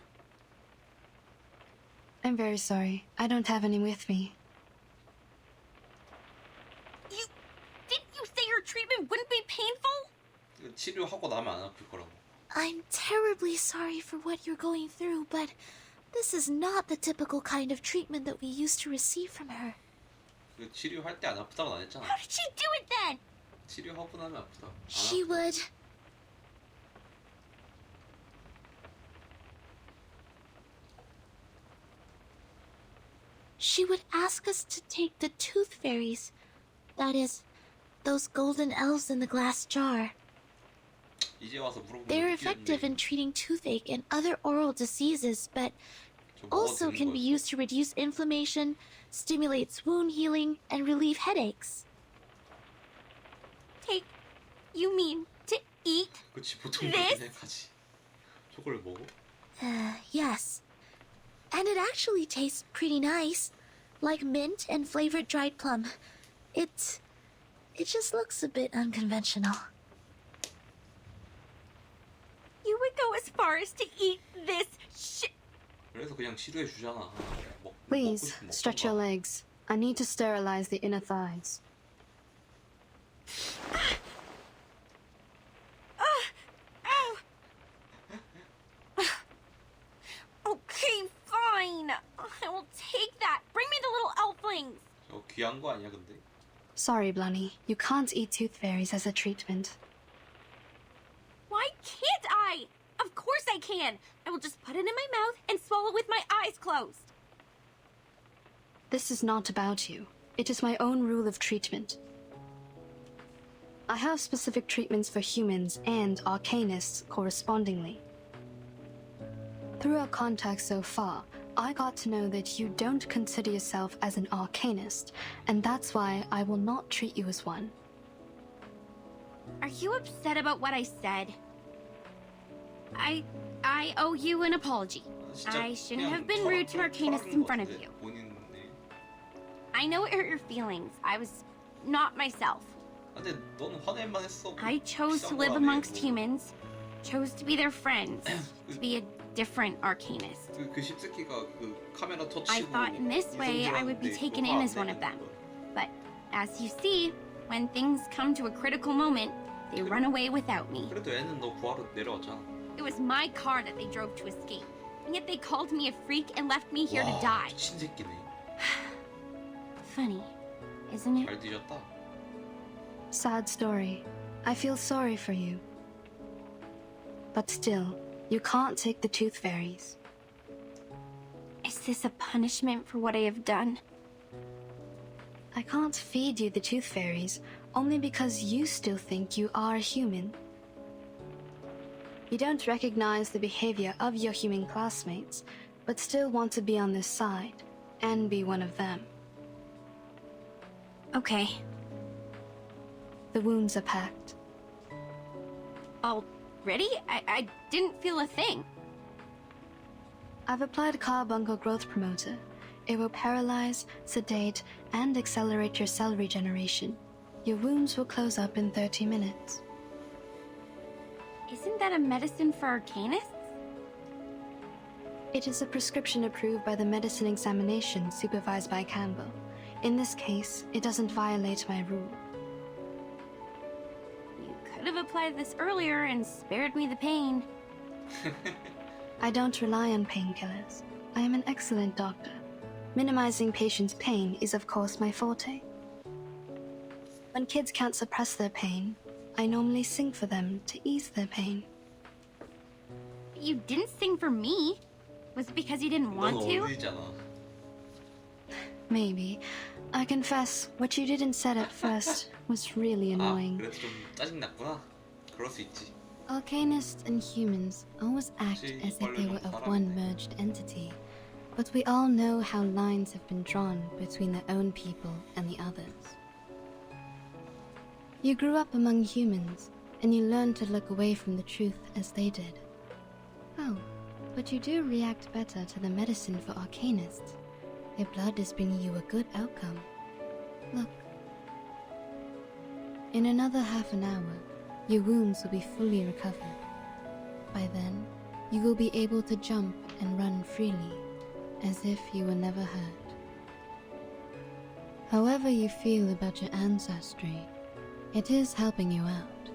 I'm very sorry. I don't have any with me. Didn't you say her treatment wouldn't be painful? 치료하고 나면 안 아플 거라고. I'm terribly sorry for what you're going through, but this is not the typical kind of treatment that we used to receive from her. 치료할 때 안 아프다고 안 했잖아. How did she do it then? 치료하고 나면 아프다. She would... She would ask us to take the tooth fairies. That is, those golden elves in the glass jar. 이제 와서 물어보면 They're effective in treating toothache and other oral diseases, but also can be used to reduce inflammation, stimulates wound healing, and relieve headaches. Take, you mean to eat 그치, 보통 this? 그렇게 생각하지. 저걸 먹어? Yes. And it actually tastes pretty nice, like mint and flavored dried plum. It just looks a bit unconventional. You would go as far as to eat this shit. 그래서 그냥 치료해 주잖아. Please, stretch your legs. I need to sterilize the inner thighs. Okay, fine. I will take that. Bring me the little elflings. 저 귀한 거 아니야, 근데? Sorry, Blunny. You can't eat tooth fairies as a treatment. Why can't I? Of course I can. I will just put it in my mouth and swallow with my eyes closed. This is not about you. It is my own rule of treatment. I have specific treatments for humans and arcanists correspondingly. Through our contacts so far, I got to know that you don't consider yourself as an arcanist, and that's why I will not treat you as one. Are you upset about what I said? I owe you an apology. I shouldn't have been rude to arcanists in front of you. I know it hurt your feelings. I was not myself. 근데 넌 화낼만 했어. I chose to live amongst humans, chose to be their friends, to be a different arcanist. 그 십새끼가 그 카메라 터치고 I thought in this way I would be taken in as one of them. But as you see, when things come to a critical moment, they run away without me. 그래도 애는 너 구하러 내려왔잖아. It was my car that they drove to escape, and yet they called me a freak and left me here to die. 미친 새끼네. Funny, isn't it? 잘 뒤졌다. Sad story. I feel sorry for you. But still, you can't take the tooth fairies. Is this a punishment for what I have done? I can't feed you the tooth fairies only because you still think you are human. You don't recognize the behavior of your human classmates, but still want to be on this side and be one of them. Okay. The wounds are packed. Already? I didn't feel a thing. I've applied carbuncle growth promoter. It will paralyze, sedate, and accelerate your cell regeneration. Your wounds will close up in 30 minutes. Isn't that a medicine for arcanists? It is a prescription approved by the medicine examination supervised by Campbell. In this case, it doesn't violate my rule. You could have applied this earlier and spared me the pain. I don't rely on painkillers. I am an excellent doctor. Minimizing patients' pain is of course my forte. When kids can't suppress their pain, I normally sing for them to ease their pain. You didn't sing for me. Was it because you didn't want to? Maybe. I confess, what you did and said at first was really annoying. 그래도 좀 짜증났구나. 그럴 수 있지. Arcanists and humans always act as if they were of one merged entity, but we all know how lines have been drawn between their own people and the others. You grew up among humans, and you learned to look away from the truth as they did. Oh, but you do react better to the medicine for arcanists. Your blood is bringing you a good outcome. Look. In another half an hour, your wounds will be fully recovered. By then, you will be able to jump and run freely, as if you were never hurt. However you feel about your ancestry, it is helping you out.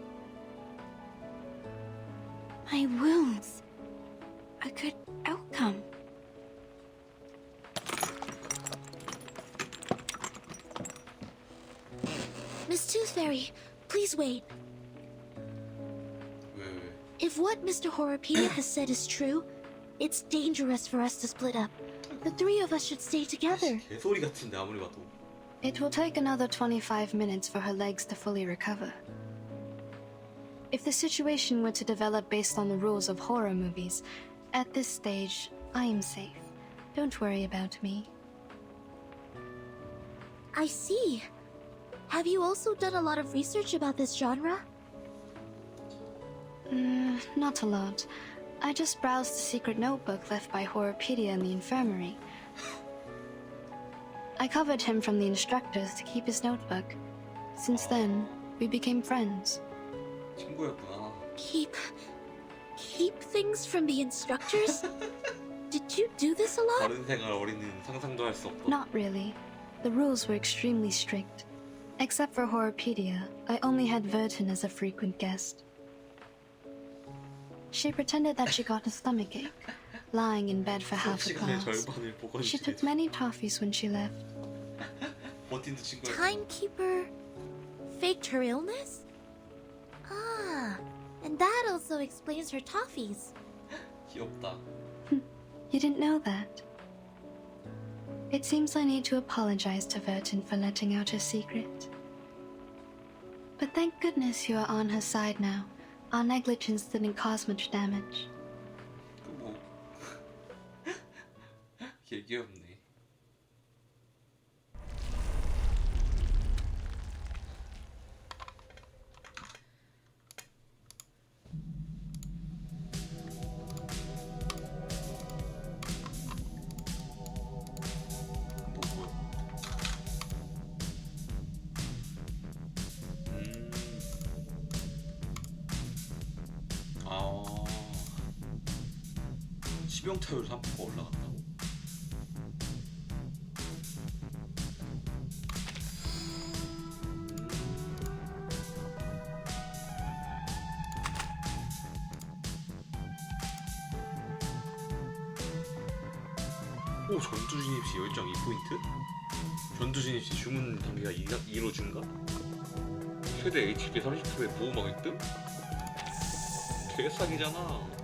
My wounds. A good outcome. Miss Tooth Fairy, please wait. If what Mr. Horrorpedia has said is true, it's dangerous for us to split up. The three of us should stay together. 개소리 같은데 아무리 봐도. It will take another 25 minutes for her legs to fully recover. If the situation were to develop based on the rules of horror movies, at this stage, I am safe. Don't worry about me. I see. Have you also done a lot of research about this genre? Not a lot. I just browsed the secret notebook left by Horrorpedia in the infirmary. I covered him from the instructors to keep his notebook. Since then, we became friends. 친구였구나. Keep things from the instructors? Did you do this a lot? 다른 생활 어린이는 상상도 할 수 없다. Not really. The rules were extremely strict. Except for Horrorpedia, I only had Vertin as a frequent guest. She pretended that she got a stomachache, lying in bed for half a class. She took many toffees when she left. Timekeeper faked her illness? Ah, and that also explains her toffees. 귀엽다. You didn't know that? It seems I need to apologize to Vertin for letting out her secret. But thank goodness you are on her side now. Our negligence didn't cause much damage. 뭐 개 귀엽네. 치명타율 3%가 올라간다고? 오, 전투 진입 시 열정 2포인트? 전투 진입 시 주문 단계가 2로 증가? 최대 HP 30%의 보호막 1등? 개사기잖아.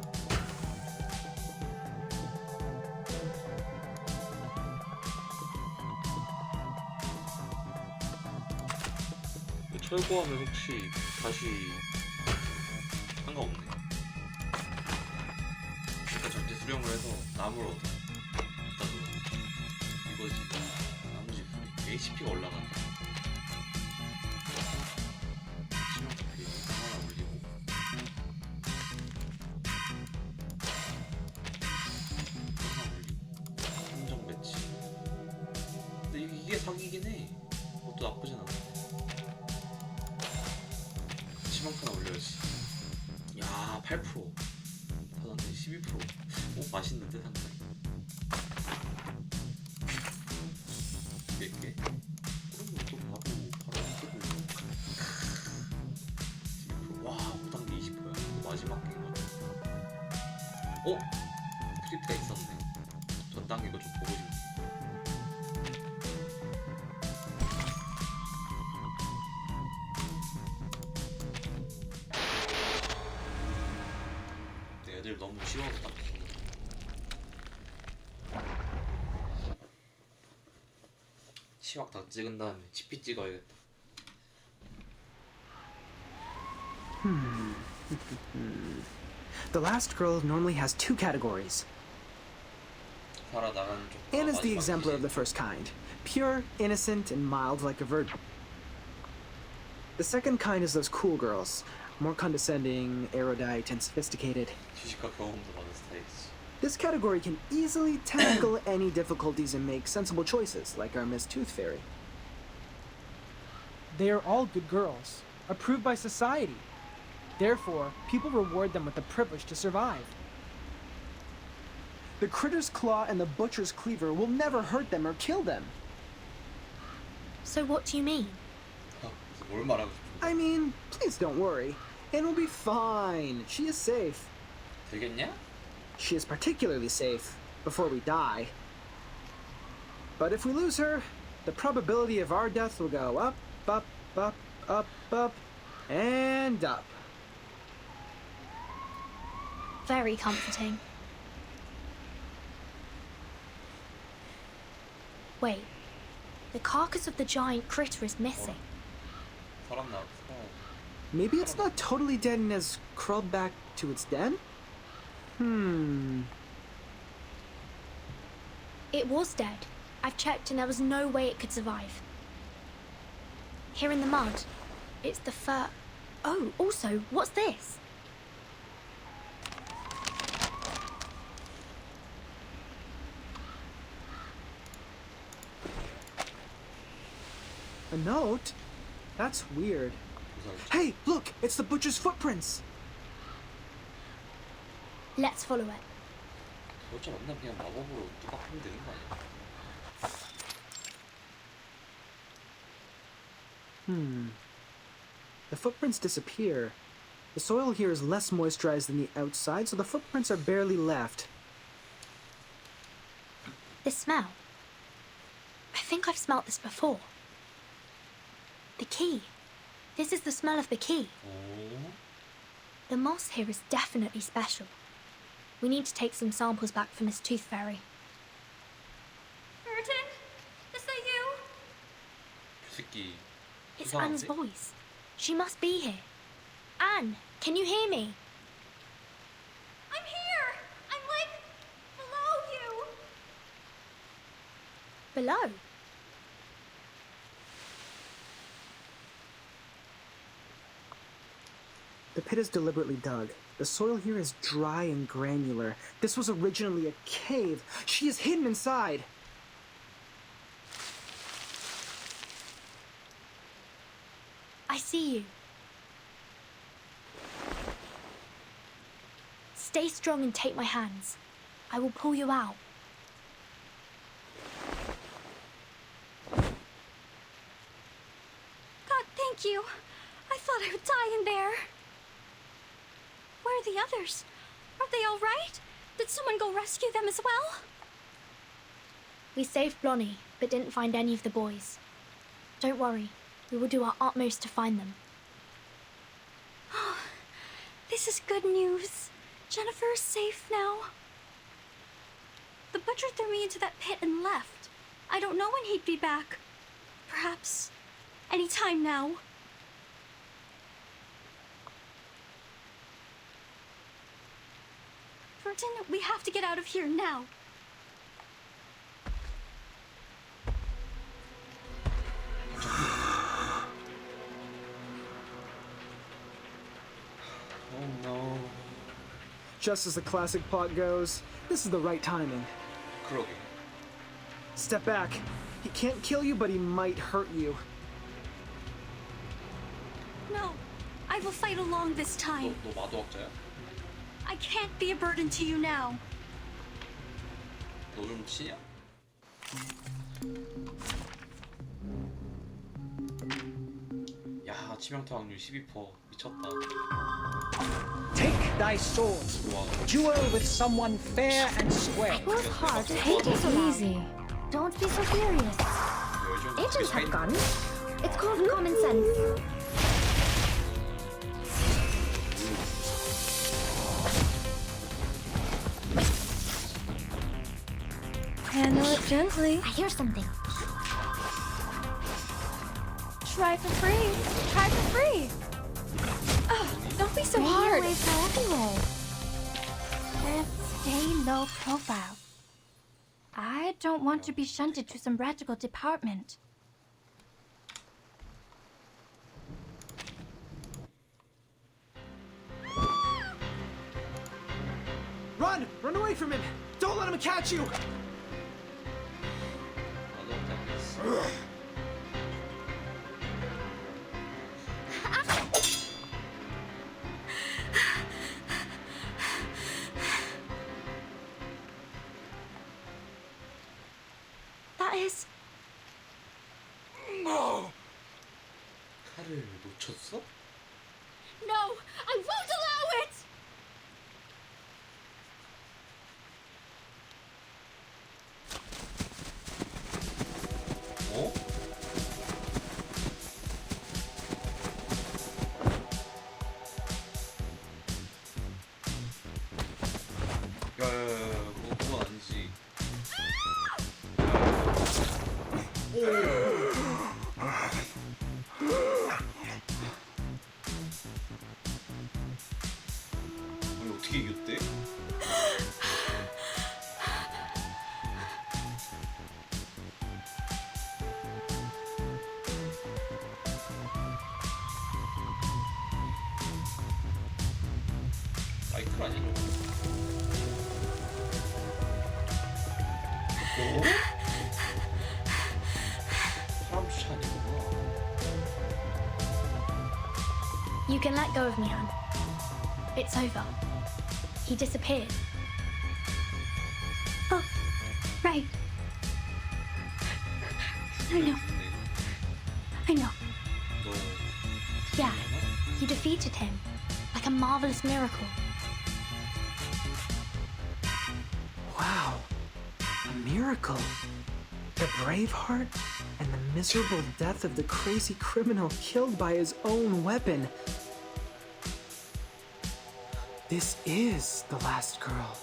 철거하면 혹시 다시 상관없네. 일단 전체 수령을 해서 나무를 얻어. 갖다 줘. 이거지. 나무집 HP가 올라간다. 치명타 피해 하나 올리고. 하나 올리고. 함정 배치. 근데 이게 사기긴 해. 그것도 나쁘진 않아. 치명타 올려야지. 야, 8%. 다단데 12%. 오, 맛있는데 상당히. 몇 개? 그럼 또 바로 쓰고. 12%. 와, 5단계 20%야. 마지막 게임 같아. 어? 프리트가 있었네. 전 단계 이거 좀 보고 싶네. 애들 너무 쉬웠다. 치약 다 찍은 다음에 치피 찍어야겠다. The last girl normally has two categories. 살아나가는 쪽. Anna's the exemplar of the first kind. Pure, innocent, and mild like a virgin. The second kind is those cool girls. More condescending, erudite, and sophisticated. 지식과 경험도 많은 스타일이지. This category can easily tackle any difficulties and make sensible choices, like our Miss Tooth Fairy. They are all good girls, approved by society. Therefore, people reward them with the privilege to survive. The Critter's Claw and the Butcher's Cleaver will never hurt them or kill them. So what do you mean? 뭘 말하고 싶은데? I mean, please don't worry. Anne will be fine. She is safe. 되겠냐? She is particularly safe before we die. But if we lose her, the probability of our death will go up, up, up, up, up, and up. Very comforting. Wait, the carcass of the giant critter is missing. 사람 나왔어. Maybe it's not totally dead and has crawled back to its den? It was dead. I've checked and there was no way it could survive. Here in the mud, it's the fur. Oh, also, what's this? A note? That's weird. Hey, look! It's the butcher's footprints! Let's follow it. 어째 맨날 그냥 마법으로 뚜껑 하면 되는 거 아니야? The footprints disappear. The soil here is less moisturized than the outside, so the footprints are barely left. This smell. I think I've smelt this before. The key. This is the smell of the key. The moss here is definitely special. We need to take some samples back for Miss Tooth Fairy. Burton? Is that you? 그 새끼 It's Anne's voice. She must be here. Anne, can you hear me? I'm here! I'm like below you! Below? The pit is deliberately dug. The soil here is dry and granular. This was originally a cave. She is hidden inside. I see you. Stay strong and take my hands. I will pull you out. God, thank you. I thought I would die in there. Where are the others? Are they all right? Did someone go rescue them as well? We saved Blonnie, but didn't find any of the boys. Don't worry, we will do our utmost to find them. Oh, this is good news. Jennifer is safe now. The butcher threw me into that pit and left. I don't know when he'd be back. Perhaps any time now. Burton, we have to get out of here now. Oh no. Just as the classic plot goes, this is the right timing. 그러게. Step back. He can't kill you, but he might hurt you. No, I will fight along this time. 너 마도학자야? I can't be a burden to you now. 너 좀 치냐? 야, 치명타 확률 12%. 미쳤다. Take thy sword. Duel with someone fair and square. It was hard to hate it so easy. Don't be so furious. Agents have guns. It's called common sense. Handle it gently. I hear something. Try for free. Try for free. Don't be so hard. Waves are everywhere. Let's stay low profile. I don't want to be shunted to some radical department. Run! Run away from him! Don't let him catch you! That is... No! 칼을 놓쳤어? No! I won't allow it! 어? 야야야야 그건 아니지. 아니 어떻게 이겼대? 마이클 아니야 저거? 어? 사람 주차 아니구나. You can let go of me, Han. It's over. He disappeared. Oh, right. I know. I know. 너 Yeah, you defeated him. Like a marvelous miracle. Wow. A miracle. The brave heart and the miserable death of the crazy criminal killed by his own weapon. This is the last girl.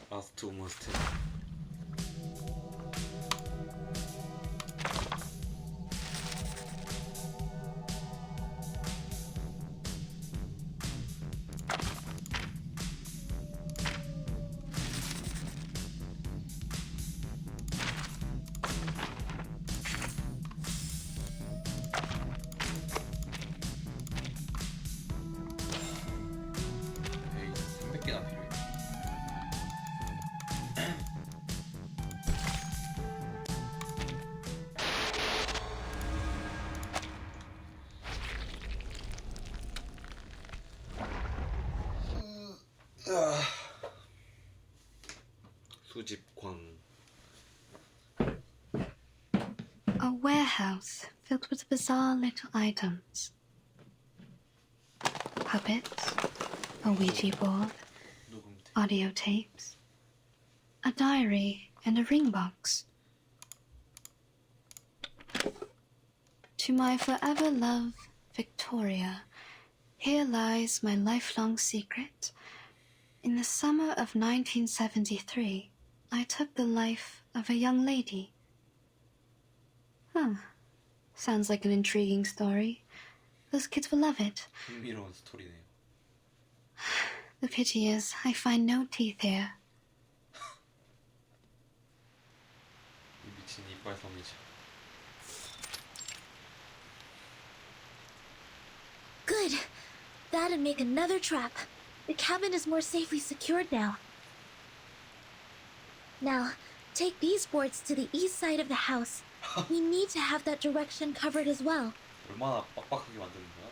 라스트 오머스트. 에이 300개나 필요해. 수집광. A warehouse filled with bizarre little items. Puppets, a Ouija board, audio tapes, a diary, and a ring box. To my forever love, Victoria, here lies my lifelong secret. In the summer of 1973, I took the life of a young lady. Huh. Sounds like an intriguing story. Those kids will love it. 흥미로운 스토리네요. The pity is, I find no teeth here. 이 미친 이빨 섬이죠. Good. That'd make another trap. The cabin is more safely secured now. Now, take these boards to the east side of the house. We need to have that direction covered as well. 얼마나 빡빡하게 만드는 거야?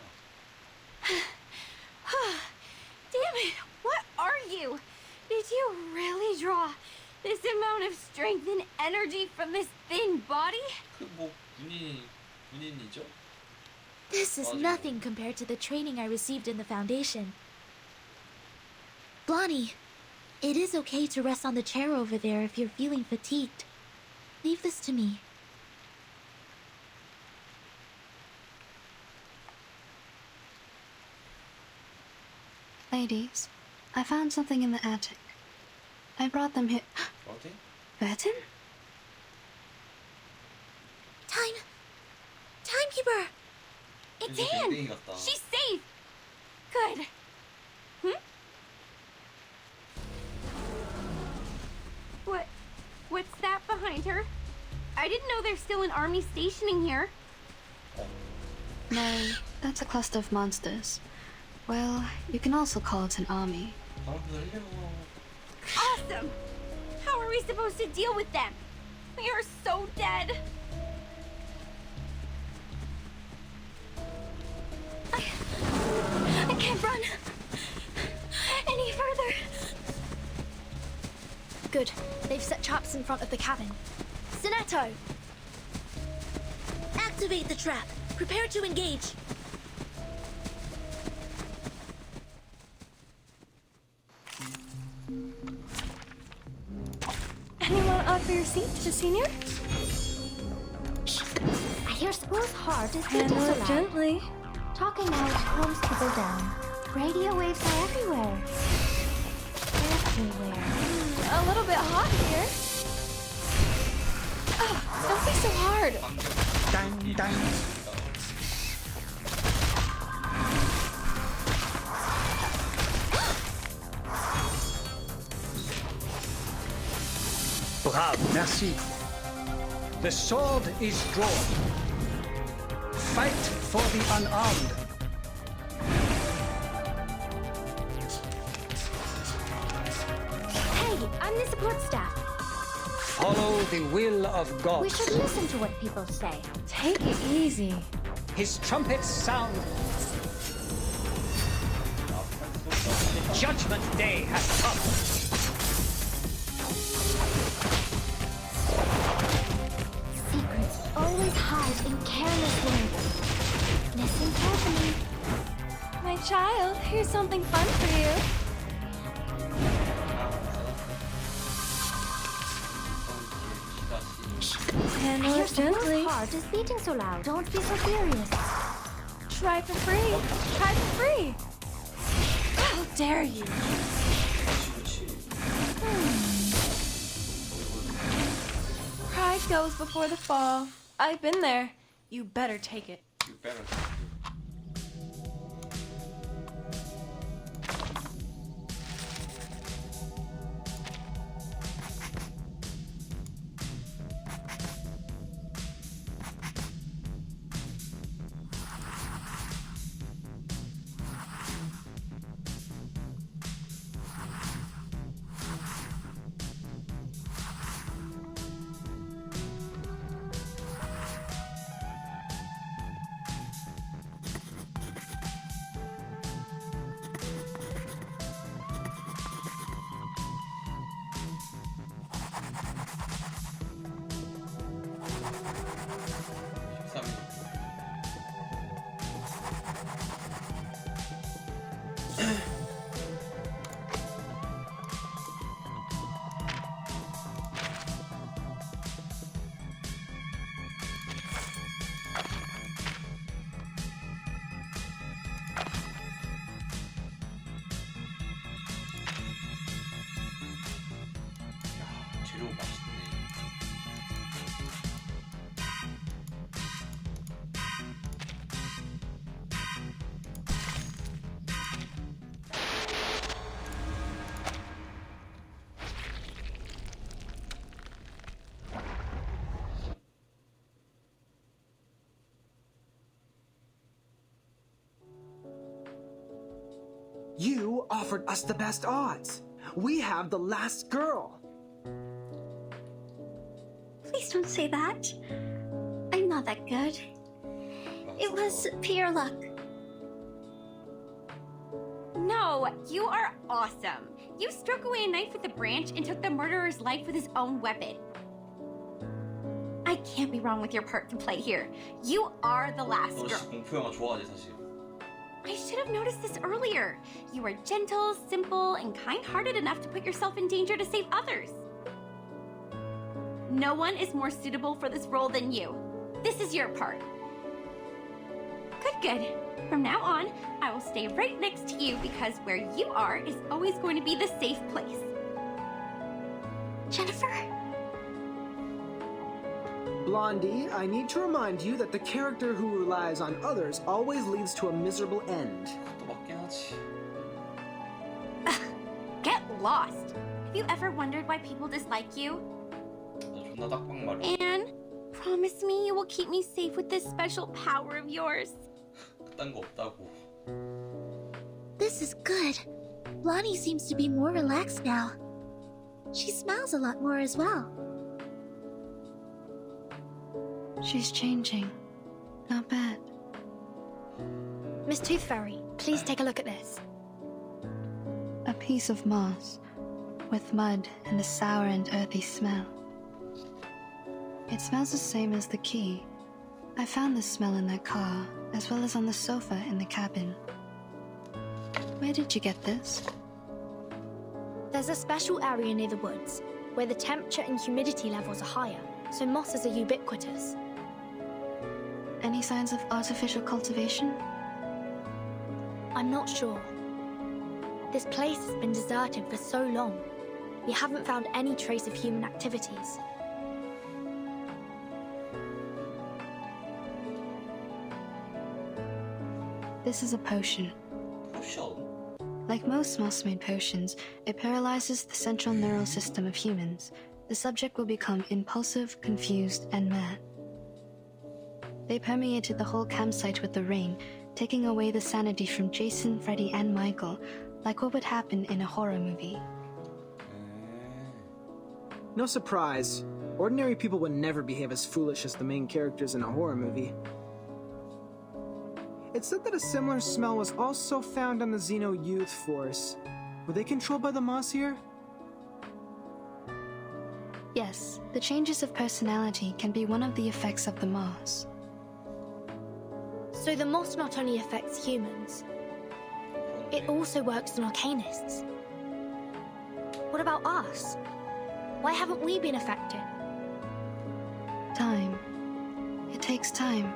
Damn it! What are you? Did you really draw this amount of strength and energy from this thin body? 뭐 군인이죠? This is nothing compared to the training I received in the Foundation. Blondie, it is okay to rest on the chair over there if you're feeling fatigued. Leave this to me. Ladies, I found something in the attic. I brought them here. 어디? Burton? Timekeeper! It's Anne! She's safe! Good. What's that behind her? I didn't know there's still an army stationing here. No, that's a cluster of monsters. Well, you can also call it an army. Awesome! How are we supposed to deal with them? We are so dead. I can't run any further. Good. They've set traps in front of the cabin. Sinetto! Activate the trap. Prepare to engage. Anyone offer your seat to the senior? I hear school's heart is beating Handle so it loud. gently. Talking out calms people down. Radio waves are everywhere. Everywhere. A little bit hot here. Oh, don't be so hard. Dang, dang. Bravo, merci. The sword is drawn. Fight for the unarmed. Hey, I'm the support staff. Follow the will of God. We should listen to what people say. Take it easy. His trumpets sound. The judgment day has come. Secrets always hide in careless words. Listen carefully. My child, here's something fun for you. Handle it gently. Your heart is beating so loud. Don't be so furious. Try for free. Try for free. How dare you? Pride goes before the fall. I've been there. You better take it. You better. 재료 맛있네. You offered us the best odds. We have the last girl. Please don't say that. I'm not that good. It was pure luck. No, you are awesome. You struck away a knife with a branch and took the murderer's life with his own weapon. I can't be wrong with your part to play here. You are the last 너 girl. 진짜 공포 영화 좋아하지 사실. I should have noticed this earlier. You are gentle, simple, and kind-hearted enough to put yourself in danger to save others. No one is more suitable for this role than you. This is your part. Good, good. From now on, I will stay right next to you because where you are is always going to be the safe place. Jennifer? Blondie, I need to remind you that the character who relies on others always leads to a miserable end. 또 맞긴 하지. Get lost. Have you ever wondered why people dislike you? 나 존나 딱방 말이야. And Promise me you will keep me safe with this special power of yours. 그딴 거 없다고. This is good. Lonnie seems to be more relaxed now. She smiles a lot more as well. She's changing. Not bad. Miss Tooth Fairy, please take a look at this. A piece of moss, with mud and a sour and earthy smell. It smells the same as the key. I found this smell in that car, as well as on the sofa in the cabin. Where did you get this? There's a special area near the woods, where the temperature and humidity levels are higher, so mosses are ubiquitous. Any signs of artificial cultivation? I'm not sure. This place has been deserted for so long. We haven't found any trace of human activities. This is a potion. Potion? Like most moss-made potions, it paralyzes the central neural system of humans. The subject will become impulsive, confused, and mad. They permeated the whole campsite with the rain, taking away the sanity from Jason, Freddy, and Michael, like what would happen in a horror movie. No surprise. Ordinary people would never behave as foolish as the main characters in a horror movie. It said that a similar smell was also found on the Xeno Youth Force. Were they controlled by the moss here? Yes, the changes of personality can be one of the effects of the moss. So the moss not only affects humans, it also works on arcanists. What about us? Why haven't we been affected? Time. It takes time.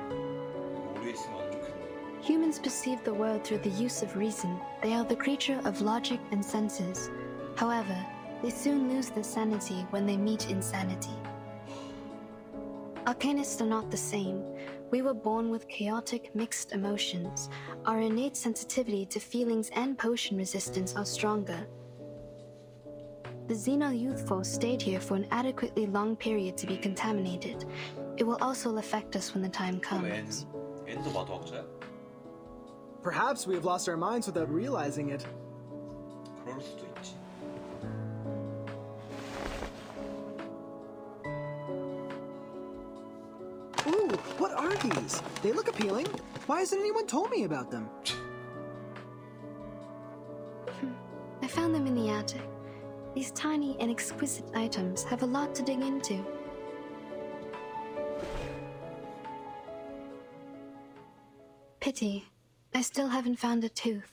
Humans perceive the world through the use of reason. They are the creature of logic and senses. However, they soon lose their sanity when they meet insanity. Arcanists are not the same. We were born with chaotic, mixed emotions. Our innate sensitivity to feelings and potion resistance are stronger. The Xeno Youth Force stayed here for an adequately long period to be contaminated. It will also affect us when the time comes. N도 마도학자야? Perhaps we have lost our minds without realizing it. 그럴 수도 있지. Ooh, what are these? They look appealing. Why hasn't anyone told me about them? I found them in the attic. These tiny and exquisite items have a lot to dig into. Pity. I still haven't found a tooth.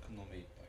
그놈의 이빨.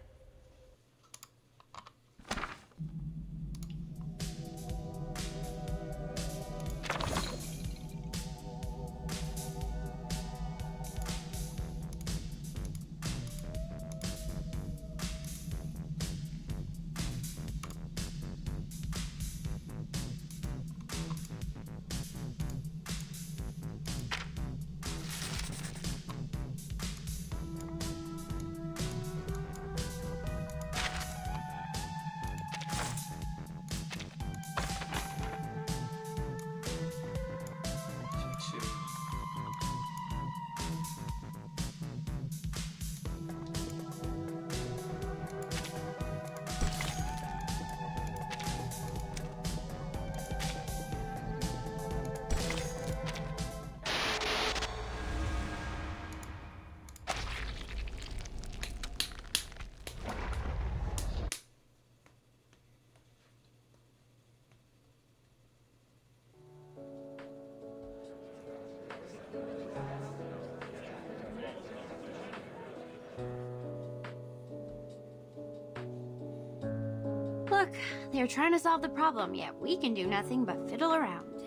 Look, they're trying to solve the problem, yet we can do nothing but fiddle around.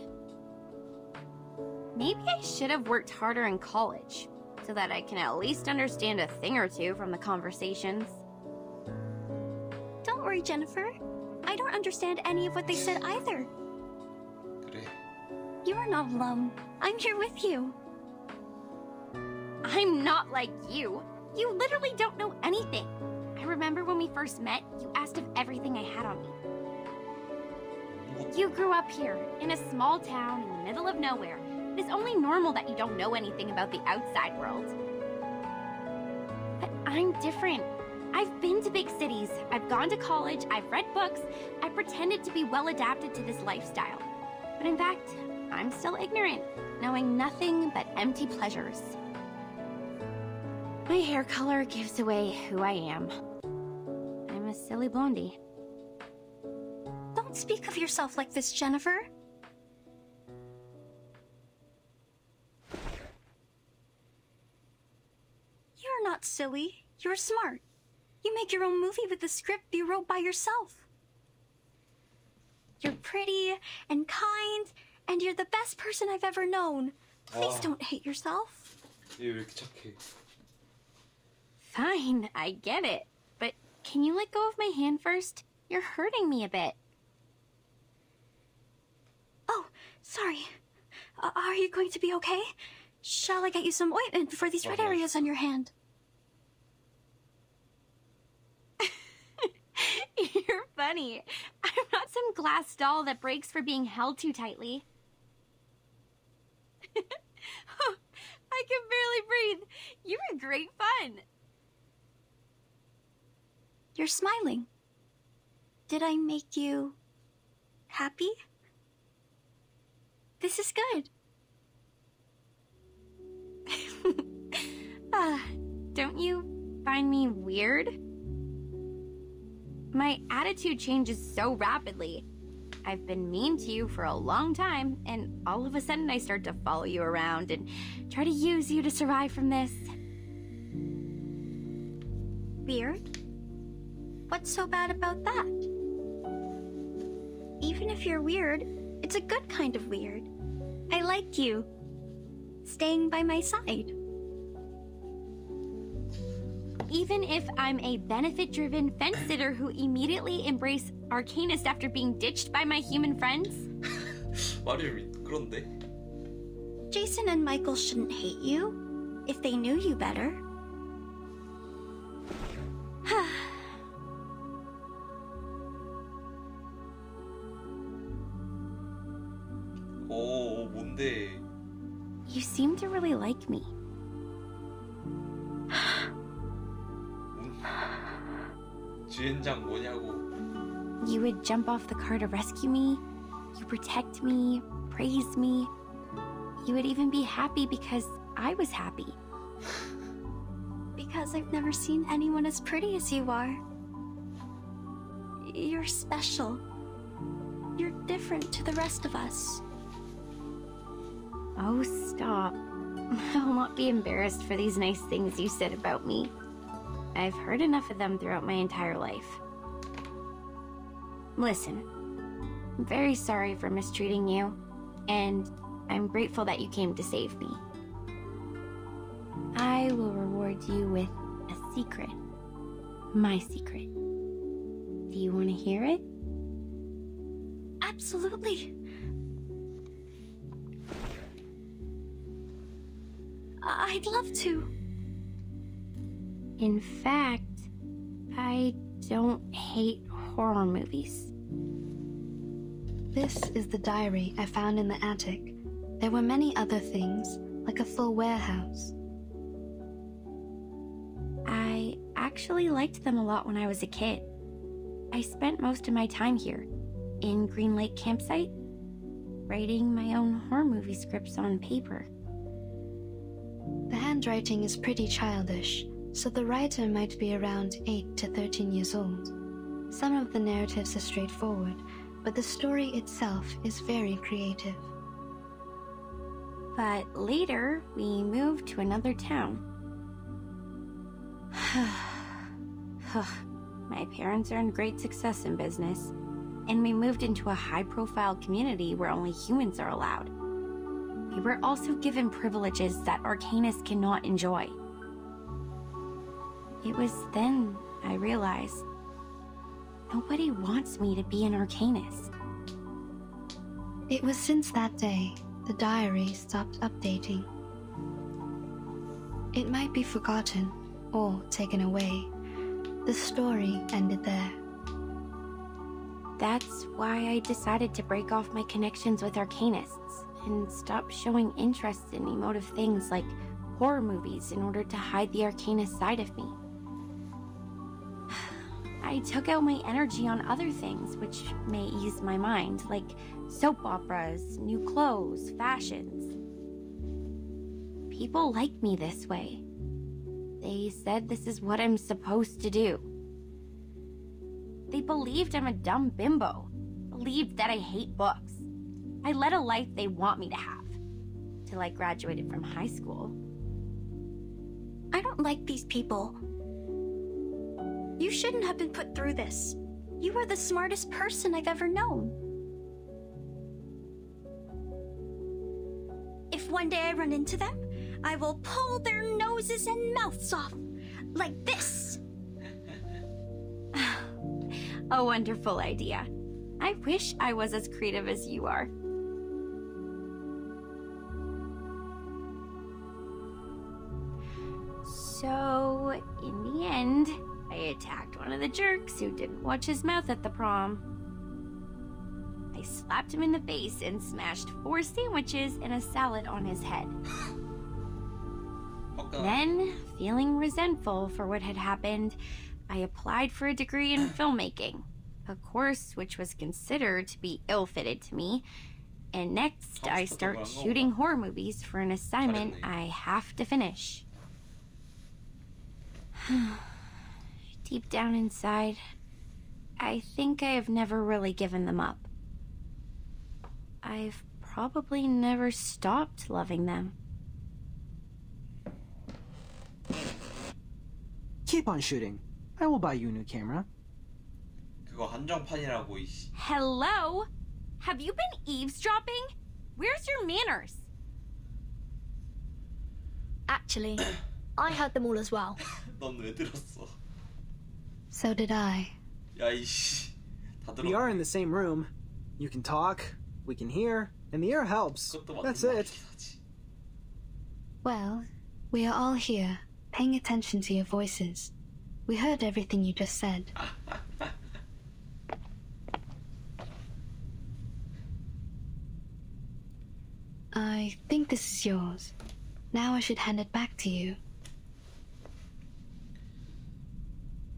Maybe I should have worked harder in college, so that I can at least understand a thing or two from the conversations. Don't worry, Jennifer. I don't understand any of what they said either. 그래. You are not alone. I'm here with you. I'm not like you. You literally don't know anything. I remember when we first met, you asked if everything I had on me. You grew up here, in a small town in the middle of nowhere. It is only normal that you don't know anything about the outside world. But I'm different. I've been to big cities, I've gone to college, I've read books, I've pretended to be well adapted to this lifestyle. But in fact, I'm still ignorant, knowing nothing but empty pleasures. My hair color gives away who I am. I'm a silly blondie. Don't speak of yourself like this, Jennifer. You're not silly. You're smart. You make your own movie with the script you wrote by yourself. You're pretty and kind, and you're the best person I've ever known. Please don't hate yourself. 얘 왜 이렇게 착해? Fine, I get it. But can you let go of my hand first? You're hurting me a bit. Oh, sorry. Are you going to be okay? Shall I get you some ointment for these red areas on your hand? You're funny. I'm not some glass doll that breaks for being held too tightly. I can barely breathe. You were great fun. You're smiling. Did I make you happy? This is good. Don't you find me weird? My attitude changes so rapidly. I've been mean to you for a long time, and all of a sudden I start to follow you around and try to use you to survive from this. Weird? What's so bad about that? Even if you're weird, it's a good kind of weird. I like you. Staying by my side. Even if I'm a benefit-driven fence-sitter who immediately embraced Arcanist after being ditched by my human friends? 말이 그런데? Jason and Michael shouldn't hate you if they knew you better. 뭔데? You seem to really like me. 주연장 뭐냐고. You would jump off the car to rescue me. You protect me, praise me. You would even be happy because I was happy. Because I've never seen anyone as pretty as you are. You're special. You're different to the rest of us. Oh, stop. I'll not be embarrassed for these nice things you said about me. I've heard enough of them throughout my entire life. Listen, I'm very sorry for mistreating you, and I'm grateful that you came to save me. I will reward you with a secret. My secret. Do you want to hear it? Absolutely. I'd love to. In fact, I don't hate horror movies. This is the diary I found in the attic. There were many other things, like a full warehouse. I actually liked them a lot when I was a kid. I spent most of my time here, in Green Lake Campsite, writing my own horror movie scripts on paper. The handwriting is pretty childish, so the writer might be around 8 to 13 years old. Some of the narratives are straightforward, but the story itself is very creative. But later, we moved to another town. My parents earned great success in business, and we moved into a high-profile community where only humans are allowed. We were also given privileges that Arcanists cannot enjoy. It was then I realized nobody wants me to be an Arcanist. It was since that day the diary stopped updating. It might be forgotten or taken away, The story ended there. That's why I decided to break off my connections with Arcanists and stop showing interest in emotive things like horror movies in order to hide the Arcanist side of me. I took out my energy on other things which may ease my mind, like soap operas, new clothes, fashions. People like me this way. They said this is what I'm supposed to do. They believed I'm a dumb bimbo, believed that I hate books. I led a life they want me to have, till I graduated from high school. I don't like these people. You shouldn't have been put through this. You are the smartest person I've ever known. If one day I run into them, I will pull their noses and mouths off. Like this. A wonderful idea. I wish I was as creative as you are. So, in the end, I attacked one of the jerks who didn't watch his mouth at the prom. I slapped him in the face and smashed 4 sandwiches and a salad on his head. Then, feeling resentful for what had happened, I applied for a degree in filmmaking, a course which was considered to be ill-fitted to me, and next I start shooting horror movies for an assignment I have to finish. Deep down inside, I think I have never really given them up. I've probably never stopped loving them. Keep on shooting. I will buy you a new camera. 그거 한정판이라고 이씨. Hello? Have you been eavesdropping? Where's your manners? Actually, I heard them all as well. 넌 왜 들었어? So did I. 야 이씨. 다 들어. We are in the same room. You can talk, we can hear, and the air helps. That's it. Well, we are all here, paying attention to your voices. We heard everything you just said. I think this is yours. Now I should hand it back to you.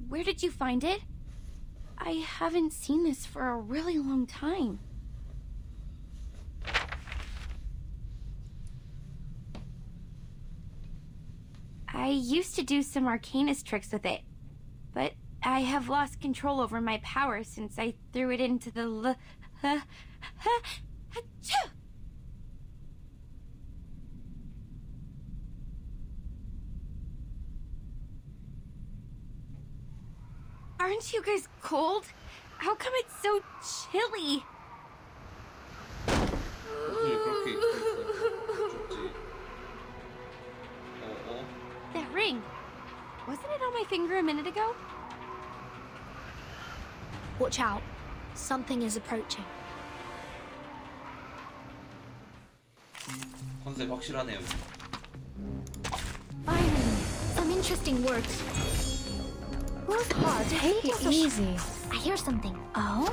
Where did you find it? I haven't seen this for a really long time. I used to do some Arcanist tricks with it, but I have lost control over my power since I threw it into the Aren't you guys cold? How come it's so chilly? That ring. Wasn't it on my finger a minute ago? Watch out. Something is approaching. 컨셉 확실하네요. Finally, some interesting work. Who's hard? Take it easy. I hear something. Oh?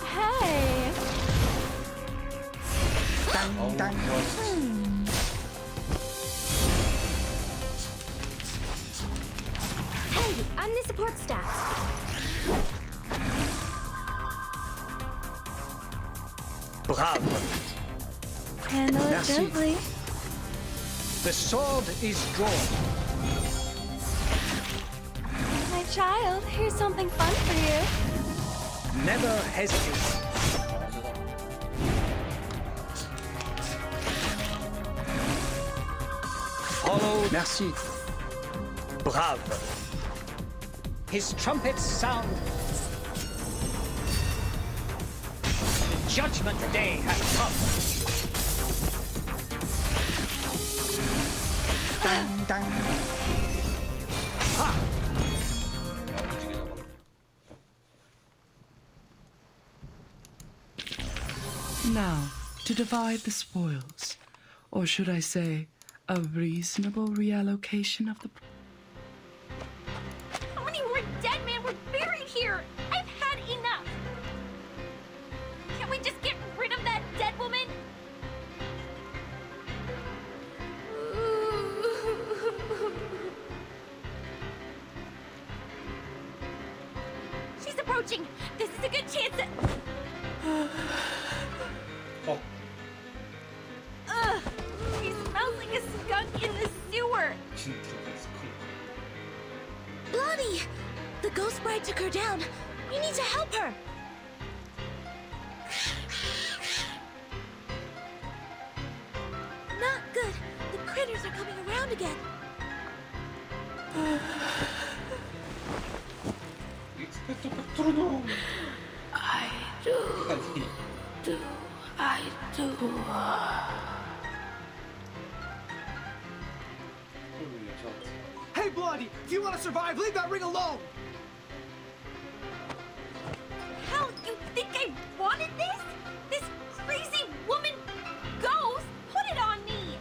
Hey! Dun, dun. Hey, I'm the support staff. Bravo. Handle it Merci. gently. The sword is drawn. My child, here's something fun for you. Never hesitate. Follow. Merci. Bravo. His trumpets sound. The judgment day has come. Dun, dun. Ha! Now, to divide the spoils, or should I say, a reasonable reallocation of the... 어떡하니? Do I do? Hey, Blondie, if you want to survive, leave that ring alone! Hell, you think I wanted this? This crazy woman ghost put it on me!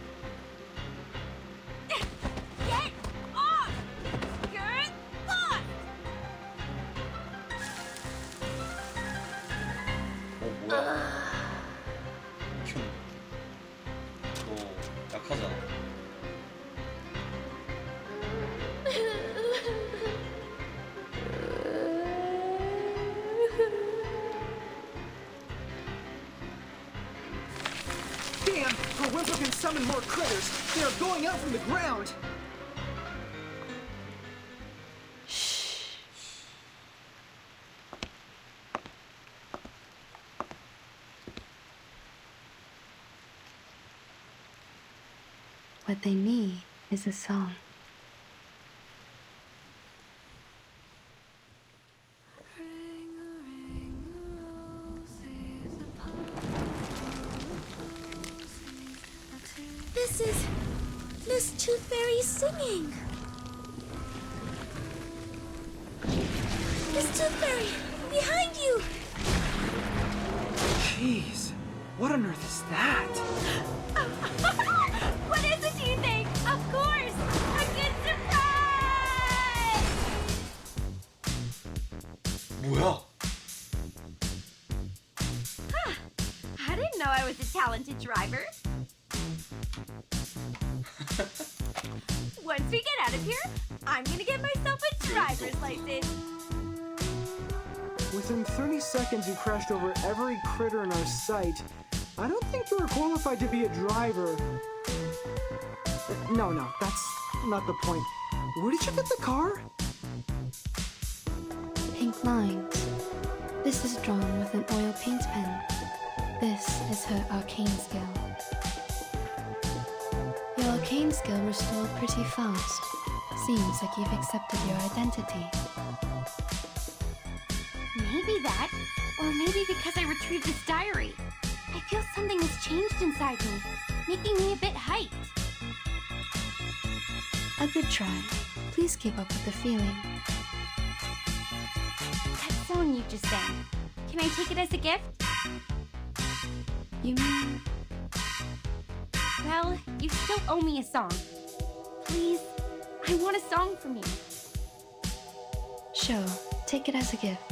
Get off! You're lost! 뭐야? 너 약하잖아. Damn! Her whistle can summon more critters! They are going out from the ground! What they need is a song. This is Miss Tooth Fairy singing. Miss Tooth Fairy, behind you! Jeez, what on earth is that? What is it, do you think? Of course! A good surprise! 뭐야? Huh. I didn't know I was a talented driver. Once we get out of here, I'm gonna get myself a driver's license. Within 30 seconds, you crashed over every critter in our sight. I don't think you're qualified to be a driver. No, that's not the point. Where did you get the car? Pink lines. This is drawn with an oil paint pen. This is her arcane skill. Your arcane skill restored pretty fast. Seems like you've accepted your identity. Maybe that, or maybe because I retrieved this diary. I feel something has changed inside me, making me a bit hyped. A good try. Please keep up with the feeling. That song you just sang, can I take it as a gift? You mean? Well, you still owe me a song. Please, I want a song from you. Sure, take it as a gift.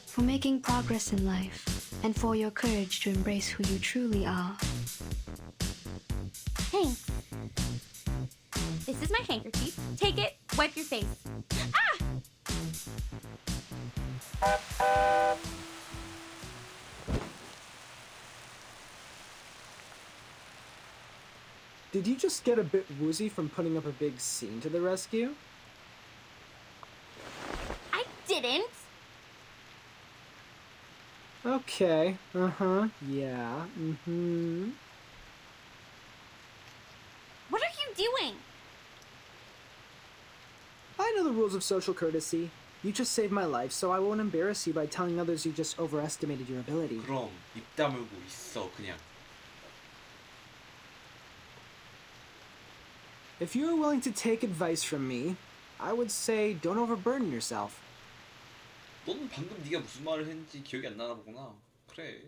For making progress in life, and for your courage to embrace who you truly are. Thanks. This is my handkerchief. Take it, wipe your face. Ah! Did you just get a bit woozy from putting up a big scene to the rescue? I didn't. Okay, yeah, What are you doing? I know the rules of social courtesy. You just saved my life, so I won't embarrass you by telling others you just overestimated your ability. 그럼 입 다물고 있어 그냥. If you are willing to take advice from me, I would say don't overburden yourself. 너는 방금 네가 무슨 말을 했는지 기억이 안 나나 보구나. 그래.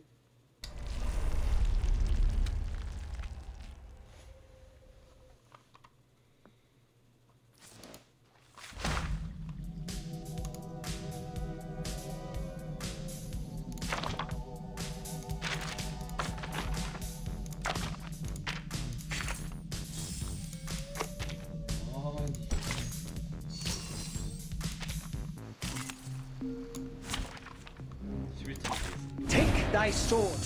Take thy sword.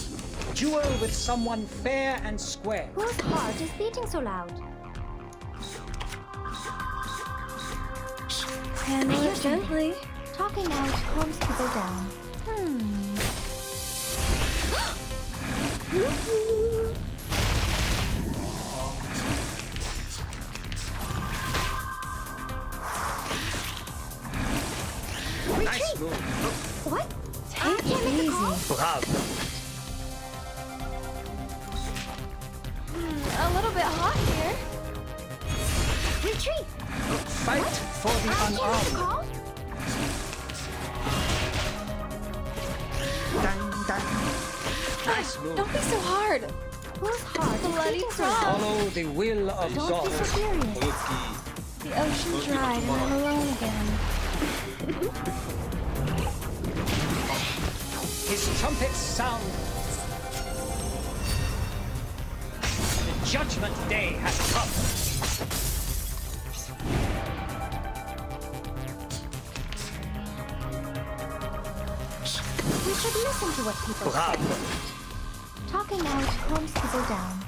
Duel with someone fair and square. Whose heart is beating so loud? Handle it gently. Talking out calms people down. Nice move. What? I can't make the A little bit hot here. Retreat! Fight for the unarmed. Dang, dang. Nice move. Don't be so hard. Who's hard? Bloody frog. Follow the will of Don't God. be so serious. The ocean dried and I'm alone again. His trumpets sound. The judgment day has come. We should listen to what people say. Talking out calms people down.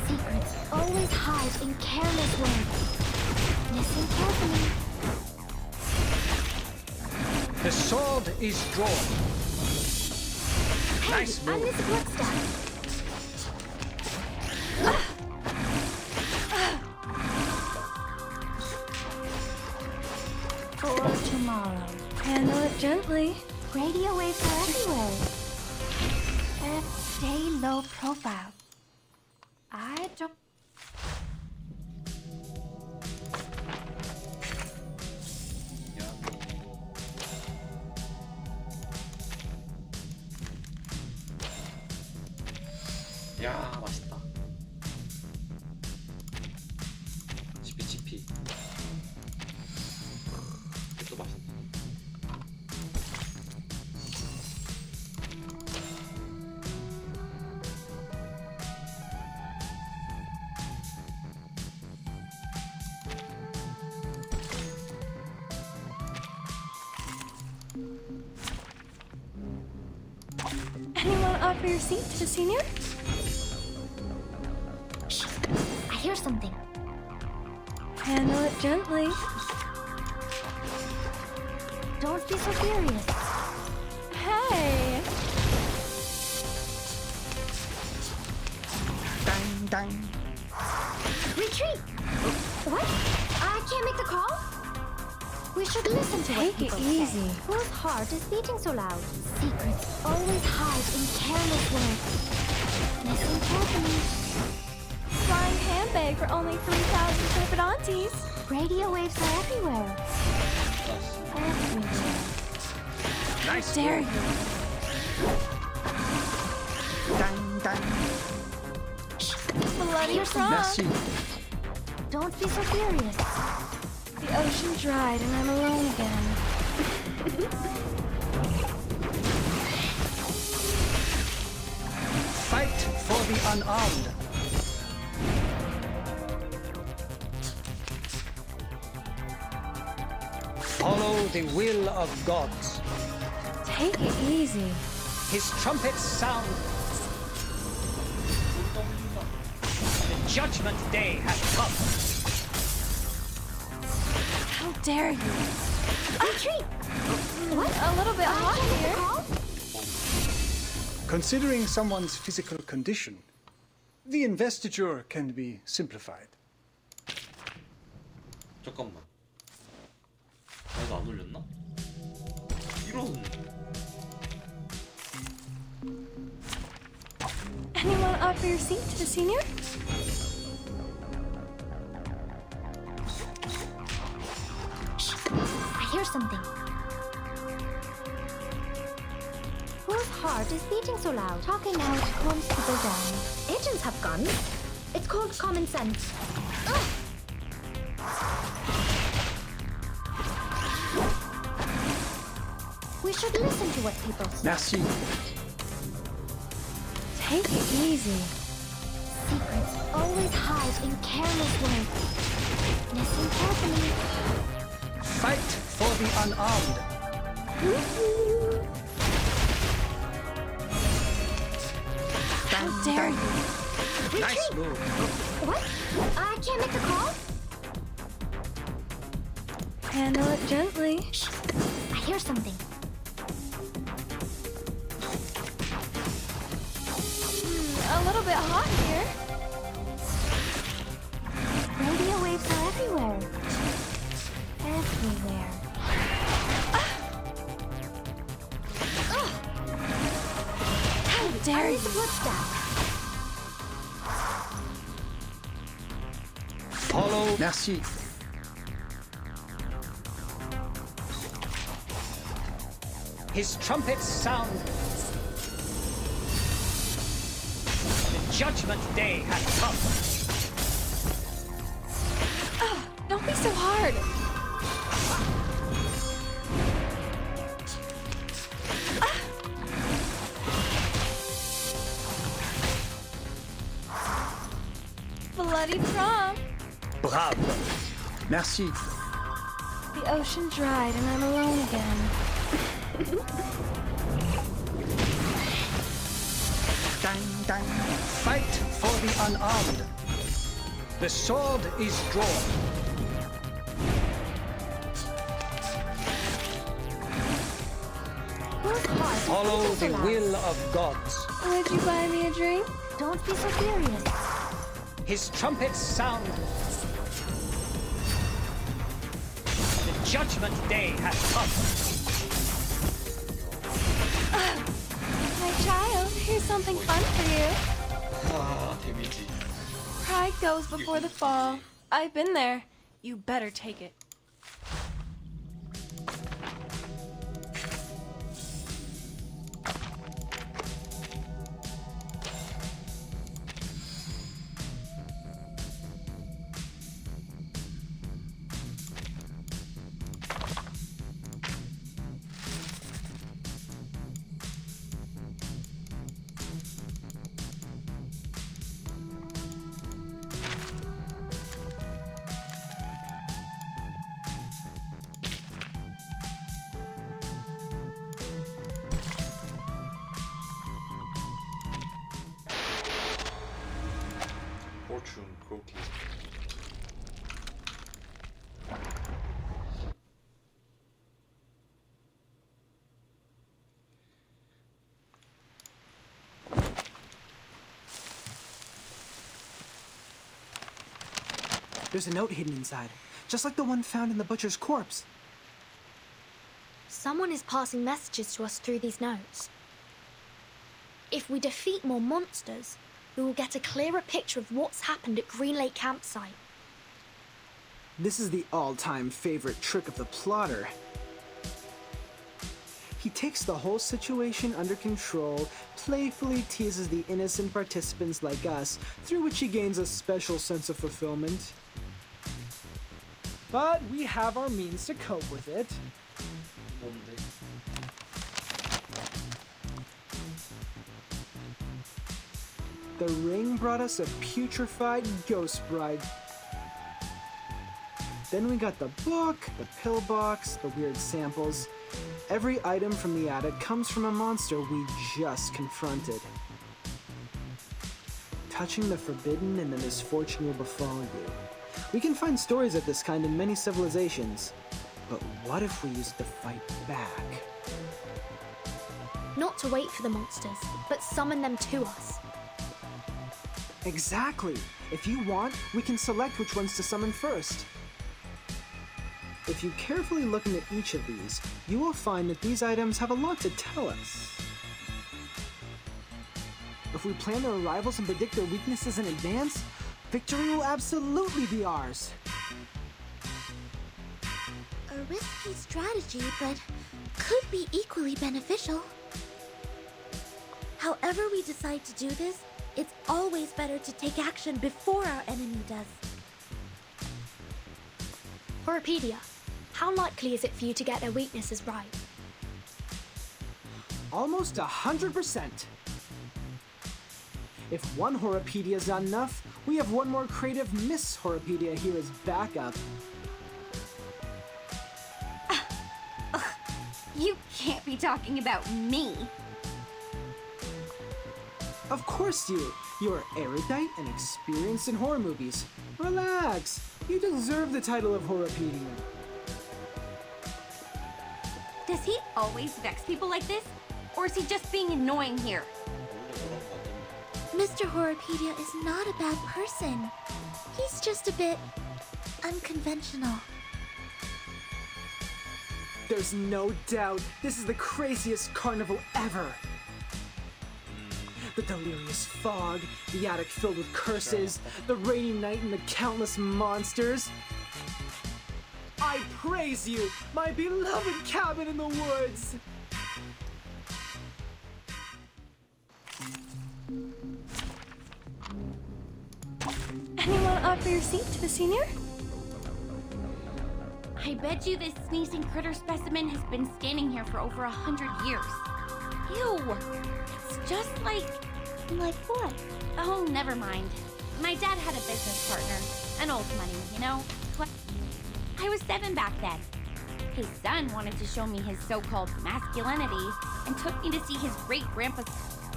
Secrets always hide in careless ways. Listen carefully. The sword is drawn. Hey, Nice I'm move. Miss Bloodstaff. For tomorrow. Handle it gently. Radio waves are everywhere. Stay low profile. I don't. 야, 맛있다. 치피. 이게 또 맛있네. Anyone offer your seat to the senior? I hear something. Handle it gently. Don't be so furious. Hey! Dang, dang. Retreat! What? I can't make the call? We should listen to what Take it people easy. say. Whose heart is beating so loud? Secrets always hide in careless words. Listen carefully. Flying handbag for only 3,000 Serpentantes. Radio waves are everywhere. Everywhere. Nice Dare move. you? Dang, dang. Bloody Here's some frog. Merci. Don't be so furious. The ocean dried and I'm alone again. Fight for the unarmed. Follow the will of God. Take it easy. His trumpets sound. The judgment day has come. How dare you? Retreat! What? A little bit hot here. Considering someone's physical condition, the investiture can be simplified. 잠깐만. 나도 안 올렸나? 이런. Anyone offer your seat to the senior? I hear something. Whose heart is beating so loud? Talking out calms people down. Agents have guns. It's called common sense. Ugh. We should listen to what people say. Merci. Take it easy. Secrets always hide in careless words. Listen carefully. Fight for the unarmed. How dare you? Nice move. What? I can't make the call? Handle it gently. I hear something. A little bit hot here. Radio waves are everywhere. Everywhere. dare you? Follow. Merci. His trumpets sound. The judgment day has come. Don't be so hard. Bloody Trump. Bravo. Merci. The ocean dried and I'm alone again. Dang, dang. Fight for the unarmed. The sword is drawn. Follow the will of gods. Would you buy me a drink? Don't be so serious. His trumpets sound. The judgment day has come. My child, here's something fun for you. 아, 데미지. Pride goes before the fall. I've been there. You better take it. fortune cookie. There's a note hidden inside, just like the one found in the butcher's corpse. Someone is passing messages to us through these notes. If we defeat more monsters, we will get a clearer picture of what's happened at Green Lake Campsite. This is the all-time favorite trick of the plotter. He takes the whole situation under control, playfully teases the innocent participants like us, through which he gains a special sense of fulfillment. But we have our means to cope with it. The ring brought us a putrefied ghost bride. Then we got the book, the pill box, the weird samples. Every item from the attic comes from a monster we just confronted. Touching the forbidden and the misfortune will befall you. We can find stories of this kind in many civilizations. But what if we use it to fight back? Not to wait for the monsters, but summon them to us. Exactly! If you want, we can select which ones to summon first. If you carefully look into each of these, you will find that these items have a lot to tell us. If we plan their arrivals and predict their weaknesses in advance, victory will absolutely be ours. A risky strategy, but could be equally beneficial. However we decide to do this, it's always better to take action before our enemy does. Horopedia, how likely is it for you to get their weaknesses right? Almost 100%. If one Horopedia is not enough, we have one more creative Miss Horopedia here as backup. You can't be talking about me. Of course you. You're erudite and experienced in horror movies. Relax. You deserve the title of Horopedia. Does he always vex people like this? Or is he just being annoying here? Mr. Horopedia is not a bad person. He's just a bit unconventional. There's no doubt this is the craziest carnival ever. The delirious fog, the attic filled with curses, the rainy night and the countless monsters. I praise you, my beloved cabin in the woods! Anyone offer your seat to the senior? I bet you this sneezing critter specimen has been standing here for over 100 years. Ew! It's just like... Like what? Oh, never mind. My dad had a business partner. An old money, you know? I was 7 back then. His son wanted to show me his so-called masculinity and took me to see his great-grandpa's...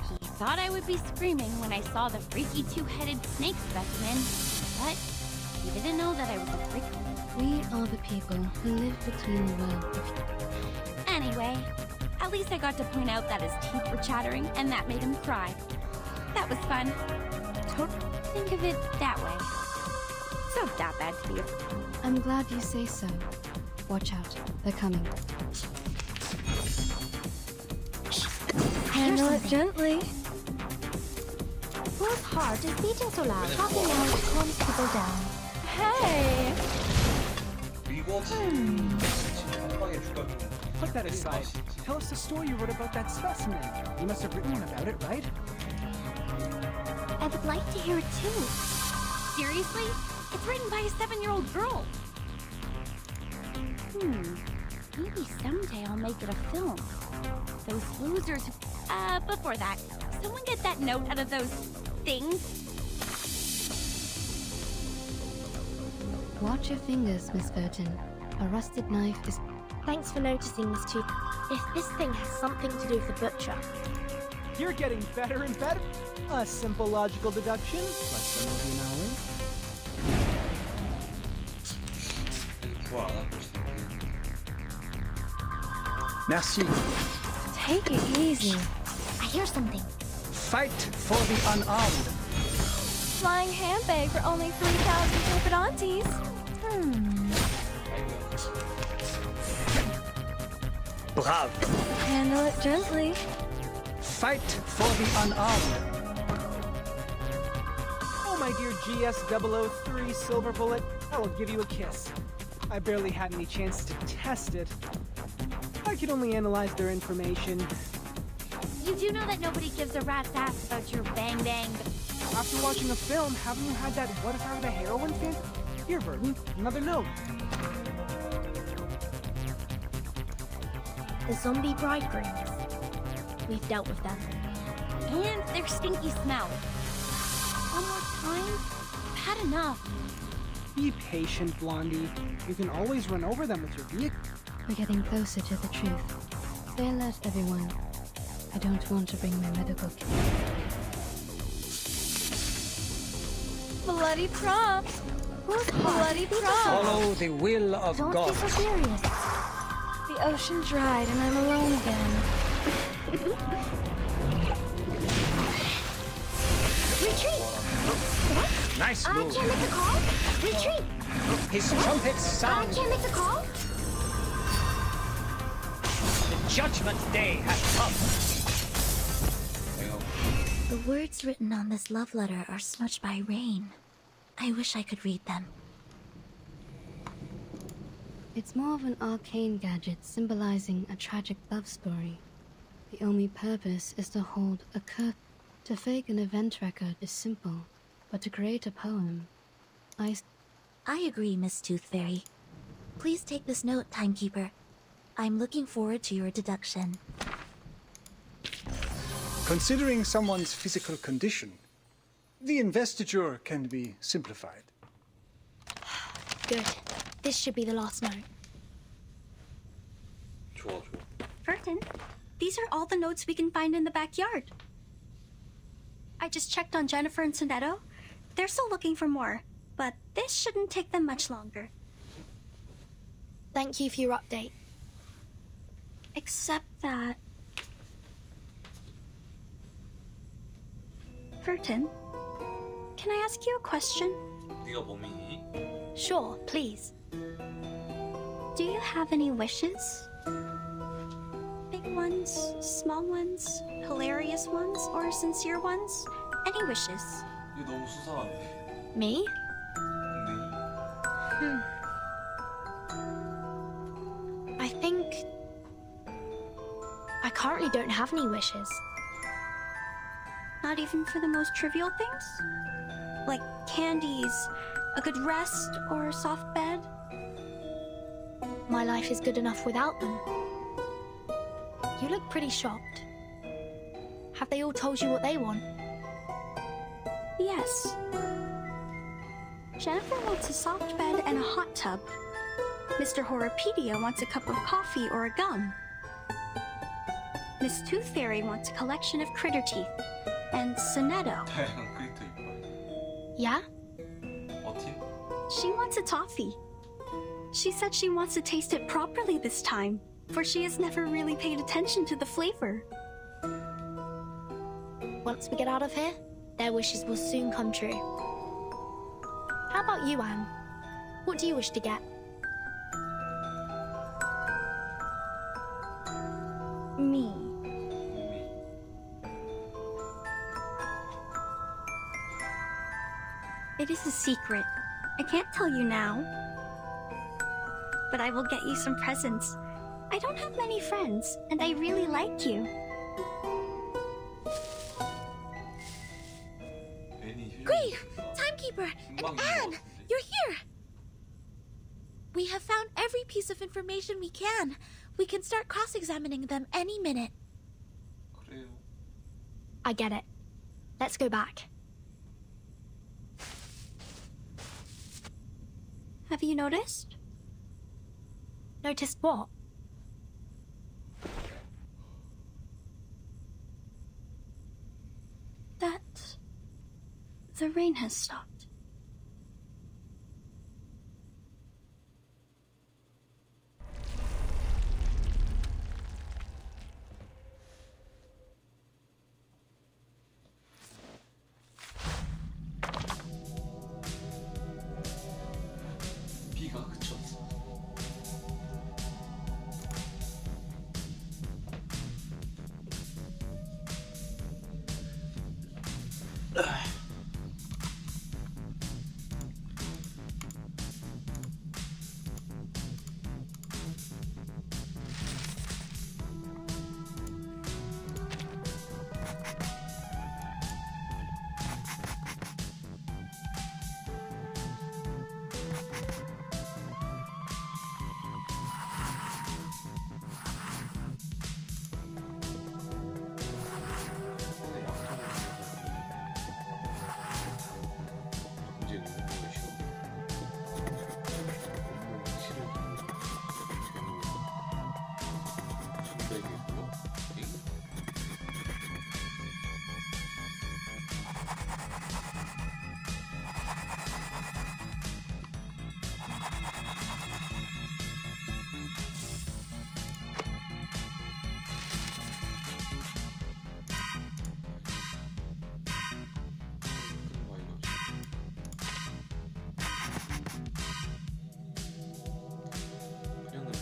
He thought I would be screaming when I saw the freaky two-headed snake specimen, but he didn't know that I was a freak. We are the people who live between the world of... Anyway, at least I got to point out that his teeth were chattering and that made him cry. That was fun. Don't think of it that way. It's not that bad to be a... I'm glad you say so. Watch out, they're coming. Handle it gently. Whose heart is beating so loud? Talking out calms people down. Hey! Put that aside. Tell us the story you wrote about that specimen. You must have written one about it, right? I would like to hear it too. Seriously? It's written by a 7-year-old girl. Maybe someday I'll make it a film. Those losers who... before that, someone get that note out of those things? Watch your fingers, Miss Virgin. A rusted knife is... Thanks for noticing, Miss Tooth. If this thing has something to do with the butcher... You're getting better and better. A simple logical deduction, plus some of your knowledge. Merci. Take it easy. I hear something. Fight for the unarmed. Flying handbag for only 3,000 Peperontes. Bravo. Handle it gently. Fight for the unarmed. Oh, my dear GS003 Silver Bullet, I will give you a kiss. I barely had any chance to test it. I could only analyze their information. You do know that nobody gives a rat's ass about your bang-bang. After watching a film, haven't you had that what if I were the heroine fan? Here, Burton, another note. The zombie bridegrooms. We've dealt with them. And their stinky smell. One more time? I've had enough. Be patient, Blondie. You can always run over them with your vehicle. We're getting closer to the truth. Stay alert, everyone. I don't want to bring my medical kit. Bloody prompts. Bloody prompts. Follow the will of Don't God. be so serious. The ocean dried and I'm alone again. Retreat! Nice I move. can't make the call. Retreat! His trumpets sound. I can't make the call. The judgment day has come. The words written on this love letter are smudged by rain. I wish I could read them. It's more of an arcane gadget symbolizing a tragic love story. The only purpose is to hold a curse. To fake an event record is simple, but to create a poem, I agree, Miss Tooth Fairy. Please take this note, Timekeeper. I'm looking forward to your deduction. Considering someone's physical condition, the investiture can be simplified. Good. This should be the last note. 좋아. Burton, these are all the notes we can find in the backyard. I just checked on Jennifer and Sonetto. They're still looking for more, but this shouldn't take them much longer. Thank you for your update. Except that... Burton, can I ask you a question? 네가 범인이니? Sure, please. Do you have any wishes? ones, small ones, hilarious ones, or sincere ones? Any wishes? 이거 너무 수상한데. Me? I think I currently don't have any wishes. Not even for the most trivial things? Like candies, a good rest, or a soft bed? My life is good enough without them. You look pretty shocked. Have they all told you what they want? Yes. Jennifer wants a soft bed and a hot tub. Mr. Horopedia wants a cup of coffee or a gum. Miss Tooth Fairy wants a collection of critter teeth. And Sonetto. 다양한 크리터 이빨. Yeah? 어팀? She wants a toffee. She said she wants to taste it properly this time, for she has never really paid attention to the flavor. Once we get out of here, their wishes will soon come true. How about you, Anne? What do you wish to get? Me. It is a secret. I can't tell you now. But I will get you some presents. I don't have many friends, and I really like you. Great! Timekeeper! And Anne! You're here! We have found every piece of information we can. We can start cross-examining them any minute. 그래요. I get it. Let's go back. Have you noticed? Noticed what? That the rain has stopped. 비가 그쳤어.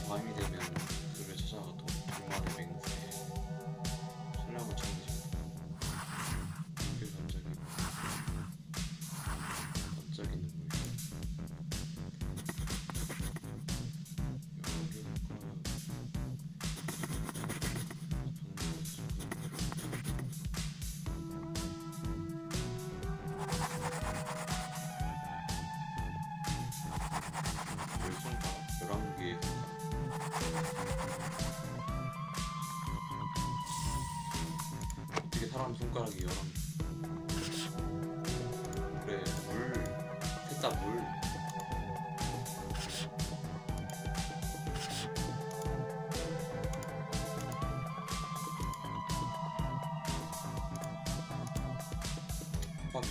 밤이 되면 그를 찾아가도 불만의 맹세에 신랑을 찾는 그 갑자기 눈물이 어떻게 사람 손가락이 11개. 그래, 물. 셋 다 물. 확인.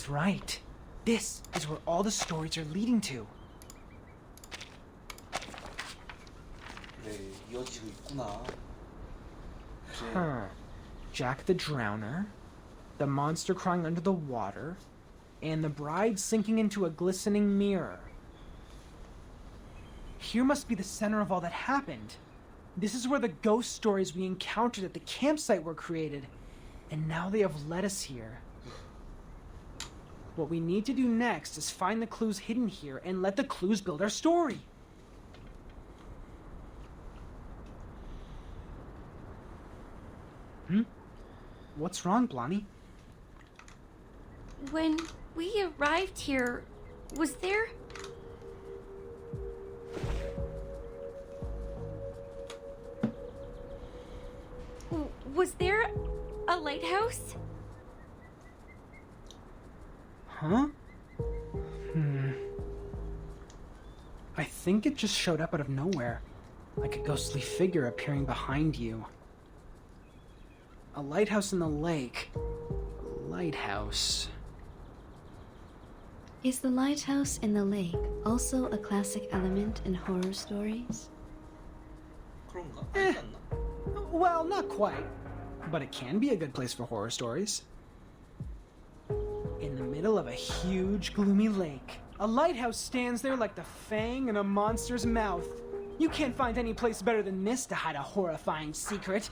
That's right. This is where all the stories are leading to. 그래, 이어지고 있구나. Huh. Jack the Drowner, the monster crying under the water, and the bride sinking into a glistening mirror. Here must be the center of all that happened. This is where the ghost stories we encountered at the campsite were created, and now they have led us here. What we need to do next is find the clues hidden here and let the clues build our story. What's wrong, Blondie? When we arrived here, was there... Was there a lighthouse? Huh? I think it just showed up out of nowhere, like a ghostly figure appearing behind you. A lighthouse in the lake. A lighthouse. Is the lighthouse in the lake also a classic element in horror stories? Well, not quite. But it can be a good place for horror stories. In the middle of a huge, gloomy lake, a lighthouse stands there like the fang in a monster's mouth. You can't find any place better than this to hide a horrifying secret.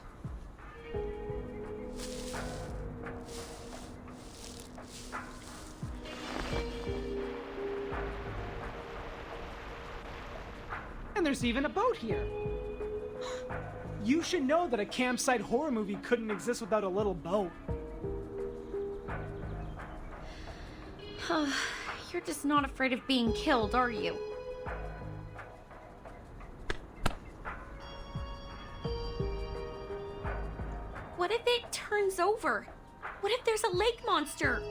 And there's even a boat here. You should know that a campsite horror movie couldn't exist without a little boat. You're just not afraid of being killed, are you? What if it turns over? What if there's a lake monster?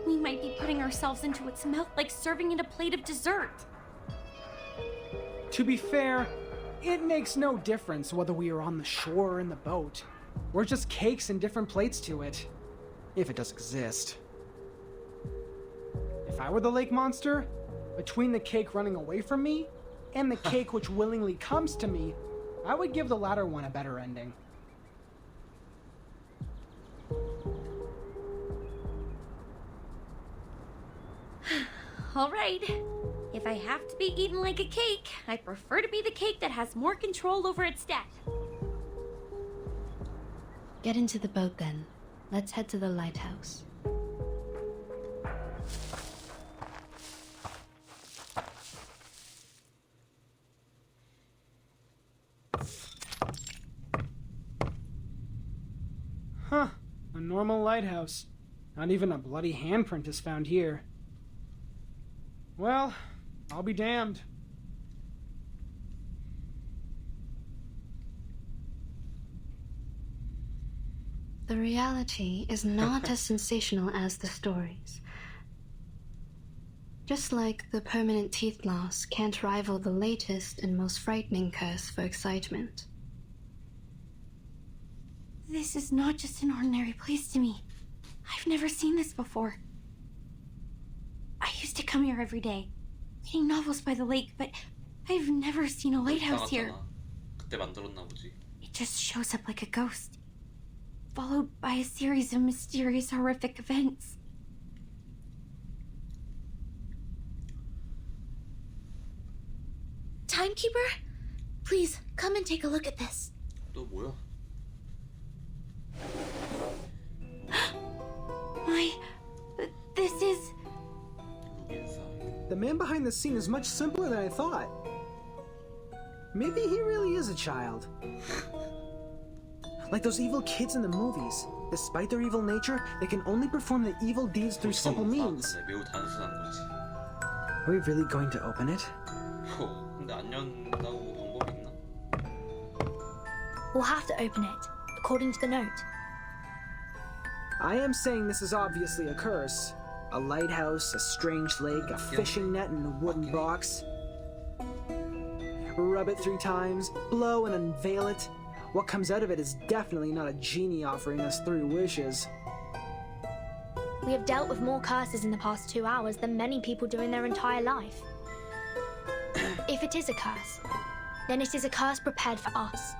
We might be putting ourselves into its mouth like serving it a plate of dessert. To be fair, it makes no difference whether we are on the shore or in the boat. We're just cakes and different plates to it. If it does exist. If I were the lake monster, between the cake running away from me and the cake which willingly comes to me, I would give the latter one a better ending. All right. If I have to be eaten like a cake, I prefer to be the cake that has more control over its death. Get into the boat then. Let's head to the lighthouse. Huh. A normal lighthouse. Not even a bloody handprint is found here. Well, I'll be damned. The reality is not as sensational as the stories. Just like the permanent teeth loss can't rival the latest and most frightening curse for excitement. This is not just an ordinary place to me. I've never seen this before. I used to come here every day, reading novels by the lake, but I've never seen a lighthouse here. 그때 만들었나 보지. It just shows up like a ghost, followed by a series of mysterious, horrific events. Timekeeper, please come and take a look at this. 또 뭐야? This is... The man behind the scene is much simpler than I thought. Maybe he really is a child. Like those evil kids in the movies. Despite their evil nature, they can only perform the evil deeds through simple means. 매우 단순한 거지. Are we really going to open it? 근데 안 연다고 방법이 있나? We'll have to open it, according to the note. I am saying this is obviously a curse. A lighthouse, a strange lake, a fishing net, and a wooden box. Rub it 3 times, blow and unveil it. What comes out of it is definitely not a genie offering us 3 wishes. We have dealt with more curses in the past 2 hours than many people do in their entire life. If it is a curse, then it is a curse prepared for us.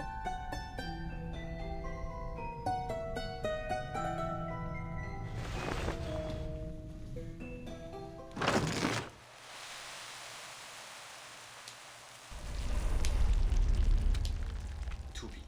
투비.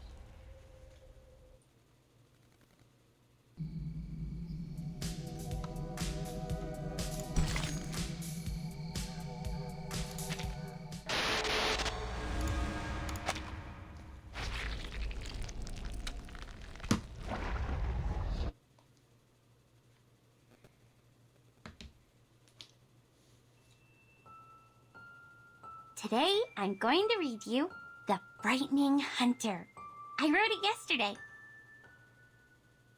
Today, I'm going to read you The Frightening Hunter. I wrote it yesterday.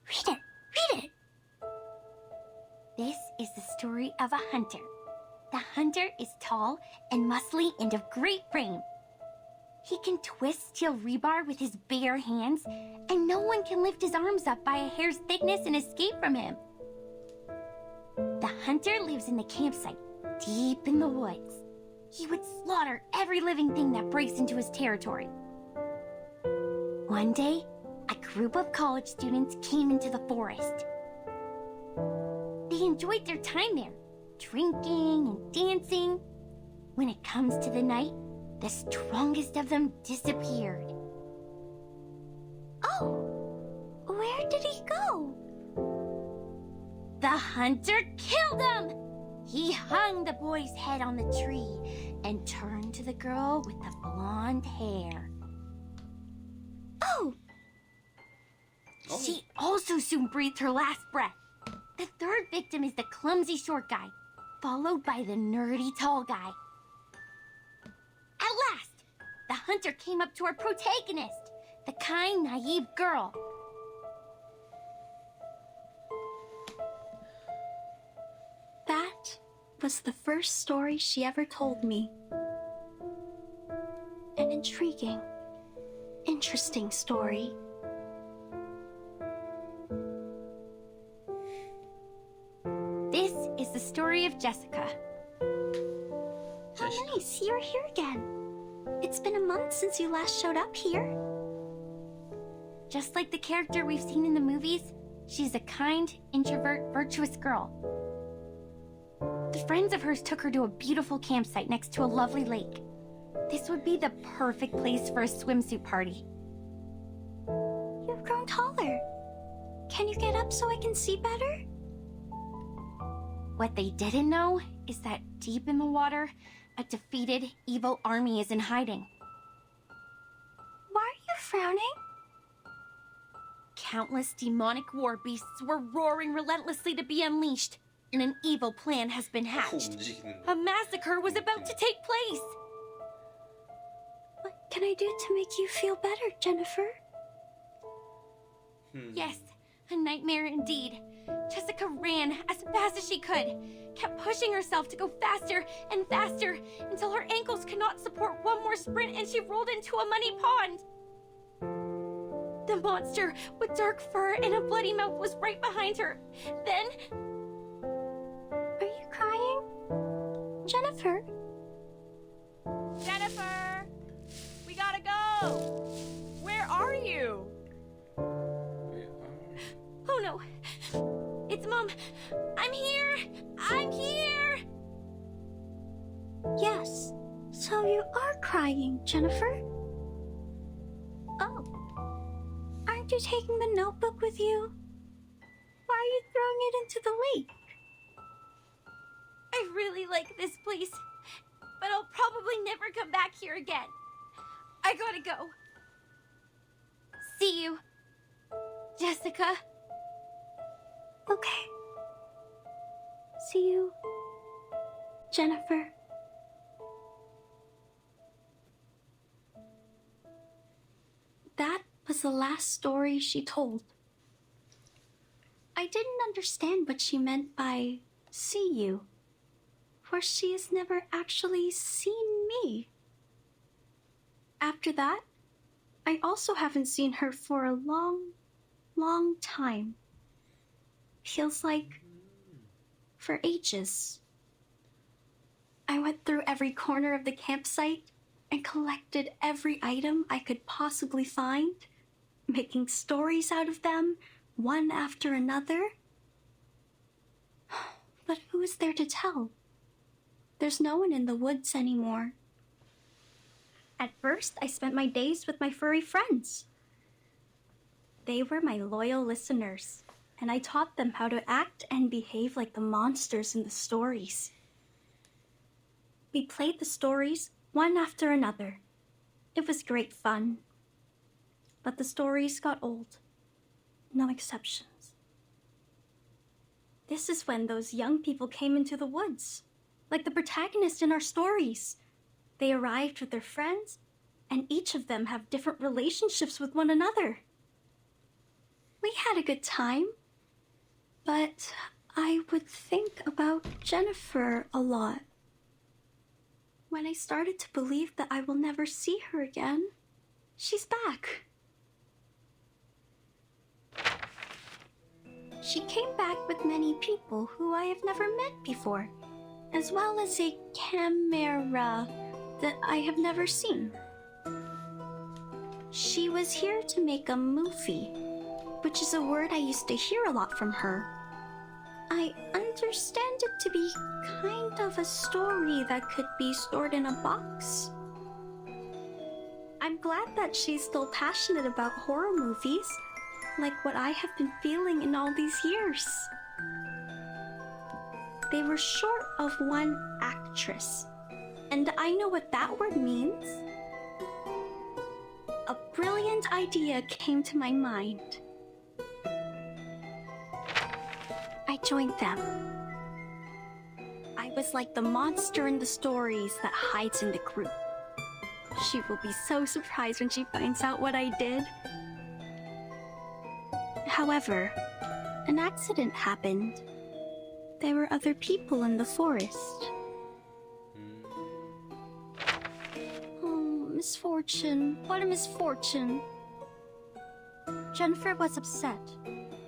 Read it! Read it! This is the story of a hunter. The hunter is tall and muscly and of great frame. He can twist steel rebar with his bare hands, and no one can lift his arms up by a hair's thickness and escape from him. The hunter lives in the campsite, deep in the woods. He would slaughter every living thing that breaks into his territory. One day, a group of college students came into the forest. They enjoyed their time there, drinking and dancing. When it comes to the night, the strongest of them disappeared. Oh, where did he go? The hunter killed him! He hung the boy's head on the tree and turned to the girl with the blonde hair. Oh! She also soon breathed her last breath. The third victim is the clumsy short guy, followed by the nerdy tall guy. At last, the hunter came up to our protagonist, the kind, naive girl. That was the first story she ever told me. An intriguing, interesting story. This is the story of Jessica. How nice, you're here again. It's been a month since you last showed up here. Just like the character we've seen in the movies, she's a kind, introvert, virtuous girl. The friends of hers took her to a beautiful campsite next to a lovely lake. This would be the perfect place for a swimsuit party. You've grown taller. Can you get up so I can see better? What they didn't know is that deep in the water, a defeated, evil army is in hiding. Why are you frowning? Countless demonic war beasts were roaring relentlessly to be unleashed, and an evil plan has been hatched. A massacre was about to take place. What can I do to make you feel better, Jennifer? Yes, a nightmare indeed. Jessica ran as fast as she could, kept pushing herself to go faster and faster until her ankles could not support one more sprint and she rolled into a muddy pond. The monster with dark fur and a bloody mouth was right behind her. Then... Are you crying? Jennifer? Jennifer! We gotta go! Where are you? Oh no! It's Mom! I'm here! I'm here! Yes, so you are crying, Jennifer. Oh. Aren't you taking the notebook with you? Why are you throwing it into the lake? I really like this place, but I'll probably never come back here again. I gotta go. See you, Jessica. Okay. See you, Jennifer. That was the last story she told. I didn't understand what she meant by see you, for she has never actually seen me. After that, I also haven't seen her for a long, long time. Feels like for ages. I went through every corner of the campsite and collected every item I could possibly find, making stories out of them, one after another. But who is there to tell? There's no one in the woods anymore. At first, I spent my days with my furry friends. They were my loyal listeners, and I taught them how to act and behave like the monsters in the stories. We played the stories one after another. It was great fun. But the stories got old. No exceptions. This is when those young people came into the woods, like the protagonist in our stories. They arrived with their friends, and each of them have different relationships with one another. We had a good time, but I would think about Jennifer a lot. When I started to believe that I will never see her again, she's back. She came back with many people who I have never met before, as well as a camera that I have never seen. She was here to make a movie, which is a word I used to hear a lot from her. I understand it to be kind of a story that could be stored in a box. I'm glad that she's still passionate about horror movies, like what I have been feeling in all these years. They were short of one actress, and I know what that word means. A brilliant idea came to my mind. I joined them. I was like the monster in the stories that hides in the group. She will be so surprised when she finds out what I did. However, an accident happened. There were other people in the forest. Oh, misfortune. What a misfortune. Jennifer was upset.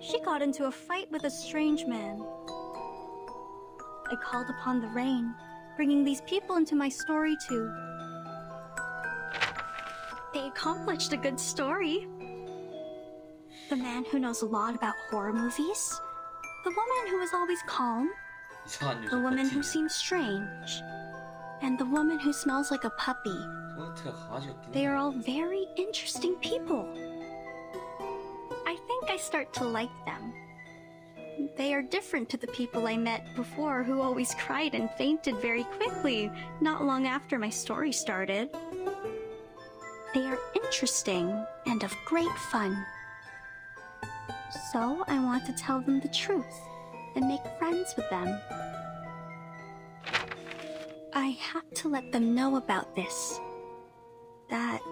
She got into a fight with a strange man. I called upon the rain, bringing these people into my story too. They accomplished a good story. The man who knows a lot about horror movies, the woman who is always calm, the woman who seems strange, and the woman who smells like a puppy. They are all very interesting people. I think I start to like them. They are different to the people I met before who always cried and fainted very quickly, not long after my story started. They are interesting and of great fun. So I want to tell them the truth and make friends with them. I have to let them know about this. That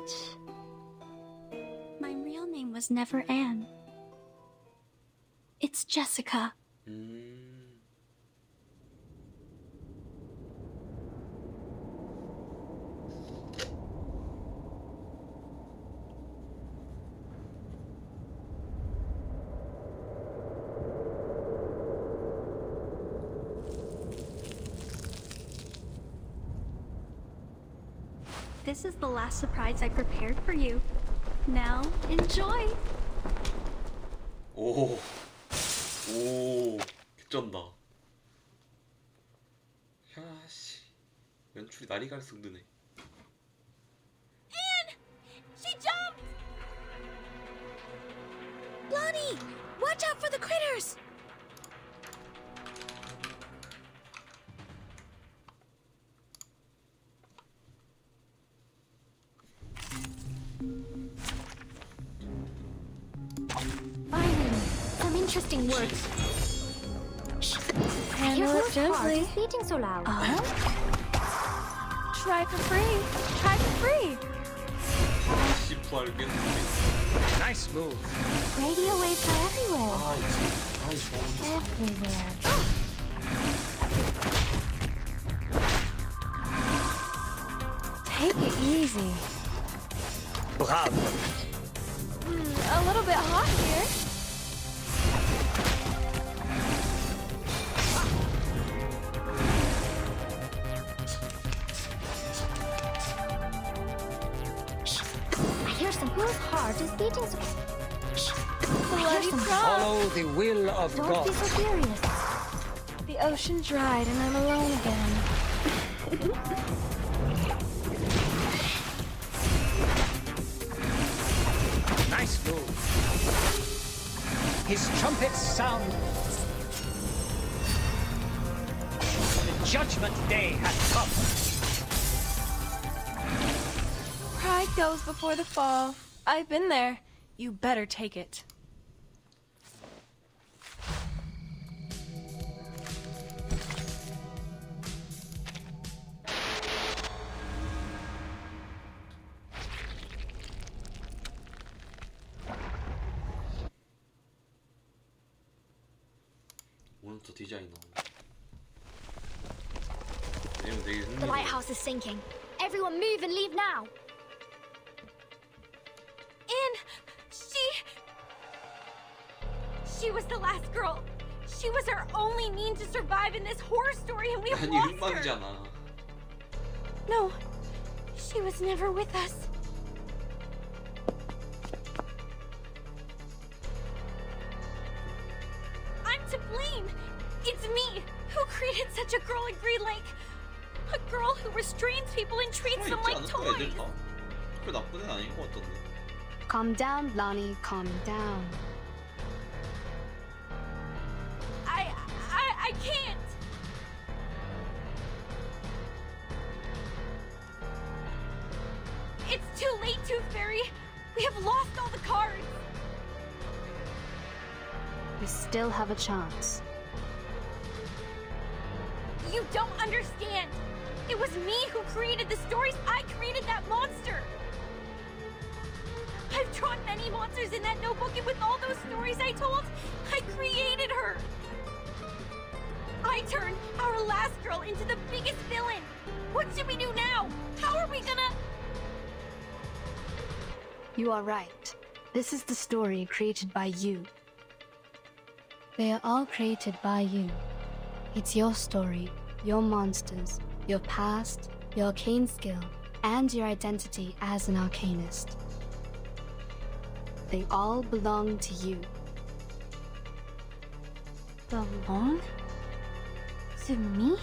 my real name was never Anne. It's Jessica. This is the last surprise I prepared for you. Now, enjoy! 오, 개쩐다. 야씨, 연출이 날이 갈수록 느네. Anne! She jumped! Lonnie! Watch out for the critters! Interesting words. Handle it gently. Who's eating so loud? Try for free. Try for free. Nice move. Radio waves are everywhere. Everywhere. Take it easy. Bravo. A little bit hot here. Bloody Follow the will of Don't God. be so serious. The ocean dried and I'm alone again. Nice move. His trumpets sound. The judgment day has come. Pride goes before the fall. I've been there. You better take it. 오늘부터 디자인 나오네. 얘는 되게 The 흥미로워. lighthouse is sinking. Everyone move and leave now. Anne, she was the last girl. She was our only means to survive in this horror story, and we have 아니 lost her. 흑막이잖아. No, she was never with us. I'm to blame. It's me who created such a girl in Green Lake. A girl who restrains people and treats them like 있지 않을까 toys. 애들 다? 그렇게 나쁜 애는 아닌 것 같던데. Calm down, Lonnie, calm down. I can't. It's too late, Tooth Fairy. We have lost all the cards. We still have a chance. You don't understand. It was me who created the stories. I created that monster. I've drawn many monsters in that notebook, and with all those stories I told, I created her. I turned our last girl into the biggest villain. What should we do now? How are we gonna... You are right. This is the story created by you. They are all created by you. It's your story, your monsters, your past, your arcane skill, and your identity as an arcanist. They all belong to you. Belong? To me?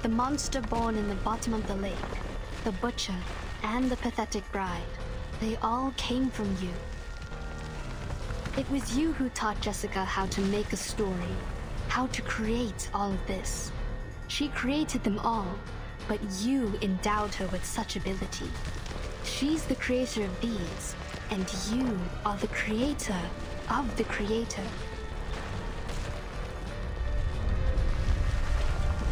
The monster born in the bottom of the lake, the butcher, and the pathetic bride, they all came from you. It was you who taught Jessica how to make a story, how to create all of this. She created them all, but you endowed her with such ability. She's the creator of these, and you are the creator of the creator.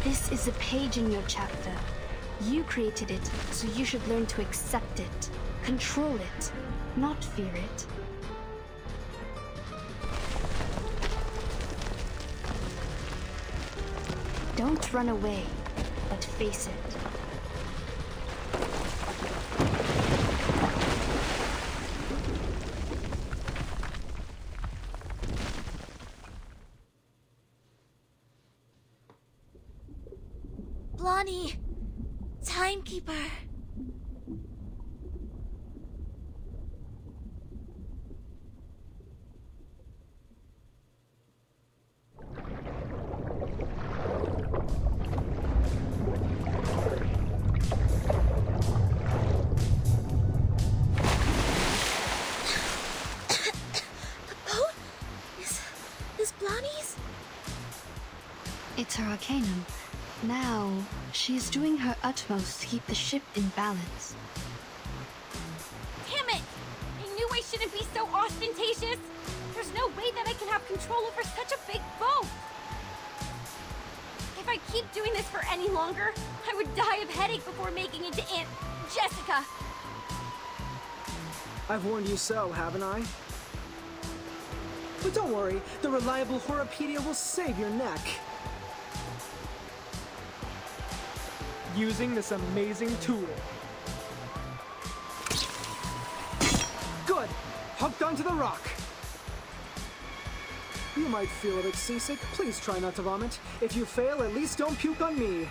This is a page in your chapter. You created it, so you should learn to accept it, control it, not fear it. Don't run away, but face it. Blondie! Timekeeper! It's her arcanum. Now, she's doing her utmost to keep the ship in balance. Damn it! I knew I shouldn't be so ostentatious. There's no way that I can have control over such a big boat. If I keep doing this for any longer, I would die of headache before making it to Aunt Jessica. I've warned you so, haven't I? But don't worry, the reliable Horopedia will save your neck. Using this amazing tool. Good! Hooked onto the rock. You might feel a bit seasick. Please try not to vomit. If you fail, at least don't puke on me.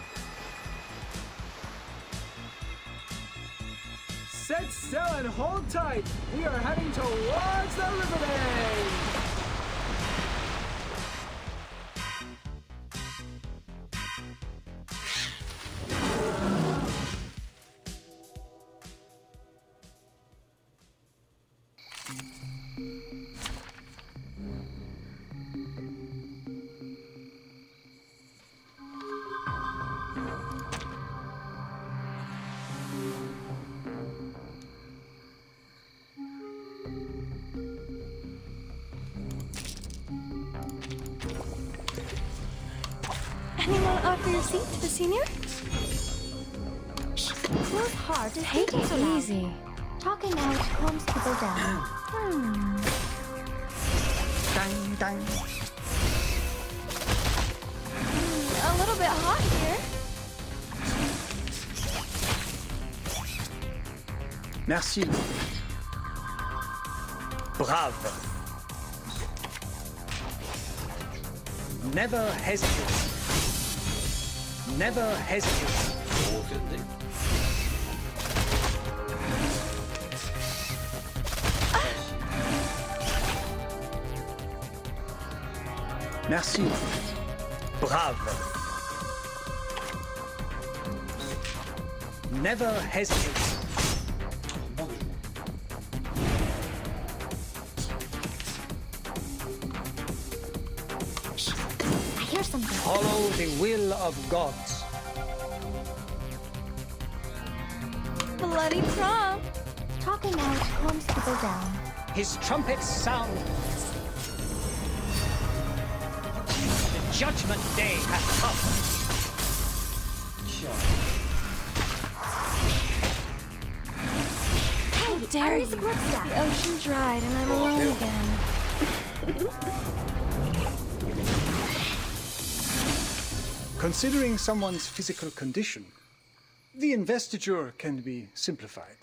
set sail and hold tight. We are heading towards the river bank. Anyone offer your seat to the senior? Work hard and Take it so loud. easy. Talking out calms people down. Dang, dang. A little bit hot here. Merci. Brave. Never hesitate. Never hesitate. 오, 센데? Merci. Brave. Never hesitate. I hear something. Follow the will of gods. Bloody prom. Talking out calms people down. His trumpets sound. The judgment day hath come. How dare you? The ocean dried and I'm alone again. Considering someone's physical condition, the investiture can be simplified.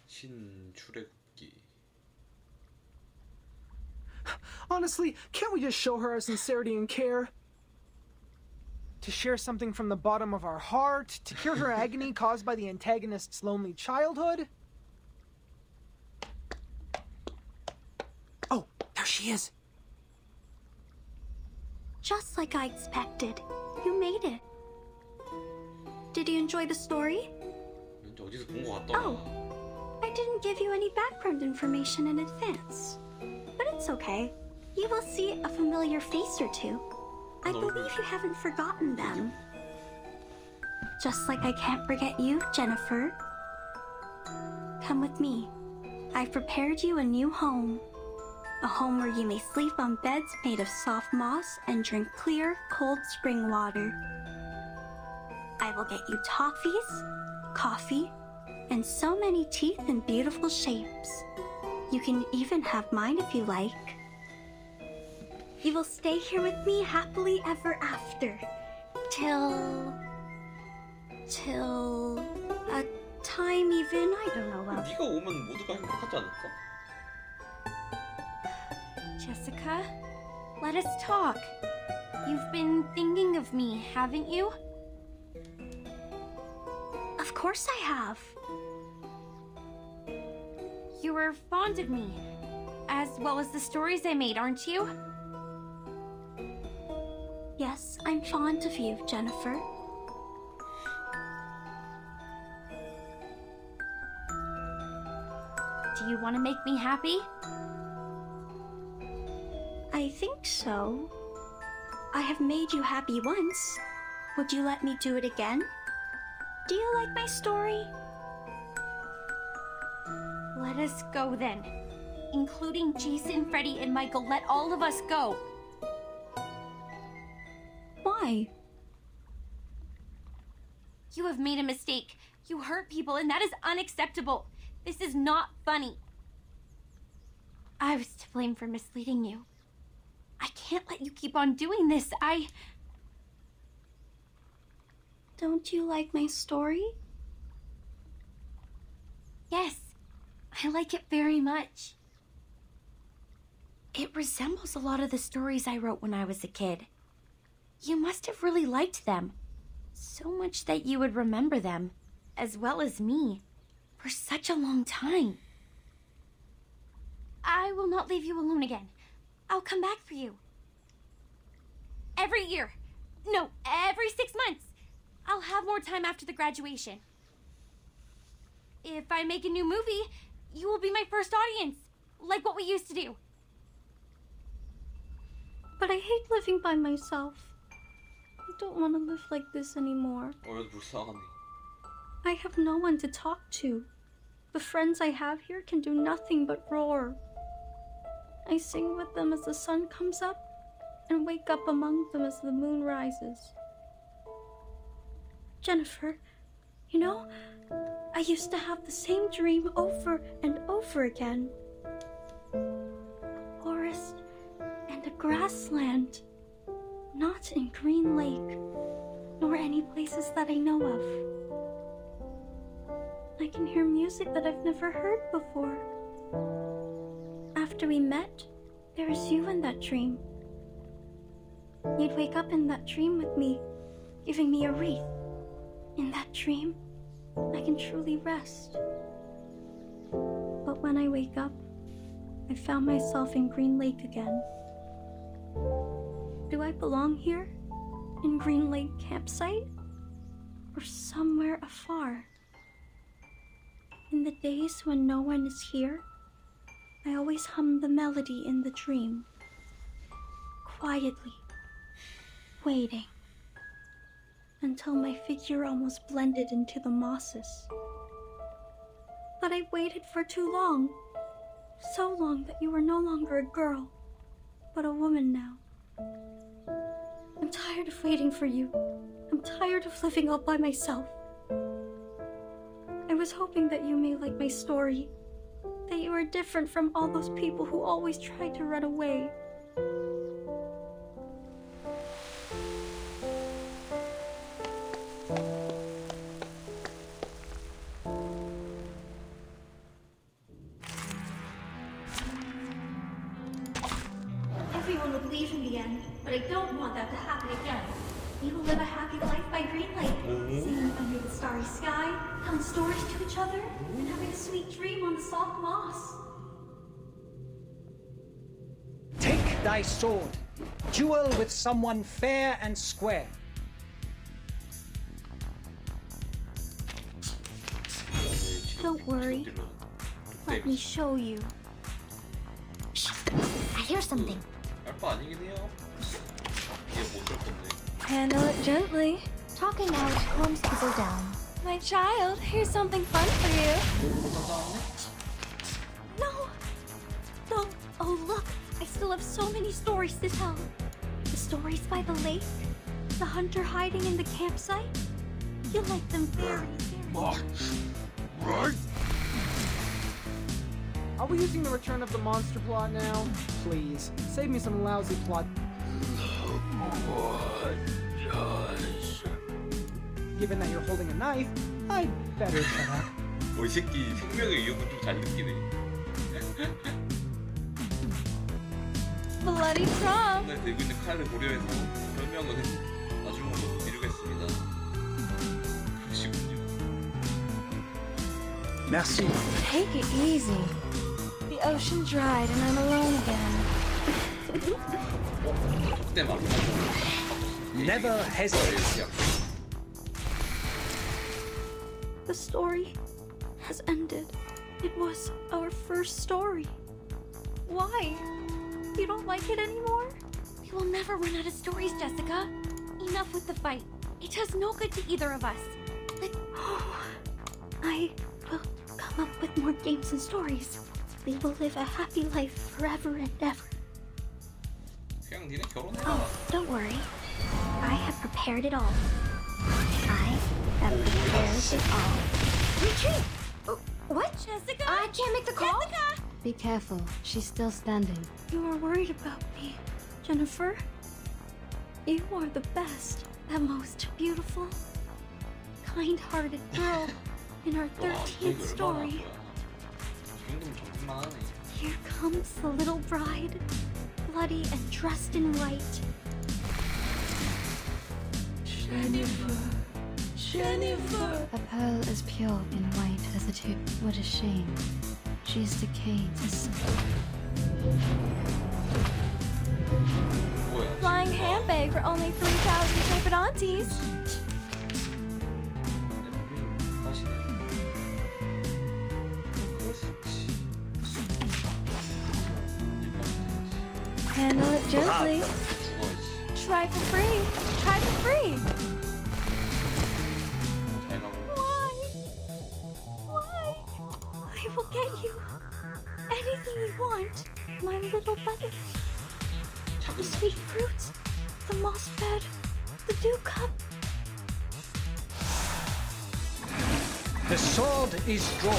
신출애굽기. Honestly, can't we just show her our sincerity and care? To share something from the bottom of our heart, to cure her agony caused by the antagonist's lonely childhood? Oh, there she is. Just like I expected. You made it. Did you enjoy the story? 왠지 어디서 본 것 같더라. Oh, I didn't give you any background information in advance. But it's okay. You will see a familiar face or two. I believe you haven't forgotten them. Just like I can't forget you, Jennifer. Come with me. I've prepared you a new home. A home where you may sleep on beds made of soft moss and drink clear, cold spring water. I will get you toffees, coffee, and so many teeth in beautiful shapes. You can even have mine if you like. You will stay here with me happily ever after. Till a time even, I don't know of. 네가 오면 모두가 행복하지 않을까? Jessica, let us talk. You've been thinking of me, haven't you? Of course I have. You were fond of me, as well as the stories I made, aren't you? Yes, I'm fond of you, Jennifer. Do you want to make me happy? I think so. I have made you happy once. Would you let me do it again? Do you like my story? Let us go then. Including Jason, Freddy, and Michael. Let all of us go. Why? You have made a mistake. You hurt people, and that is unacceptable. This is not funny. I was to blame for misleading you. I I can't let you keep on doing this. Don't you like my story? Yes, I like it very much. It resembles a lot of the stories I wrote when I was a kid. You must have really liked them. So much that you would remember them, as well as me, for such a long time. I will not leave you alone again. I'll come back for you. Every year. No, every 6 months. I'll have more time after the graduation. If I make a new movie, you will be my first audience, like what we used to do. But I hate living by myself. I don't want to live like this anymore. 불쌍하네. I have no one to talk to. The friends I have here can do nothing but roar. I sing with them as the sun comes up and wake up among them as the moon rises. Jennifer, you know, I used to have the same dream over and over again. A forest and a grassland. Not in Green Lake, nor any places that I know of. I can hear music that I've never heard before. After we met, there was you in that dream. You'd wake up in that dream with me, giving me a wreath. In that dream, I can truly rest. But when I wake up, I found myself in Green Lake again. Do I belong here? In Green Lake campsite? Or somewhere afar? In the days when no one is here, I always hum the melody in the dream. Quietly, waiting. Until my figure almost blended into the mosses. But I waited for too long. So long that you were no longer a girl, but a woman now. I'm tired of waiting for you. I'm tired of living all by myself. I was hoping that you may like my story, that you are different from all those people who always try to run away. Everyone would leave in the end, but I don't want that to happen again. We will live a happy life by Green Lake, singing under the starry sky, telling stories to each other, and having a sweet dream on the soft moss. Take thy sword. Duel with someone fair and square. Don't worry. Let me show you. I hear something. 알바 아니긴 해요. 이게 못할 건데. Handle it gently. Talking out calms people down. My child, here's something fun for you. No! No! Oh, look! I still have so many stories to tell. The stories by the lake, the hunter hiding in the campsite. You'll like them very, very Right. Are we using the Return of the Monster plot now? Please, save me some lousy plot. Given that you're holding a knife, I'd better shut up. 이 새끼 생명의 위협은 좀 잘 느끼네. Bloody prom. 손에 들고 있는 칼을 고려해서 설명은 나중으로 미루겠습니다. 그러시군요. Merci. Take it easy. The ocean dried and I'm alone again. Never hesitate. The story has ended. It was our first story. Why? You don't like it anymore? We will never run out of stories, Jessica. Enough with the fight. It does no good to either of us. I will come up with more games and stories. We will live a happy life forever and ever. 그냥 니네 결혼해라. Oh, don't worry. I have prepared it all. I have prepared it all. Retreat! What? Jessica? I can't make the call? Jessica! Be careful, she's still standing. You are worried about me. Jennifer, you are the best, the most beautiful, kind-hearted girl in our 13th story. Here comes the little bride, bloody and dressed in white. Jennifer. Jennifer! A pearl as pure in white as the tip. What a shame. She is decayed as... Flying handbag for only 3,000 Capidantes. Handle it gently. Try for free. Try for free. Why? I will get you anything you want, my little button. The sweet fruits, the moss bed, the dew cup. The sword is drawn.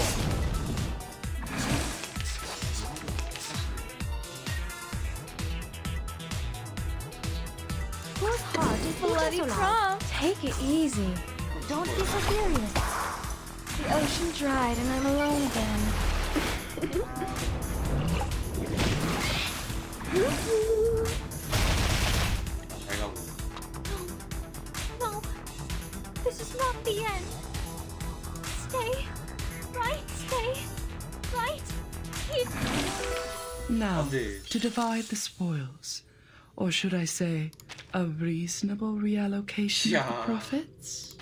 Whose heart is bloody prompt? Take it easy. Don't be so serious. The ocean dried and I'm alone again. No, this is not the end. Stay, right, stay, right, keep. Now, to divide the spoils, or should I say, a reasonable reallocation of the profits?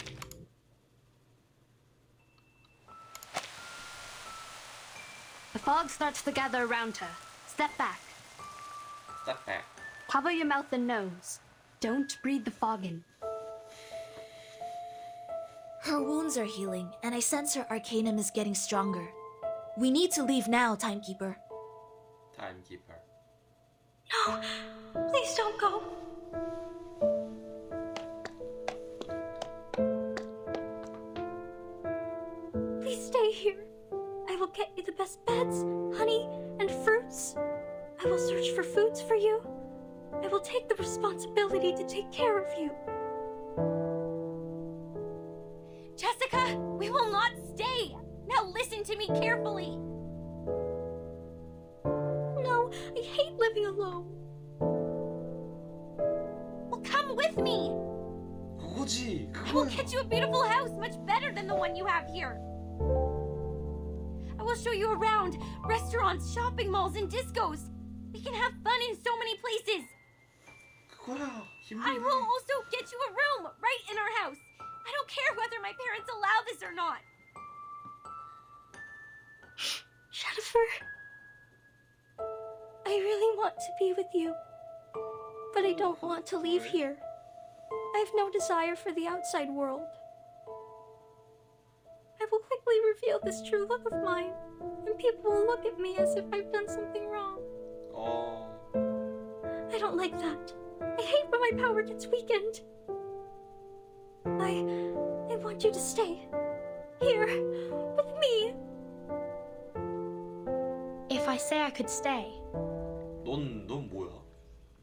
The fog starts to gather around her. Step back. Step back. Cover your mouth and nose. Don't breathe the fog in. Her wounds are healing, and I sense her arcanum is getting stronger. We need to leave now, Timekeeper. Timekeeper. No, please don't go. Please stay here. I will get you the best beds, honey, and fruits. I will search for foods for you. I will take the responsibility to take care of you. Jessica, we will not stay. Now listen to me carefully. No, I hate living alone. Well, come with me. I will get you a beautiful house, much better than the one you have here. I will show you around restaurants, shopping malls, and discos. We can have fun in so many places. I will also get you a room right in our house. I don't care whether my parents allow this or not. Jennifer, I really want to be with you, but I don't want to leave here. I have no desire for the outside world. I will quickly reveal this true love of mine, and people will look at me as if I've done something wrong. Oh. I don't like that. I hate when my power gets weakened. I want you to stay here with me. If I say I could stay. 넌 뭐야?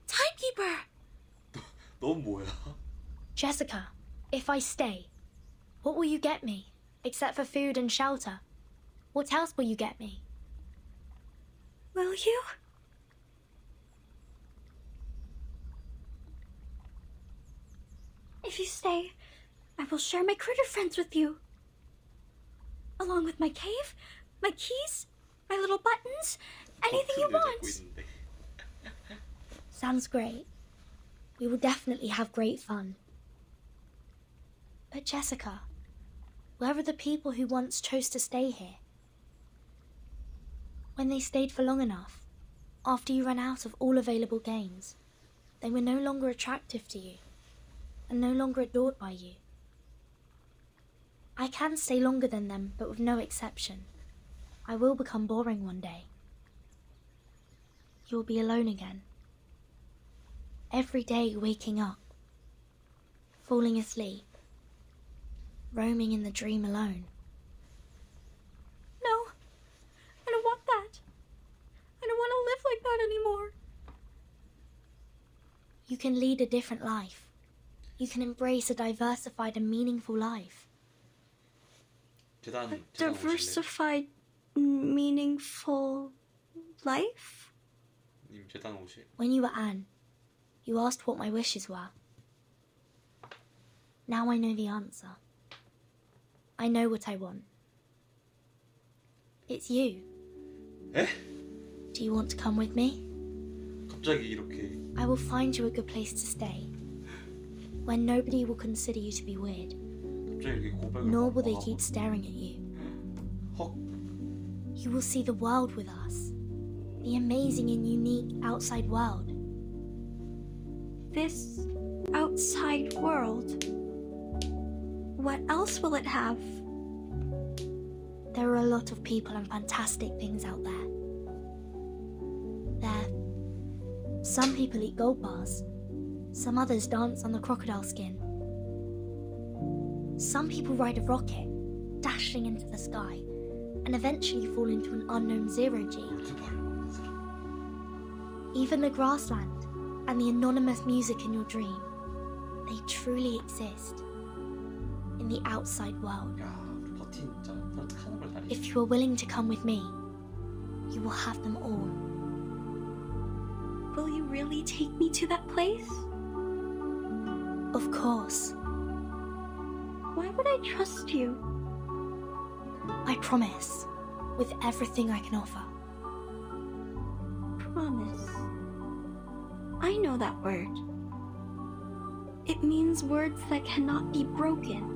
Timekeeper! 넌 뭐야? Jessica, if I stay, what will you get me? Except for food and shelter. What else will you get me? Will you? If you stay, I will share my critter friends with you. Along with my cave, my keys, my little buttons, anything you want. Sounds great. We will definitely have great fun. But Jessica, where are the people who once chose to stay here? When they stayed for long enough, after you ran out of all available games, they were no longer attractive to you, and no longer adored by you. I can stay longer than them, but with no exception. I will become boring one day. You will be alone again. Every day waking up, falling asleep, roaming in the dream alone. No, I don't want that. I don't want to live like that anymore. You can lead a different life. You can embrace a diversified and meaningful life. 재단 Diversified, meaningful life? 님 재단 오실. When you were Anne, you asked what my wishes were. Now I know the answer. I know what I want. It's you. 에? Do you want to come with me? 갑자기 이렇게. I will find you a good place to stay, where nobody will consider you to be weird, 갑자기 이렇게 고백을. nor will they keep staring at you. 헉. You will see the world with us, the amazing and unique outside world. This outside world. What else will it have? There are a lot of people and fantastic things out there. Some people eat gold bars. Some others dance on the crocodile skin. Some people ride a rocket, dashing into the sky, and eventually fall into an unknown zero-G. Even the grassland and the anonymous music in your dream, they truly exist in the outside world. If you are willing to come with me, you will have them all. Will you really take me to that place? Of course. Why would I trust you? I promise, with everything I can offer. Promise. I know that word. It means words that cannot be broken.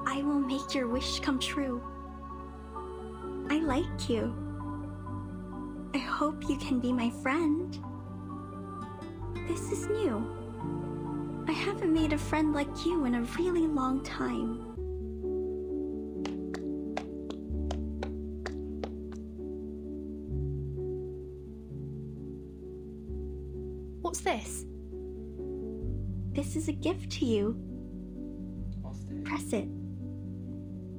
I will make your wish come true. I like you. I hope you can be my friend. This is new. I haven't made a friend like you in a really long time. What's this? This is a gift to you. Press it.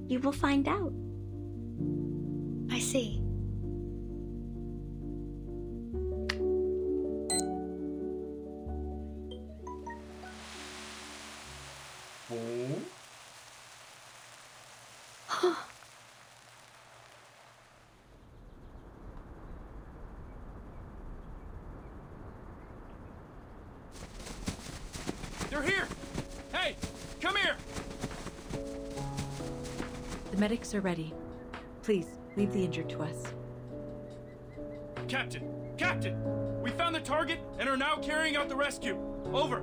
You will find out. I see. They're here! Hey, come here! The medics are ready. Please, leave the injured to us. Captain! Captain! We found the target and are now carrying out the rescue. Over.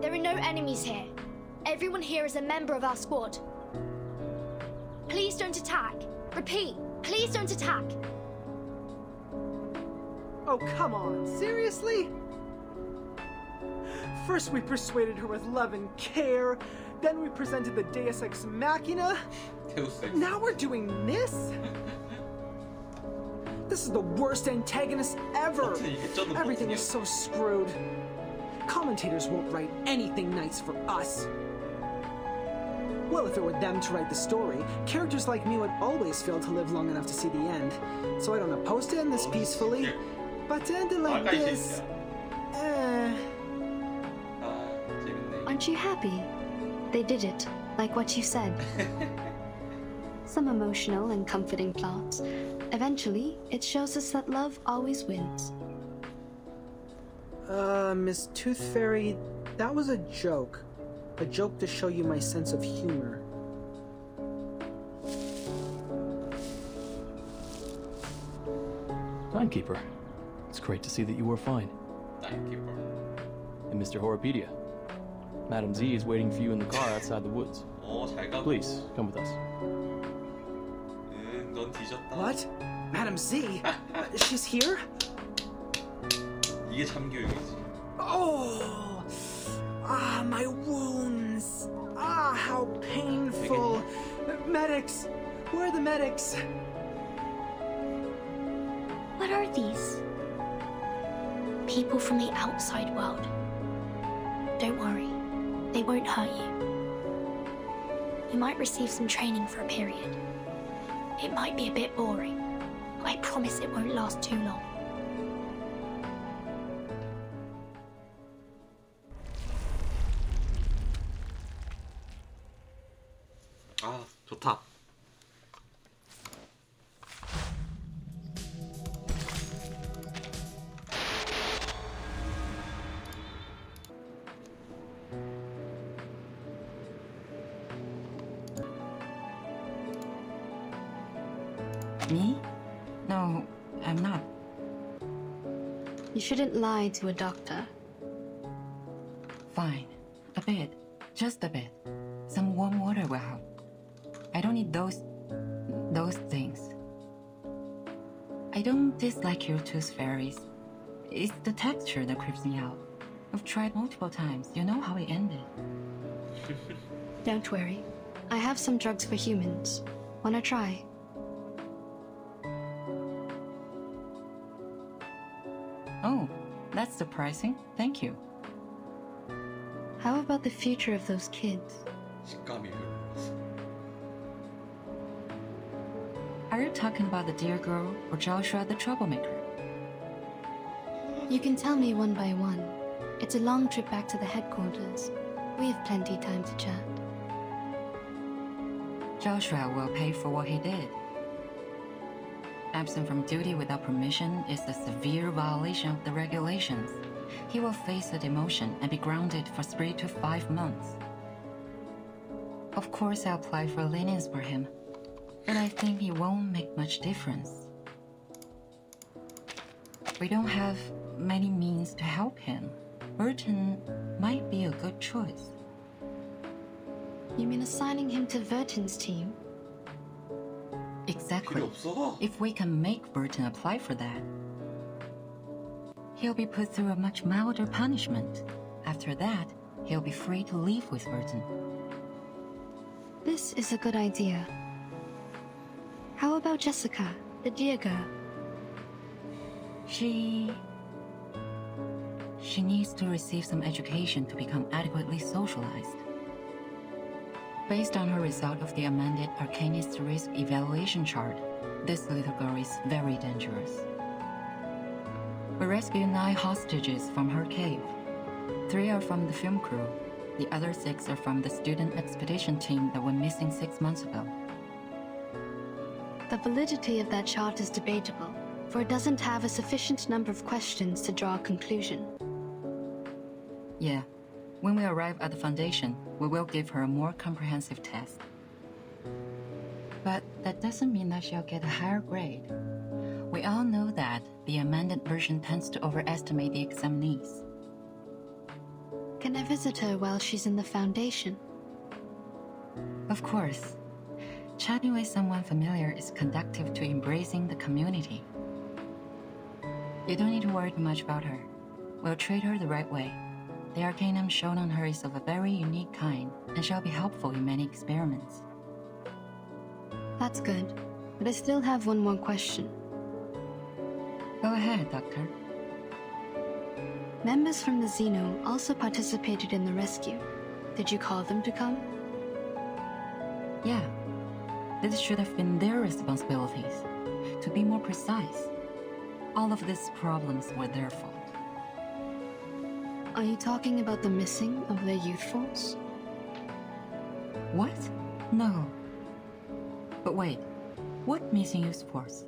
There are no enemies here. Everyone here is a member of our squad. Please don't attack. Repeat, please don't attack. Oh, come on. Seriously? First we persuaded her with love and care, then we presented the Deus Ex Machina. Now we're doing this? This is the worst antagonist ever. Everything is so screwed. Commentators won't write anything nice for us. Well, if it were them to write the story, characters like me would always fail to live long enough to see the end. So I don't oppose to end this peacefully, but to end it like this... Aren't you happy? They did it, like what you said. Some emotional and comforting plots. Eventually, it shows us that love always wins. Miss Tooth Fairy, that was a joke. A joke to show you my sense of humor. Timekeeper, it's great to see that you were fine. Timekeeper. And Mr. Horopedia, Madam Z is waiting for you in the car outside the woods. 잘 가고. Please, come with us. 넌 뒤졌다. What? Madam Z? She's here? 이게 참교육이지. Oh! Ah, my wounds! Ah, how painful! Medics! Where are the medics? What are these? People from the outside world. Don't worry, they won't hurt you. you might receive some training for a period. It might be a bit boring, but I promise it won't last too long. 아, 좋다. Me? No, I'm not. You shouldn't lie to a doctor. Fine. A bit. Just a bit. Some warm water will help. I don't need those things. I don't dislike your tooth fairies. It's the texture that creeps me out. I've tried multiple times. You know how it ended. Don't worry. I have some drugs for humans. Wanna try? Oh, that's surprising. Thank you. How about the future of those kids? 식감이 별로라서. Are you talking about the dear girl or Joshua the troublemaker? You can tell me one by one. It's a long trip back to the headquarters. We have plenty time to chat. Joshua will pay for what he did. Absent from duty without permission is a severe violation of the regulations. He will face a demotion and be grounded for 3 to 5 months. Of course, I'll apply for lenience for him, but I think it won't make much difference. We don't have many means to help him. Burton might be a good choice. You mean assigning him to Verton's team? Exactly. If we can make Burton apply for that, he'll be put through a much milder punishment. After that, he'll be free to leave with Burton. This is a good idea. How about Jessica, the dear girl? She needs to receive some education to become adequately socialized. Based on her result of the amended Arcanist Risk Evaluation chart, this little girl is very dangerous. We rescued 9 hostages from her cave. 3 are from the film crew. The other 6 are from the student expedition team that went missing 6 months ago. The validity of that chart is debatable, for it doesn't have a sufficient number of questions to draw a conclusion. Yeah. When we arrive at the Foundation, we will give her a more comprehensive test. But that doesn't mean that she'll get a higher grade. We all know that the amended version tends to overestimate the examinees. Can I visit her while she's in the Foundation? Of course. Chatting with someone familiar is conducive to embracing the community. You don't need to worry too much about her. We'll treat her the right way. The arcanum shown on her is of a very unique kind and shall be helpful in many experiments. That's good, but I still have one more question. Go ahead, Doctor. Members from the Xeno also participated in the rescue. Did you call them to come? Yeah. This should have been their responsibilities. To be more precise, all of these problems were their fault. Are you talking about the missing of their youth force? What? No. But wait, what missing youth force?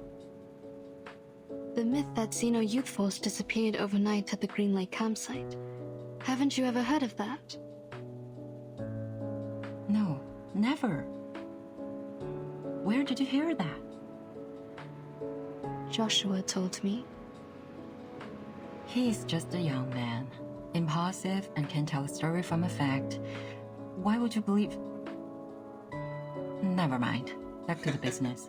The myth that Xeno youth force disappeared overnight at the Green Lake campsite. Haven't you ever heard of that? No, never. Where did you hear that? Joshua told me. He is just a young man. Impulsive and can tell a story from a fact. Why would you believe? Never mind. Back to the business.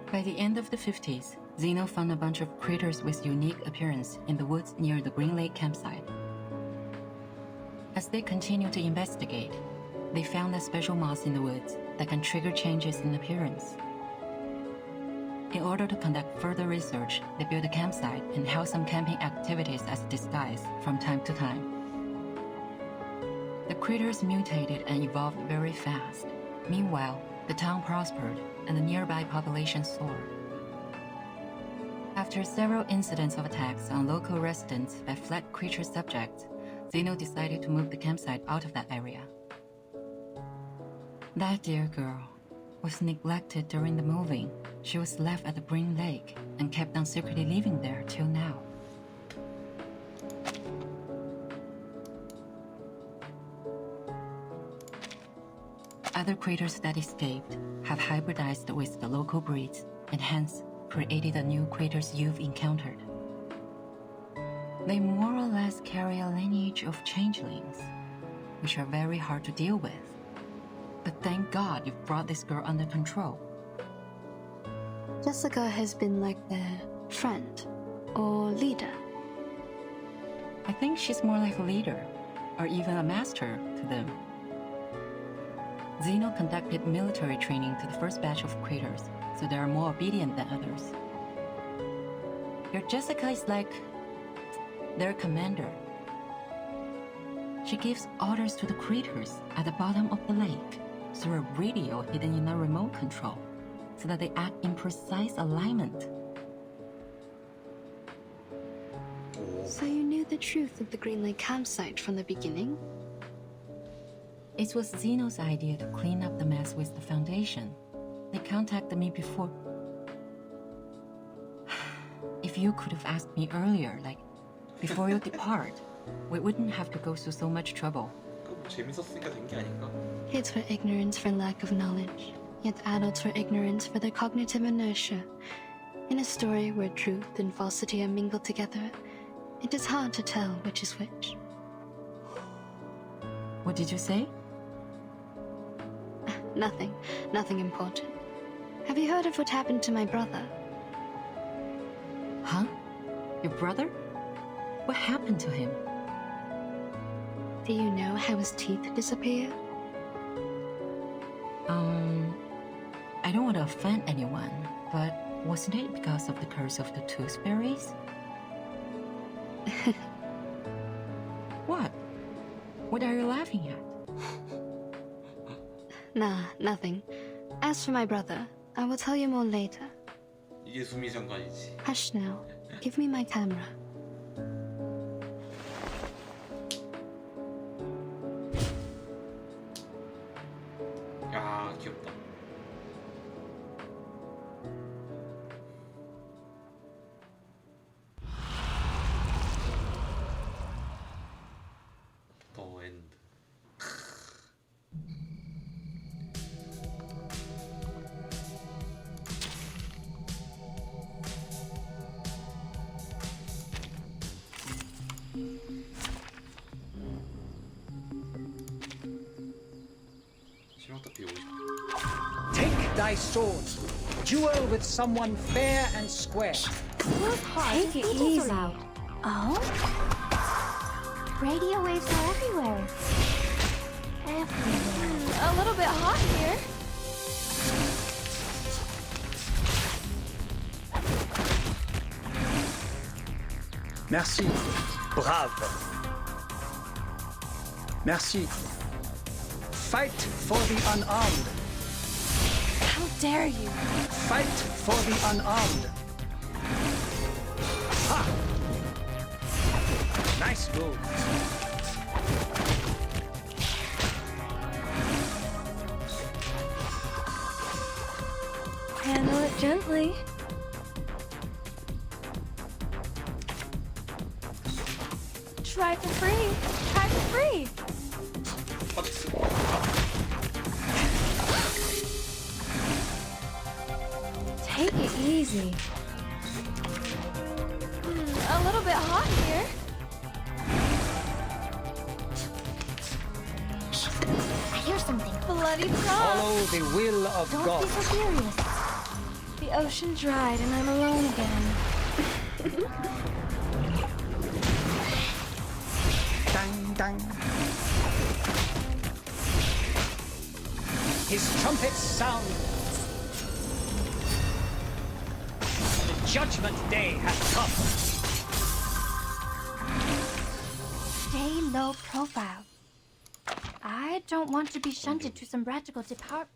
By the end of the 50s, Xeno found a bunch of critters with unique appearance in the woods near the Green Lake campsite. As they continued to investigate, they found a special moss in the woods that can trigger changes in appearance. In order to conduct further research, they built a campsite and held some camping activities as disguise from time to time. The critters mutated and evolved very fast. Meanwhile, the town prospered and the nearby population soared. After several incidents of attacks on local residents by fled creature subjects, Zeno decided to move the campsite out of that area. That dear girl was neglected during the moving. She was left at the Green Lake and kept on secretly living there till now. Other critters that escaped have hybridized with the local breeds and hence created the new critters you've encountered. They more or less carry a lineage of changelings, which are very hard to deal with. But thank God you've brought this girl under control. Jessica has been like their friend or leader. I think she's more like a leader, or even a master to them. Zeno conducted military training to the first batch of critters, so they are more obedient than others. Your Jessica is like their commander. She gives orders to the critters at the bottom of the lake through a radio hidden in a remote control, so that they act in precise alignment. So you knew the truth of the Green Lake campsite from the beginning? It was Zeno's idea to clean up the mess with the Foundation. They contacted me before. If you could have asked me earlier, like before you depart, we wouldn't have to go through so much trouble. 재밌었으니까 된 게 아닌가? Kids were ignorant for lack of knowledge, yet adults were ignorant for their cognitive inertia. In a story where truth and falsity are mingled together, it is hard to tell which is which. What did you say? Nothing important. Have you heard of what happened to my brother? Huh? Your brother? What happened to him? Do you know how his teeth disappeared? I don't want to offend anyone, but wasn't it because of the curse of the tooth fairies? What? What are you laughing at? Nah, nothing. As for my brother, I will tell you more later. 이게 수미장관이지. Hush now. Give me my camera. 야, 귀엽다. 더 엔드. Take thy sword. Duel with someone fair and square. Take it easy. Oh? Radio waves are everywhere. A little bit hot here. Merci. Brave. Merci. Fight for the unarmed. How dare you? Fight for the unarmed. Ha! Nice move. Handle it gently. Try for free. Try for free. Take it easy. A little bit hot here. I hear something. Bloody frog. Follow the will of Don't God. be so serious. The ocean dried and I'm alone again. Dang, dang. His trumpets sound. The judgment day has come. Stay low profile. don't want to be shunted to some radical depart.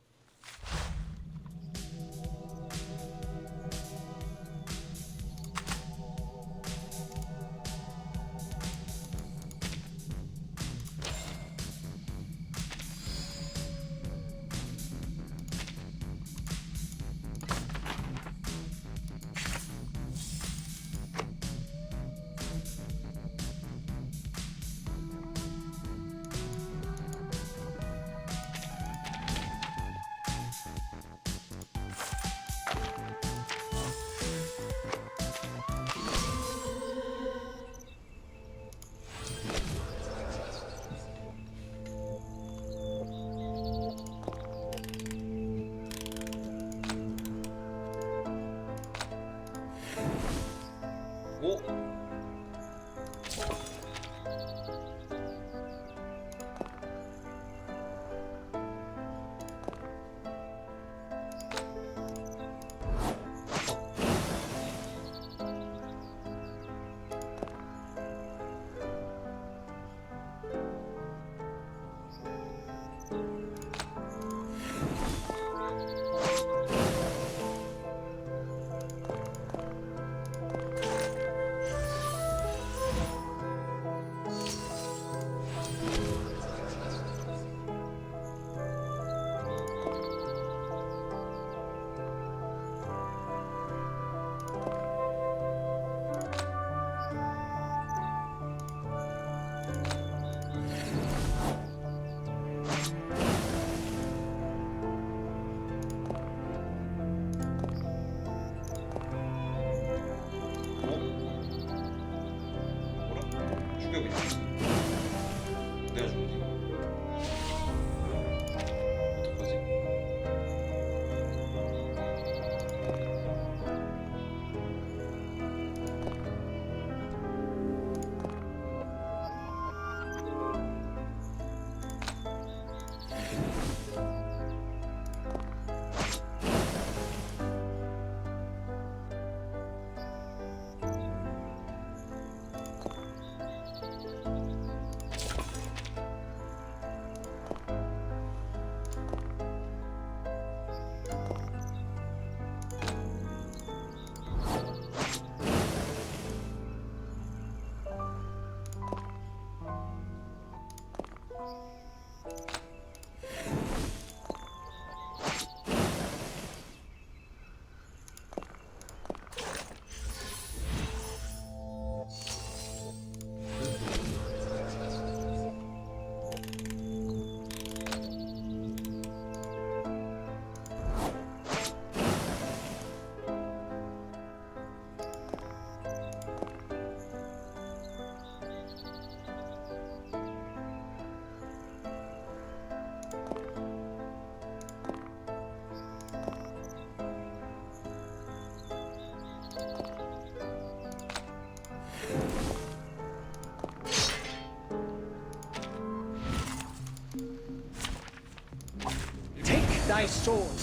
Thy sword.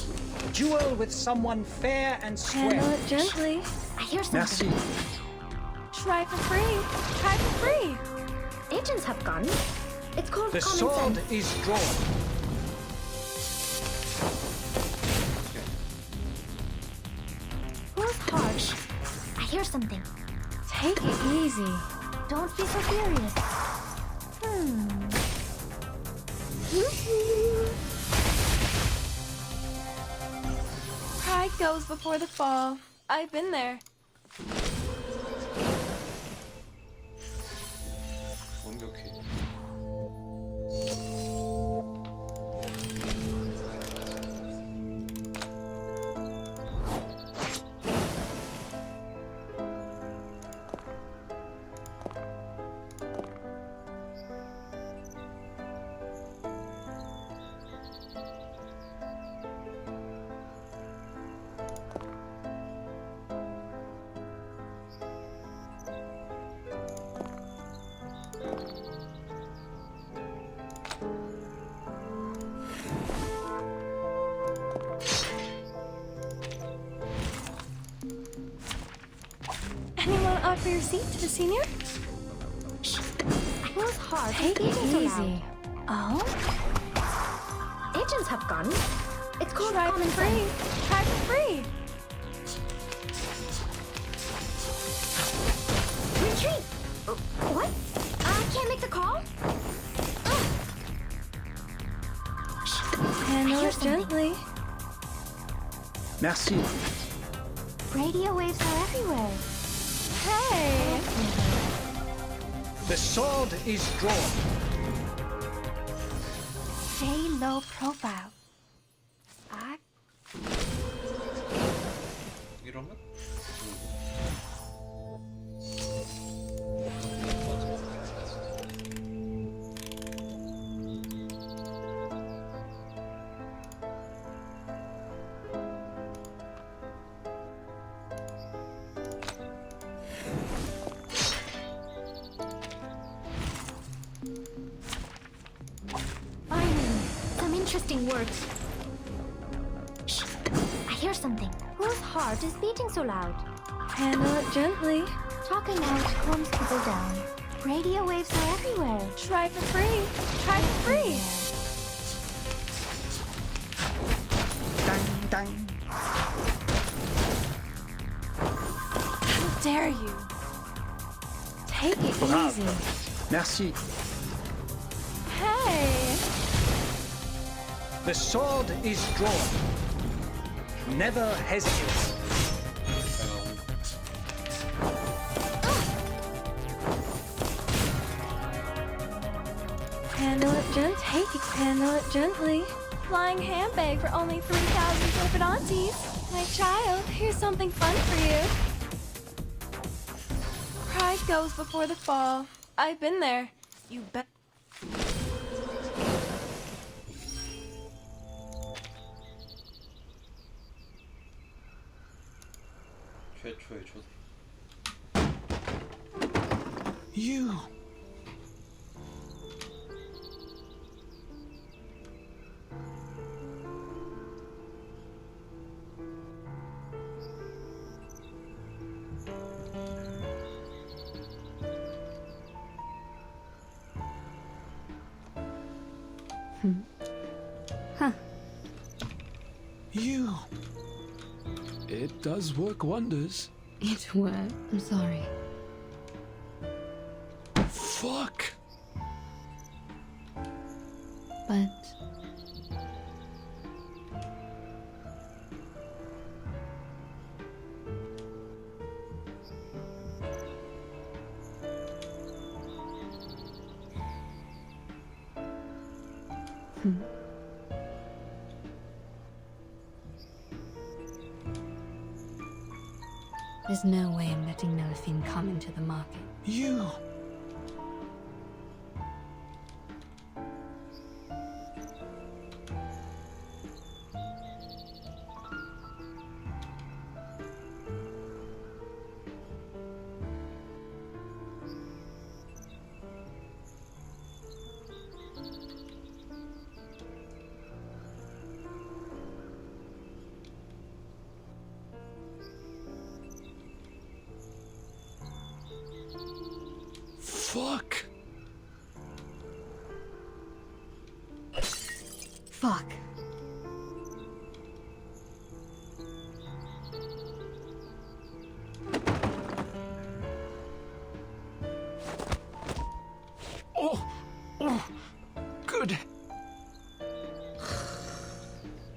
Duel with someone fair and square. Handle it gently. I hear something. Merci. Try for free. Try for free. Agents have guns. It's called The common sword sense. is drawn. Who's harsh? I hear something. Take it easy. Don't be so furious. Pride goes before the fall. I've been there. 완벽해. Anyone offer your seat to the senior? Who's hard? Take it Speaking so easy. loud. Oh? Agents have guns. It's called Try common for free. sense. Try for free. Retreat! What? I can't make the call? Handle Hear it something. gently. Merci. Radio waves are everywhere. Hey! The sword is drawn. Stay low profile. 이러면? Finally, some interesting words. Shh! I hear something. Whose heart is beating so loud? Handle it gently. Talking out calms people down. Radio waves are everywhere. Try for free. Try for free. Dang, dang. How dare you? Take it Bravo. easy. Merci. Hey! The sword is drawn. Never hesitate. Handle it gently. Handle it gently. Flying handbag for only 3,000 Flippidantes. My child, here's something fun for you. Pride goes before the fall. I've been there. You bet. 최초의 초대. You. You. It does work wonders. It what? I'm sorry. Fuck. But there's no way I'm letting Nelphine come into the market. You. Fuck. Fuck. Oh, good.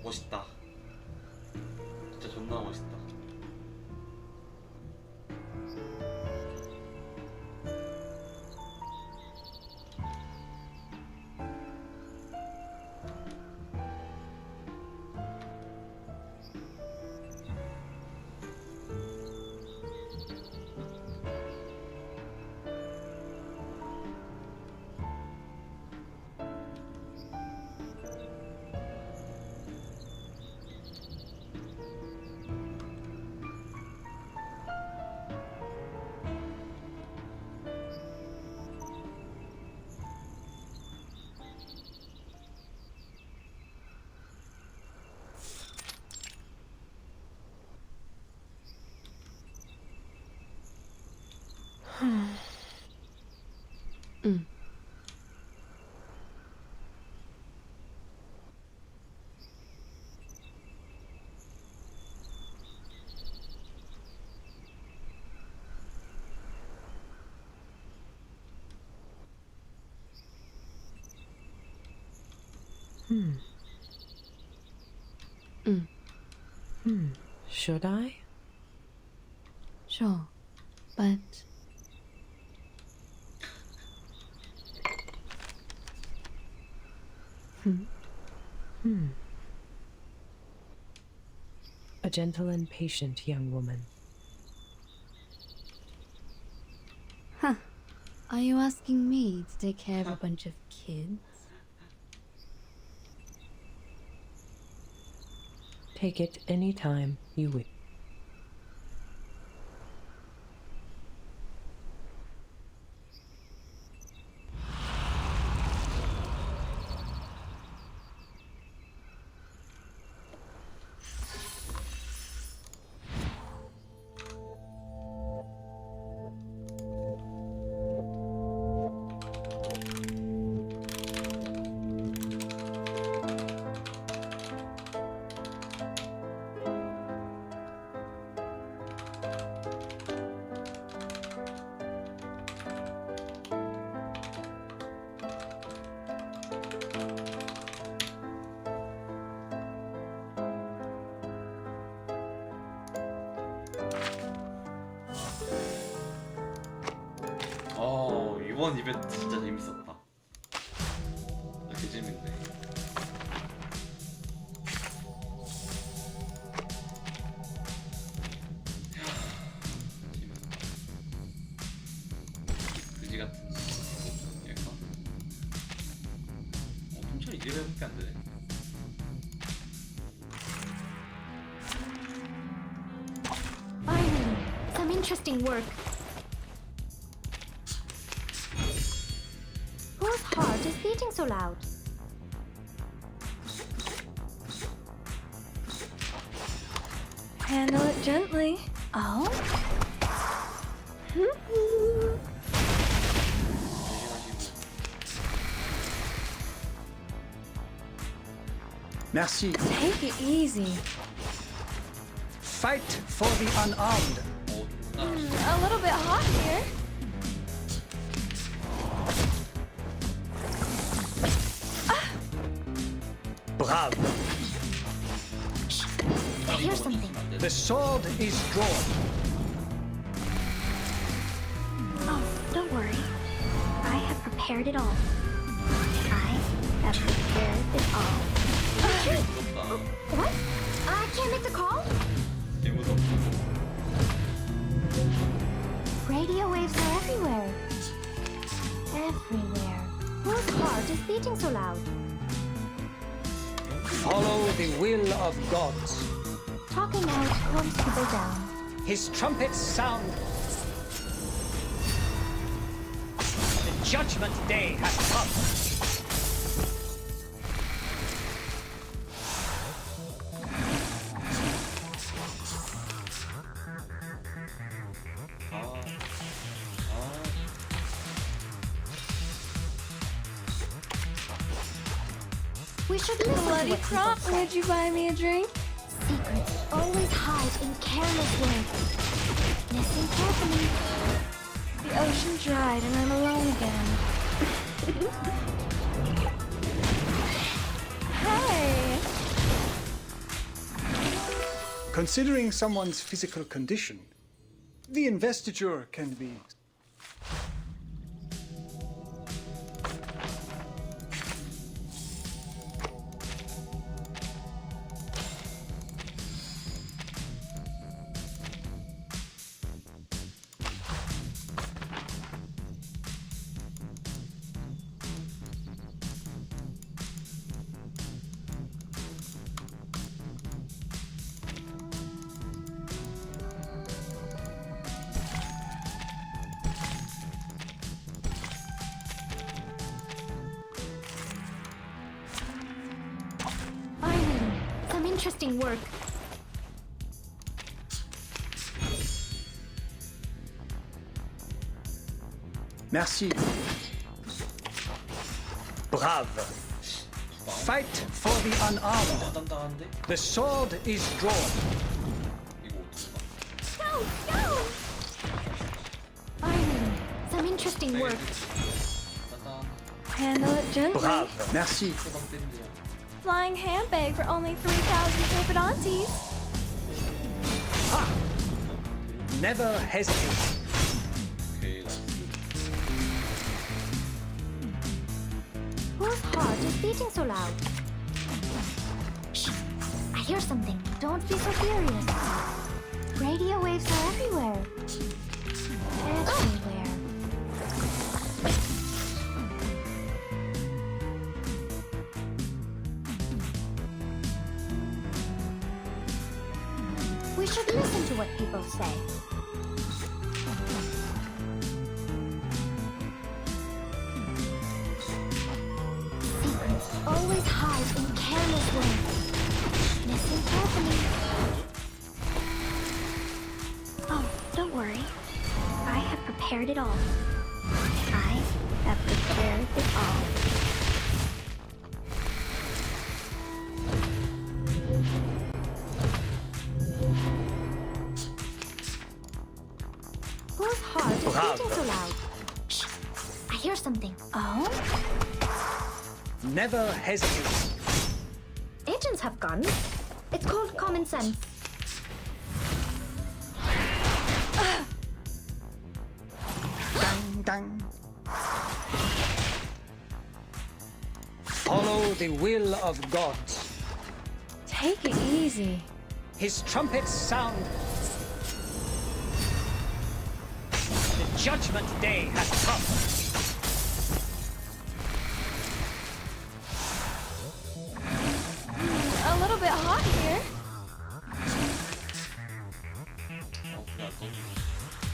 멋있다. 진짜 존나 멋있다. Should I? Sure, but A gentle and patient young woman. Huh. Are you asking me to take care of a bunch of kids? Take it any time you wish. 이번 이벤트 진짜 재밌었다. 되게 재밌네. 그지 같은 얘가. 통찰 2레벨밖에 안 되네. Finally, some interesting work. Whose heart is beating so loud? Handle it gently. Oh? Merci. Take it easy. Fight for the unarmed. A little bit hot here. Bravo. I hear something. The sword is drawn. Oh, don't worry. I have prepared it all. I have prepared it all. What? I can't make the call? Radio waves are everywhere. Everywhere. Whose heart is beating so loud? Follow the will of gods. Talking out calms people down. His trumpets sound. The judgment day has come. We should listen Bloody to what people prop, say. would you buy me a drink? Secrets always hide in careless words. Listen carefully. The ocean dried and I'm alone again. Hey! Considering someone's physical condition, the investiture can be... Finally, some interesting work. Merci. Brave. Fight for the unarmed. The sword is drawn. Go! Go! Finally, some interesting work. Handle it gently. Brave. Merci. flying handbag for only 3,000 papadontes. Never hesitate. Whose heart is beating so loud? Shh! I hear something. Don't be so furious. Radio waves are everywhere. Everywhere. We should listen to what people say. Secrets always hide in careless ways. Listen carefully. Oh, don't worry. I have prepared it all. I have prepared it all. Whose heart is beating so loud? Shh! I hear something. Oh? Never hesitate. Agents have guns. It's called common sense. Dang, dang. Follow the will of God. Take it easy. His trumpets sound. The judgment day has come. A little bit hot here.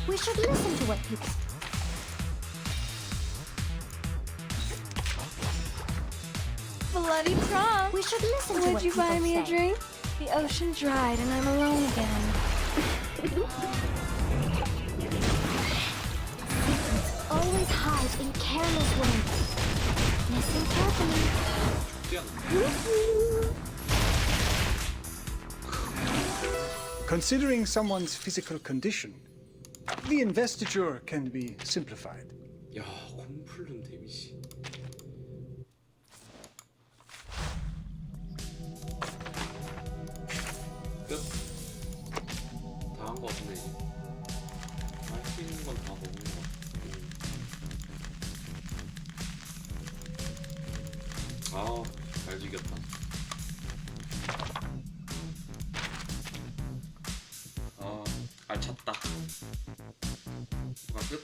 We should listen to what people. Bloody prom. We should listen to Would what you people buy me a say. drink? The ocean dried and I'm alone again. Secrets always hide in careless ways. Listen carefully. Considering someone's physical condition, the investiture can be simplified. 야, 콤플룬 데미지. 끝. 다 한 거 같은데 이제. 할 수 있는 건 다 먹은 거 같고. 아, 잘 죽였다. 아, 잘 찼다. 누가 끝?